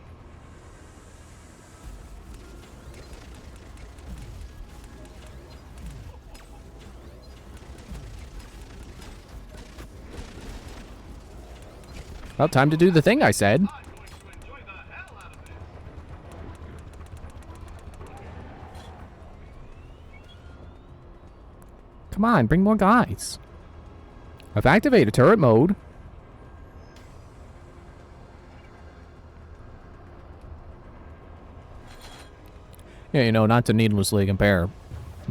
Well, time to do the thing I said. Come on, bring more guys. I've activated turret mode. Yeah, you know, not to needlessly compare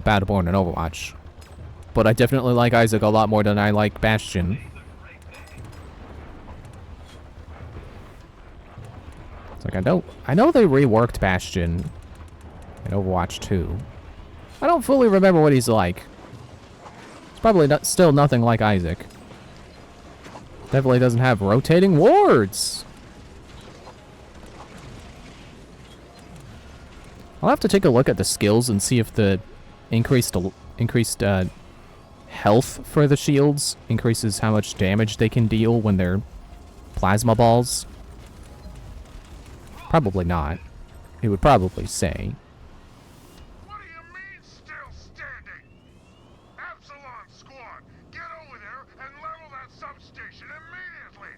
Battleborn and Overwatch, but I definitely like Isaac a lot more than I like Bastion. It's like, I know they reworked Bastion in Overwatch 2. I don't fully remember what he's like. It's probably still nothing like Isaac. Definitely doesn't have rotating wards. I'll have to take a look at the skills and see if the increased health for the shields increases how much damage they can deal when they're plasma balls. Probably not. It would probably say. What do you mean still standing? Absalon Squad, get over there and level that substation immediately!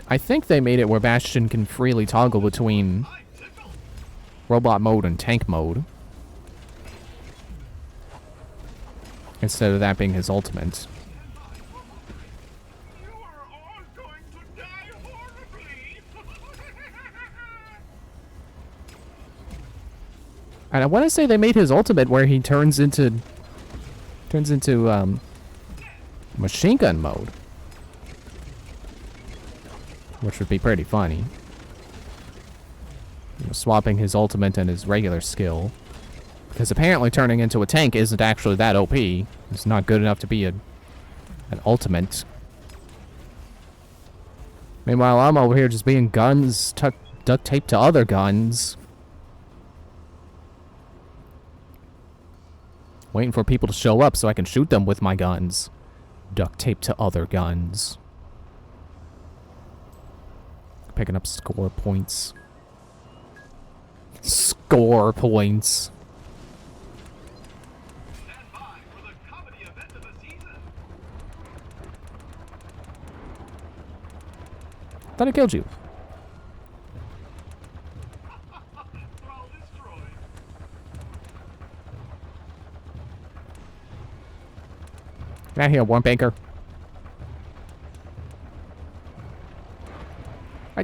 I think they made it where Bastion can freely toggle between robot mode and tank mode, instead of that being his ultimate. You are all going to die horribly! And I want to say they made his ultimate where he turns into machine gun mode, which would be pretty funny. You know, swapping his ultimate and his regular skill. Because apparently turning into a tank isn't actually that OP. It's not good enough to be an ultimate. Meanwhile, I'm over here just being guns duct taped to other guns. Waiting for people to show up so I can shoot them with my guns. Duct taped to other guns. Picking up score points. Score points. Stand by for the comedy event of the season. Thought I killed you. Thrall destroyed. Get out of here, Warm Banker.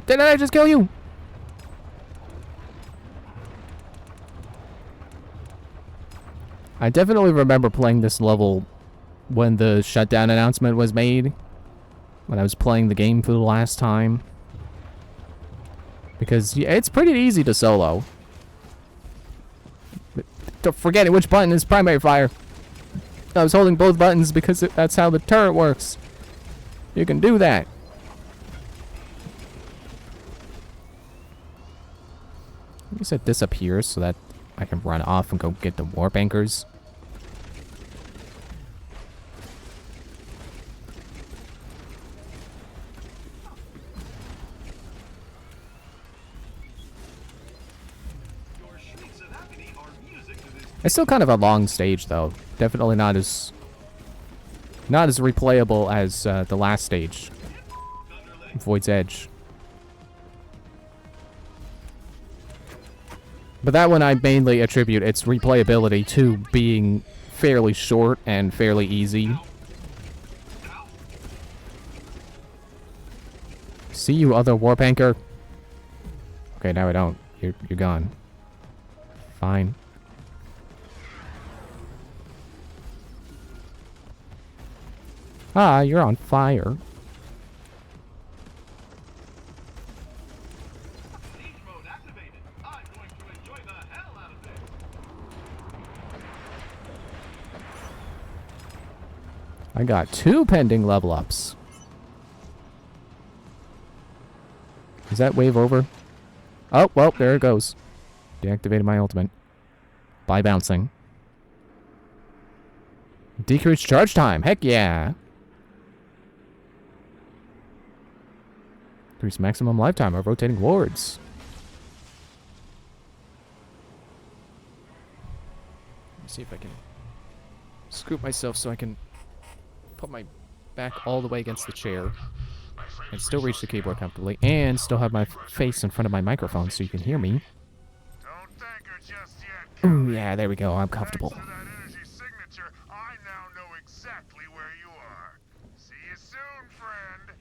Didn't I just kill you? I definitely remember playing this level when the shutdown announcement was made. When I was playing the game for the last time. Because yeah, it's pretty easy to solo. But don't forget which button is primary fire. I was holding both buttons because that's how the turret works. You can do that. At least it disappears so that I can run off and go get the war bankers. It's still kind of a long stage, though. Definitely not as replayable as the last stage, Void's Edge. But that one I mainly attribute its replayability to being fairly short and fairly easy. See you, other warp anchor. Okay, now I don't. You're gone. Fine. Ah, you're on fire. Siege mode activated. I'm going to enjoy the hell out of this. I got 2 pending level ups. Is that wave over? Oh, well, there it goes. Deactivated my ultimate. By bouncing. Decrease charge time. Heck yeah. Increase maximum lifetime of rotating wards. Let me see if I can scoop myself so I can put my back all the way against the chair and still reach the keyboard comfortably and still have my face in front of my microphone so you can hear me. Don't thank her just yet. Ooh, yeah, there we go. I'm comfortable. Thanks to that energy signature, I now know exactly where you are. See you soon, friend.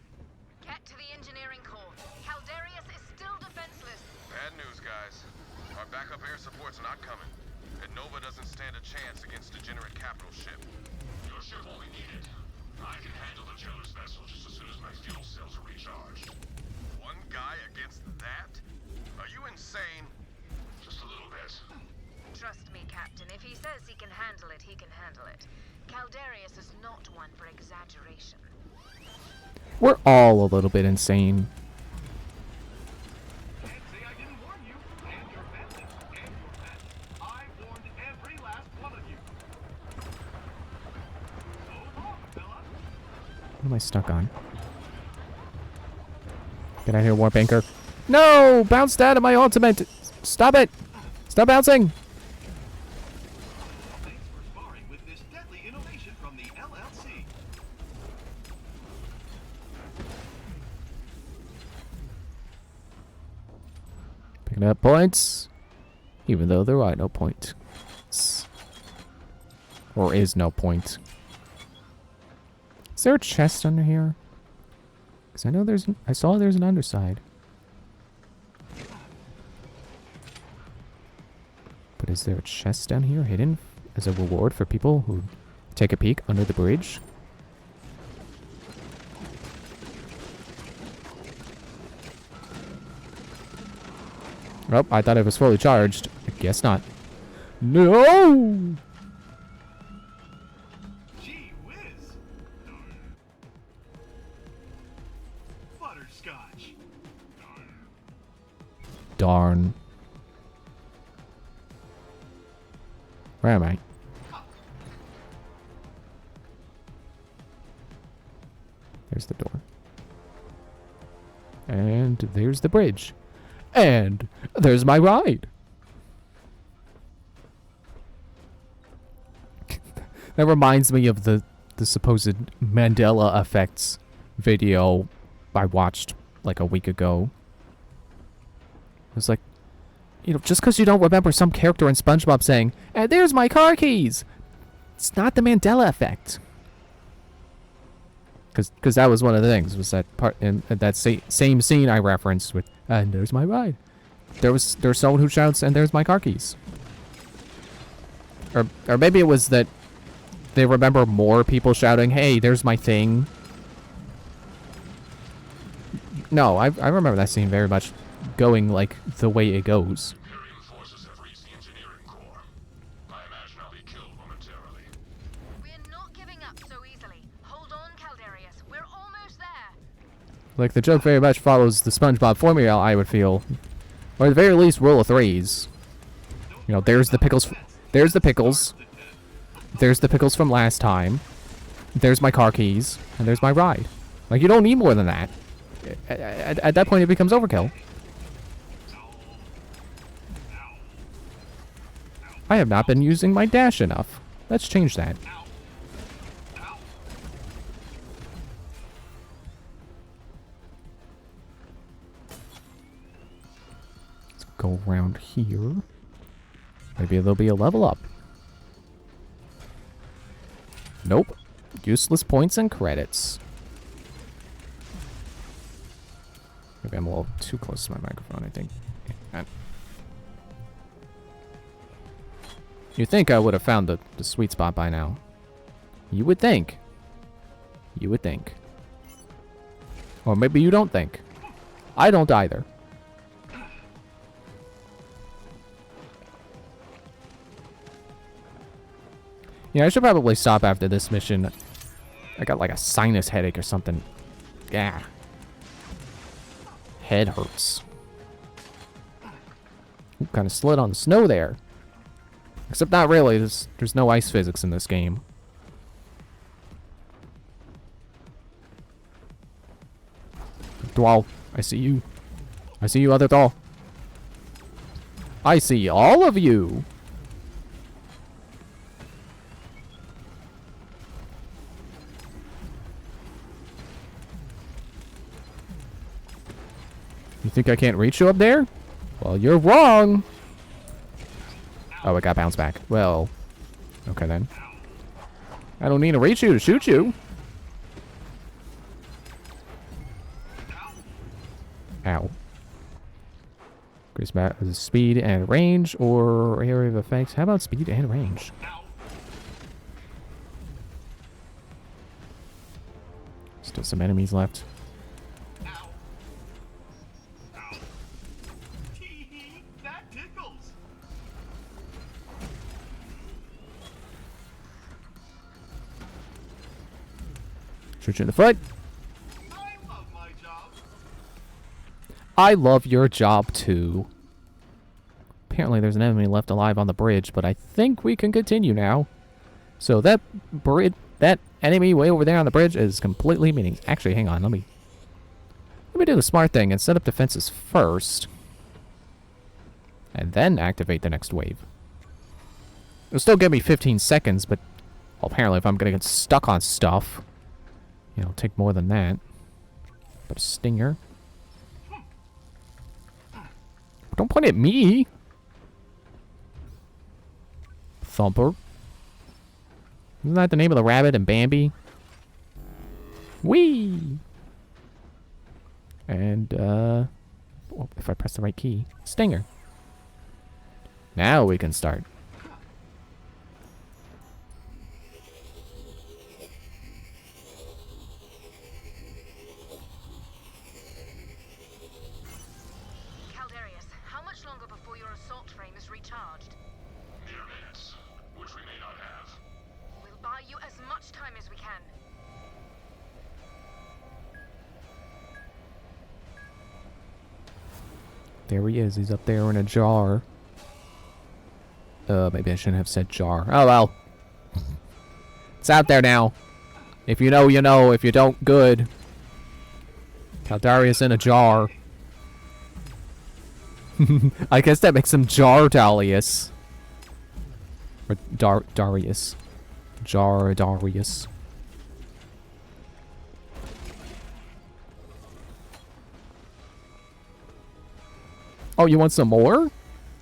Get to the engineering core. Caldarius is still defenseless. Bad news, guys. Our backup air support's not coming. And Nova doesn't stand a chance against degenerate capital ship. Your ship will be needed. I can handle the jailer's vessel just as soon as my fuel cells are recharged. One guy against that? Are you insane? Just a little bit. Trust me, Captain. If he says he can handle it, he can handle it. Caldarius is not one for exaggeration. We're all a little bit insane. Can't say I didn't warn you, and your family, and your pets. I warned every last one of you. So long, fella. What am I stuck on? Get out of here, warp anchor. No! Bounced out of my ultimate! Stop it! Stop bouncing! Thanks for sparring with this deadly innovation from the LLC. Picking up points. Even though there are no points. Or is no point. Is there a chest under here? Because I know I saw there's an underside. But is there a chest down here hidden as a reward for people who take a peek under the bridge? Oh, I thought it was fully charged. I guess not. No! Gee whiz. Butterscotch. Darn. Where am I? There's the door. And there's the bridge. And there's my ride. That reminds me of the supposed Mandela effects video I watched like a week ago. It was like, you know, just because you don't remember some character in SpongeBob saying, "And there's my car keys," it's not the Mandela effect. Because that was one of the things, was that part in that same scene I referenced with, "And there's my ride." There's someone who shouts, "And there's my car keys." Or maybe it was that they remember more people shouting, "Hey, there's my thing." No, I remember that scene very much going like the way it goes. Imperium forces have reached the engineering core. I imagine I'll be killed momentarily. We're not giving up so easily. Hold on, Caldarius. We're almost there. Like, the joke very much follows the SpongeBob formula, I would feel. Or at the very least, rule of threes. You know, there's the pickles. There's the pickles. There's the pickles from last time. There's my car keys. And there's my ride. Like, you don't need more than that. At that point, it becomes overkill. I have not been using my dash enough. Let's change that. Let's go around here. Maybe there'll be a level up. Nope. Useless points and credits. Maybe I'm a little too close to my microphone, I think. You think I would have found the sweet spot by now. You would think. You would think. Or maybe you don't think. I don't either. Yeah, I should probably stop after this mission. I got like a sinus headache or something. Yeah. Head hurts. Kind of slid on the snow there. Except not really. There's no ice physics in this game. Dwal, I see you. I see you, other doll. I see all of you. You think I can't reach you up there? Well, you're wrong. Oh, it got bounced back. Well, okay then. I don't need to reach you to shoot you. Ow. Increase speed and range or area of effects. How about speed and range? Still some enemies left. That tickles. Shoot you in the foot. I love my job. I love your job too. Apparently there's an enemy left alive on the bridge, but I think we can continue now. So that enemy way over there on the bridge is completely meaningless. Actually, hang on, let me do the smart thing and set up defenses first. And then activate the next wave. It'll still give me 15 seconds, but well, apparently if I'm gonna get stuck on stuff, it'll take more than that. But a stinger. Don't point at me. Thumper. Isn't that the name of the rabbit in Bambi? Whee! And, well, if I press the right key. Stinger. Now we can start. Caldarius, how much longer before your assault frame is recharged? Mere minutes, which we may not have. We'll buy you as much time as we can. There he is. He's up there in a jar. Maybe I shouldn't have said jar. Oh, well. It's out there now. If you know, you know. If you don't, good. Caldarius in a jar. I guess that makes him Jar-Darius. Or Darius. Jar-Darius. Oh, you want some more?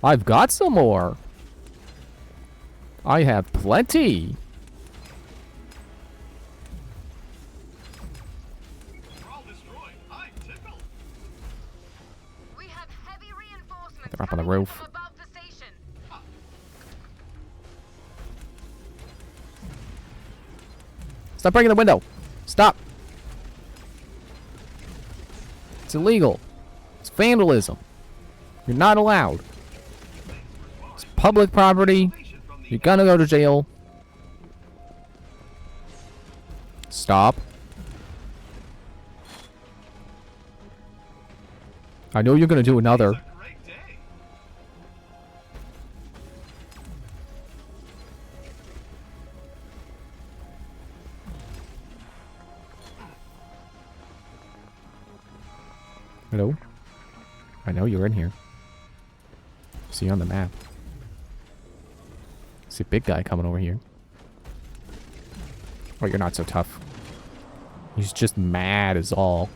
I've got some more. I have plenty. We're all destroyed. I'm tickled. We have heavy reinforcements They're up on the coming in roof. from above the station. Stop breaking the window. Stop. It's illegal. It's vandalism. You're not allowed. It's public property. You're gonna go to jail. Stop. I know you're gonna do another. It's a great day. Hello? I know you're in here. See you on the map. See a big guy coming over here. Oh, you're not so tough. He's just mad is all.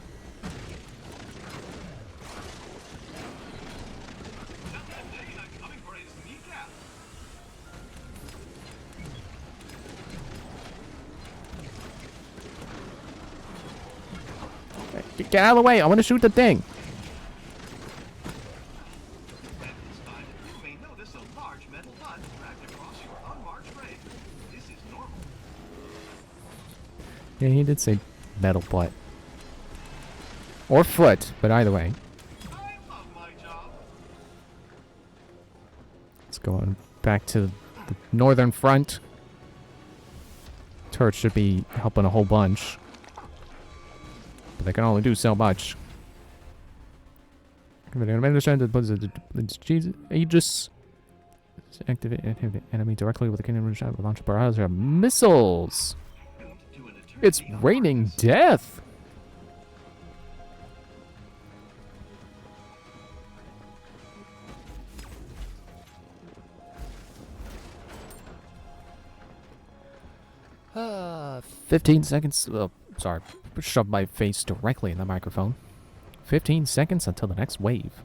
Get out of the way. I want to shoot the thing. You may notice a large metal butt dragged across your unmarked grave. This is normal. Yeah, he did say metal butt. Or foot, but either way. I love my job. Let's go on back to the northern front. Turrets should be helping a whole bunch. But they can only do so much. Aegis. Activate enemy directly with the cannon shot with launch barrage of missiles. It's raining death. Uh, 15 seconds. Oh, sorry. Shoved my face directly in the microphone. 15 seconds until the next wave.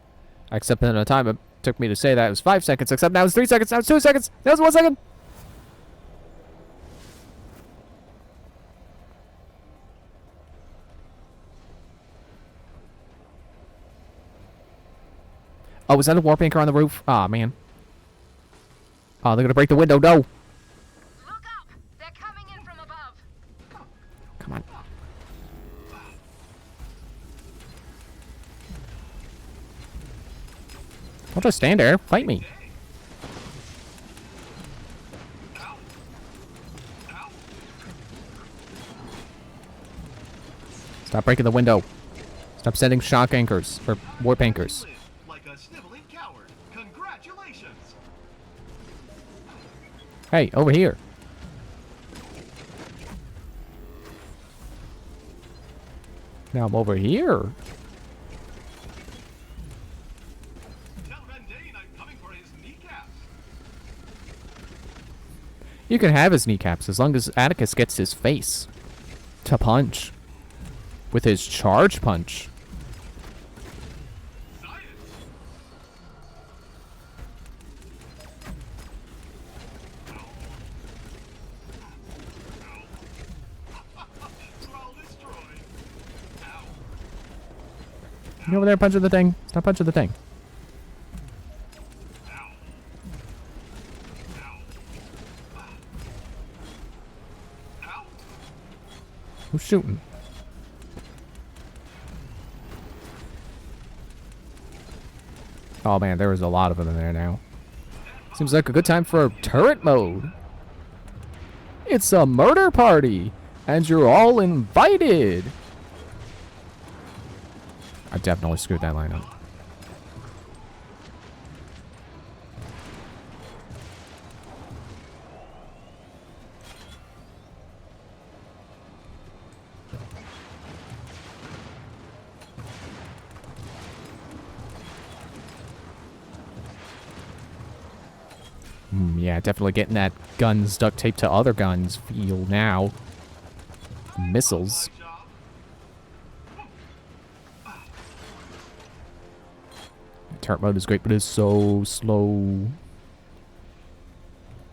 Except that the time it took me to say that it was 5 seconds. Except now it's 3 seconds. Now it's 2 seconds. Now it's 1 second. Oh, is that a warp anchor on the roof? Aw, man. Oh, they're gonna break the window. No. Look up! They're coming in from above. Come on. Don't just stand there. Fight me. Stop breaking the window. Stop sending shock anchors or warp anchors. Like a sniveling coward. Congratulations. Hey, over here. Now I'm over here. Tell Rendane I'm coming for his kneecaps. You can have his kneecaps as long as Atticus gets his face to punch with his charge punch. You over there punching the thing? Stop punching the thing. Who's shooting? Oh man, there was a lot of them in there now. Seems like a good time for turret mode. It's a murder party, and you're all invited. I definitely screwed that line up. Yeah, definitely getting that guns duct taped to other guns feel now. Missiles. Turret mode is great, but it's so slow.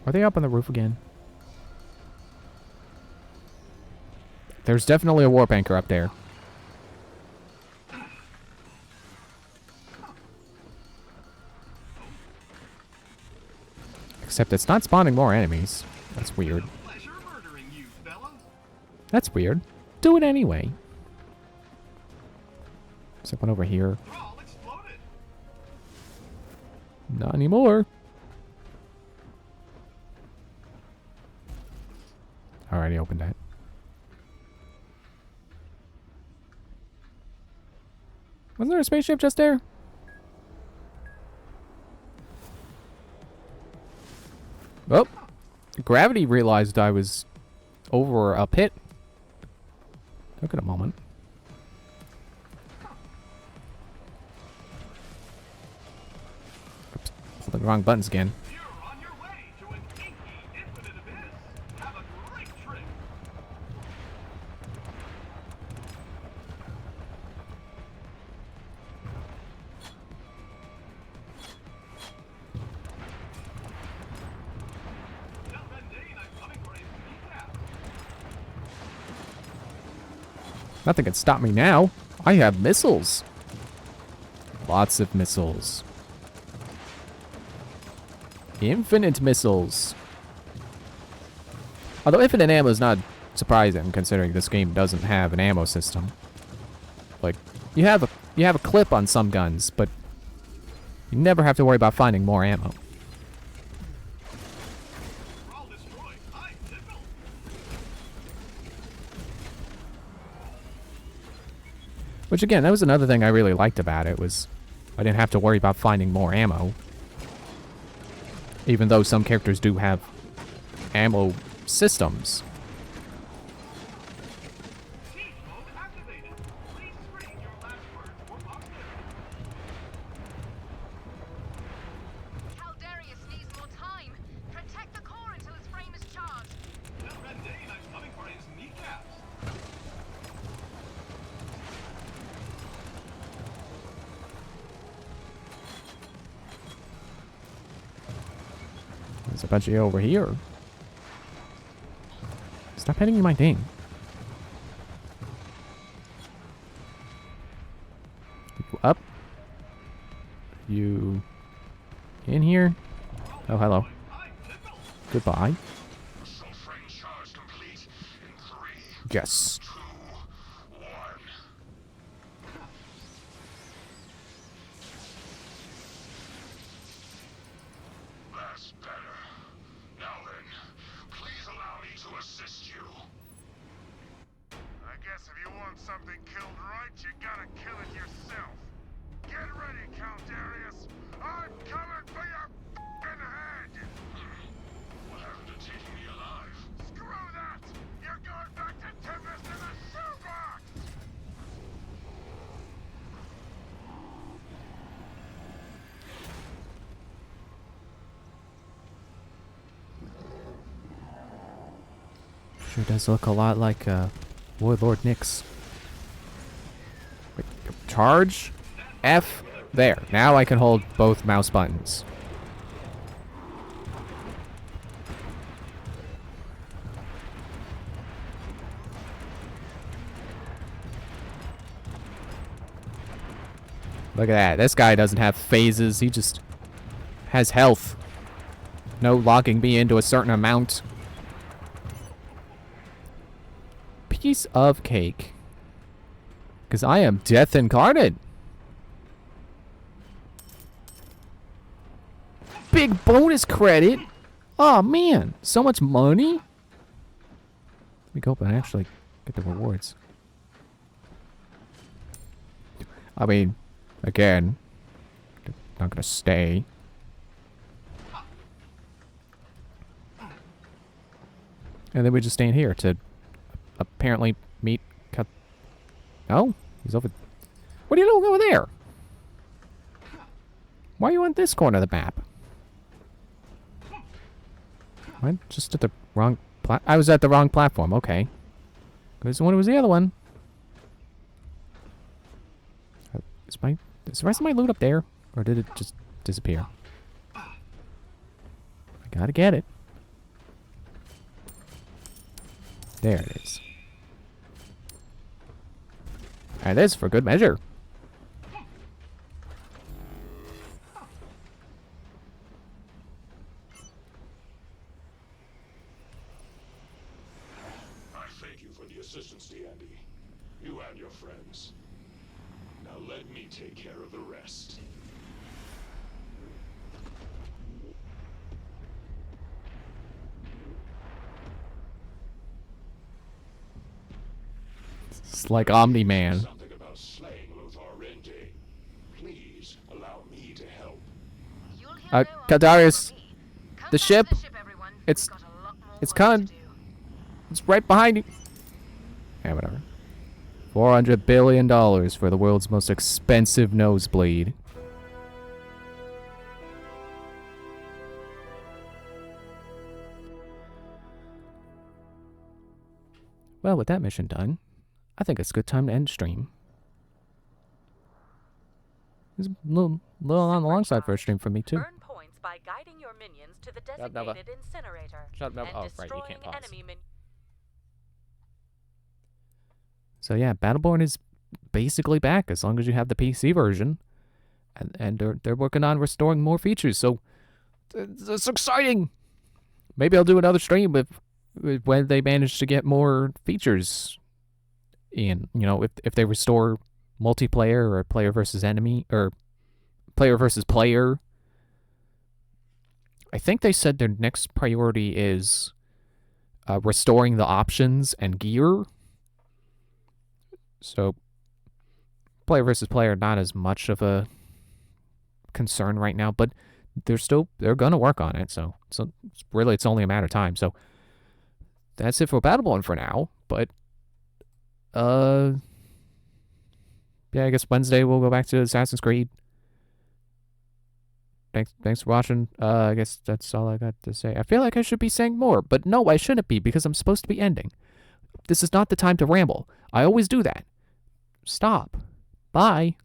Are they up on the roof again? There's definitely a warp anchor up there. Except it's not spawning more enemies. That's weird. That's weird. Do it anyway. There's one over here. Not anymore. Alrighty, opened that. Wasn't there a spaceship just there? Oh, gravity realized I was over a pit. Took it a moment. Oops, holding the wrong buttons again. You're on your way to an inky Nothing can stop me now. I have missiles. Lots of missiles. Infinite missiles. Although infinite ammo is not surprising, considering this game doesn't have an ammo system. Like, you have a clip on some guns, but you never have to worry about finding more ammo. Which again, that was another thing I really liked about it, was I didn't have to worry about finding more ammo. Even though some characters do have ammo systems. Caldarius needs more time. Protect the core until its frame is charged. Tell Rendane I'm coming for his kneecaps. There's a bunch of you over here. Stop hitting my thing. You up? You in here? Oh, hello. Goodbye. Yes. That's better. Now then, please allow me to assist you. I guess if you want something killed right, you gotta kill it yourself. Get ready, Caldarius. I'm coming for your f***ing head. What happened to taking me alive? Screw that! You're going back to Tempest in a shoebox! Sure does look a lot like Warlord Nyx. Wait, charge? F. There. Now I can hold both mouse buttons. Look at that. This guy doesn't have phases. He just has health. No locking me into a certain amount. Piece of cake. Because I am death incarnate. Big bonus credit. Oh man, so much money. Let me go up and actually get the rewards. I mean, again, not gonna stay. And then we just stand here to apparently meet. Oh, he's over. What are you doing over there? Why are you on this corner of the map? I'm just at the wrong I was at the wrong platform. Okay. Because when it was the other one. Is the rest of my loot up there? Or did it just disappear? I gotta get it. There it is. And this for good measure. I thank you for the assistance, D'Andy. You and your friends. Now let me take care of the rest. It's like Omni-Man. Something about slaying Lothar Rendane. Please allow me to help. Caldarius, the ship, it's coming. It's right behind you. Yeah, whatever. $400 billion for the world's most expensive nosebleed. Well, with that mission done, I think it's a good time to end stream. It's a little on the long side for a stream for me, too. Earn points by guiding your minions to the designated incinerator Shut up, and oh, right, you destroying can't pause. enemy So yeah, Battleborn is basically back as long as you have the PC version, and they're working on restoring more features. So it's exciting. Maybe I'll do another stream with when they manage to get more features in. You know, if they restore multiplayer or player versus enemy or player versus player. I think they said their next priority is restoring the options and gear. So player versus player, not as much of a concern right now, but they're gonna work on it. So really, it's only a matter of time. So that's it for Battleborn for now. But yeah, I guess Wednesday we'll go back to Assassin's Creed. Thanks for watching. I guess that's all I got to say. I feel like I should be saying more, but no, I shouldn't be because I'm supposed to be ending. This is not the time to ramble. I always do that. Stop. Bye.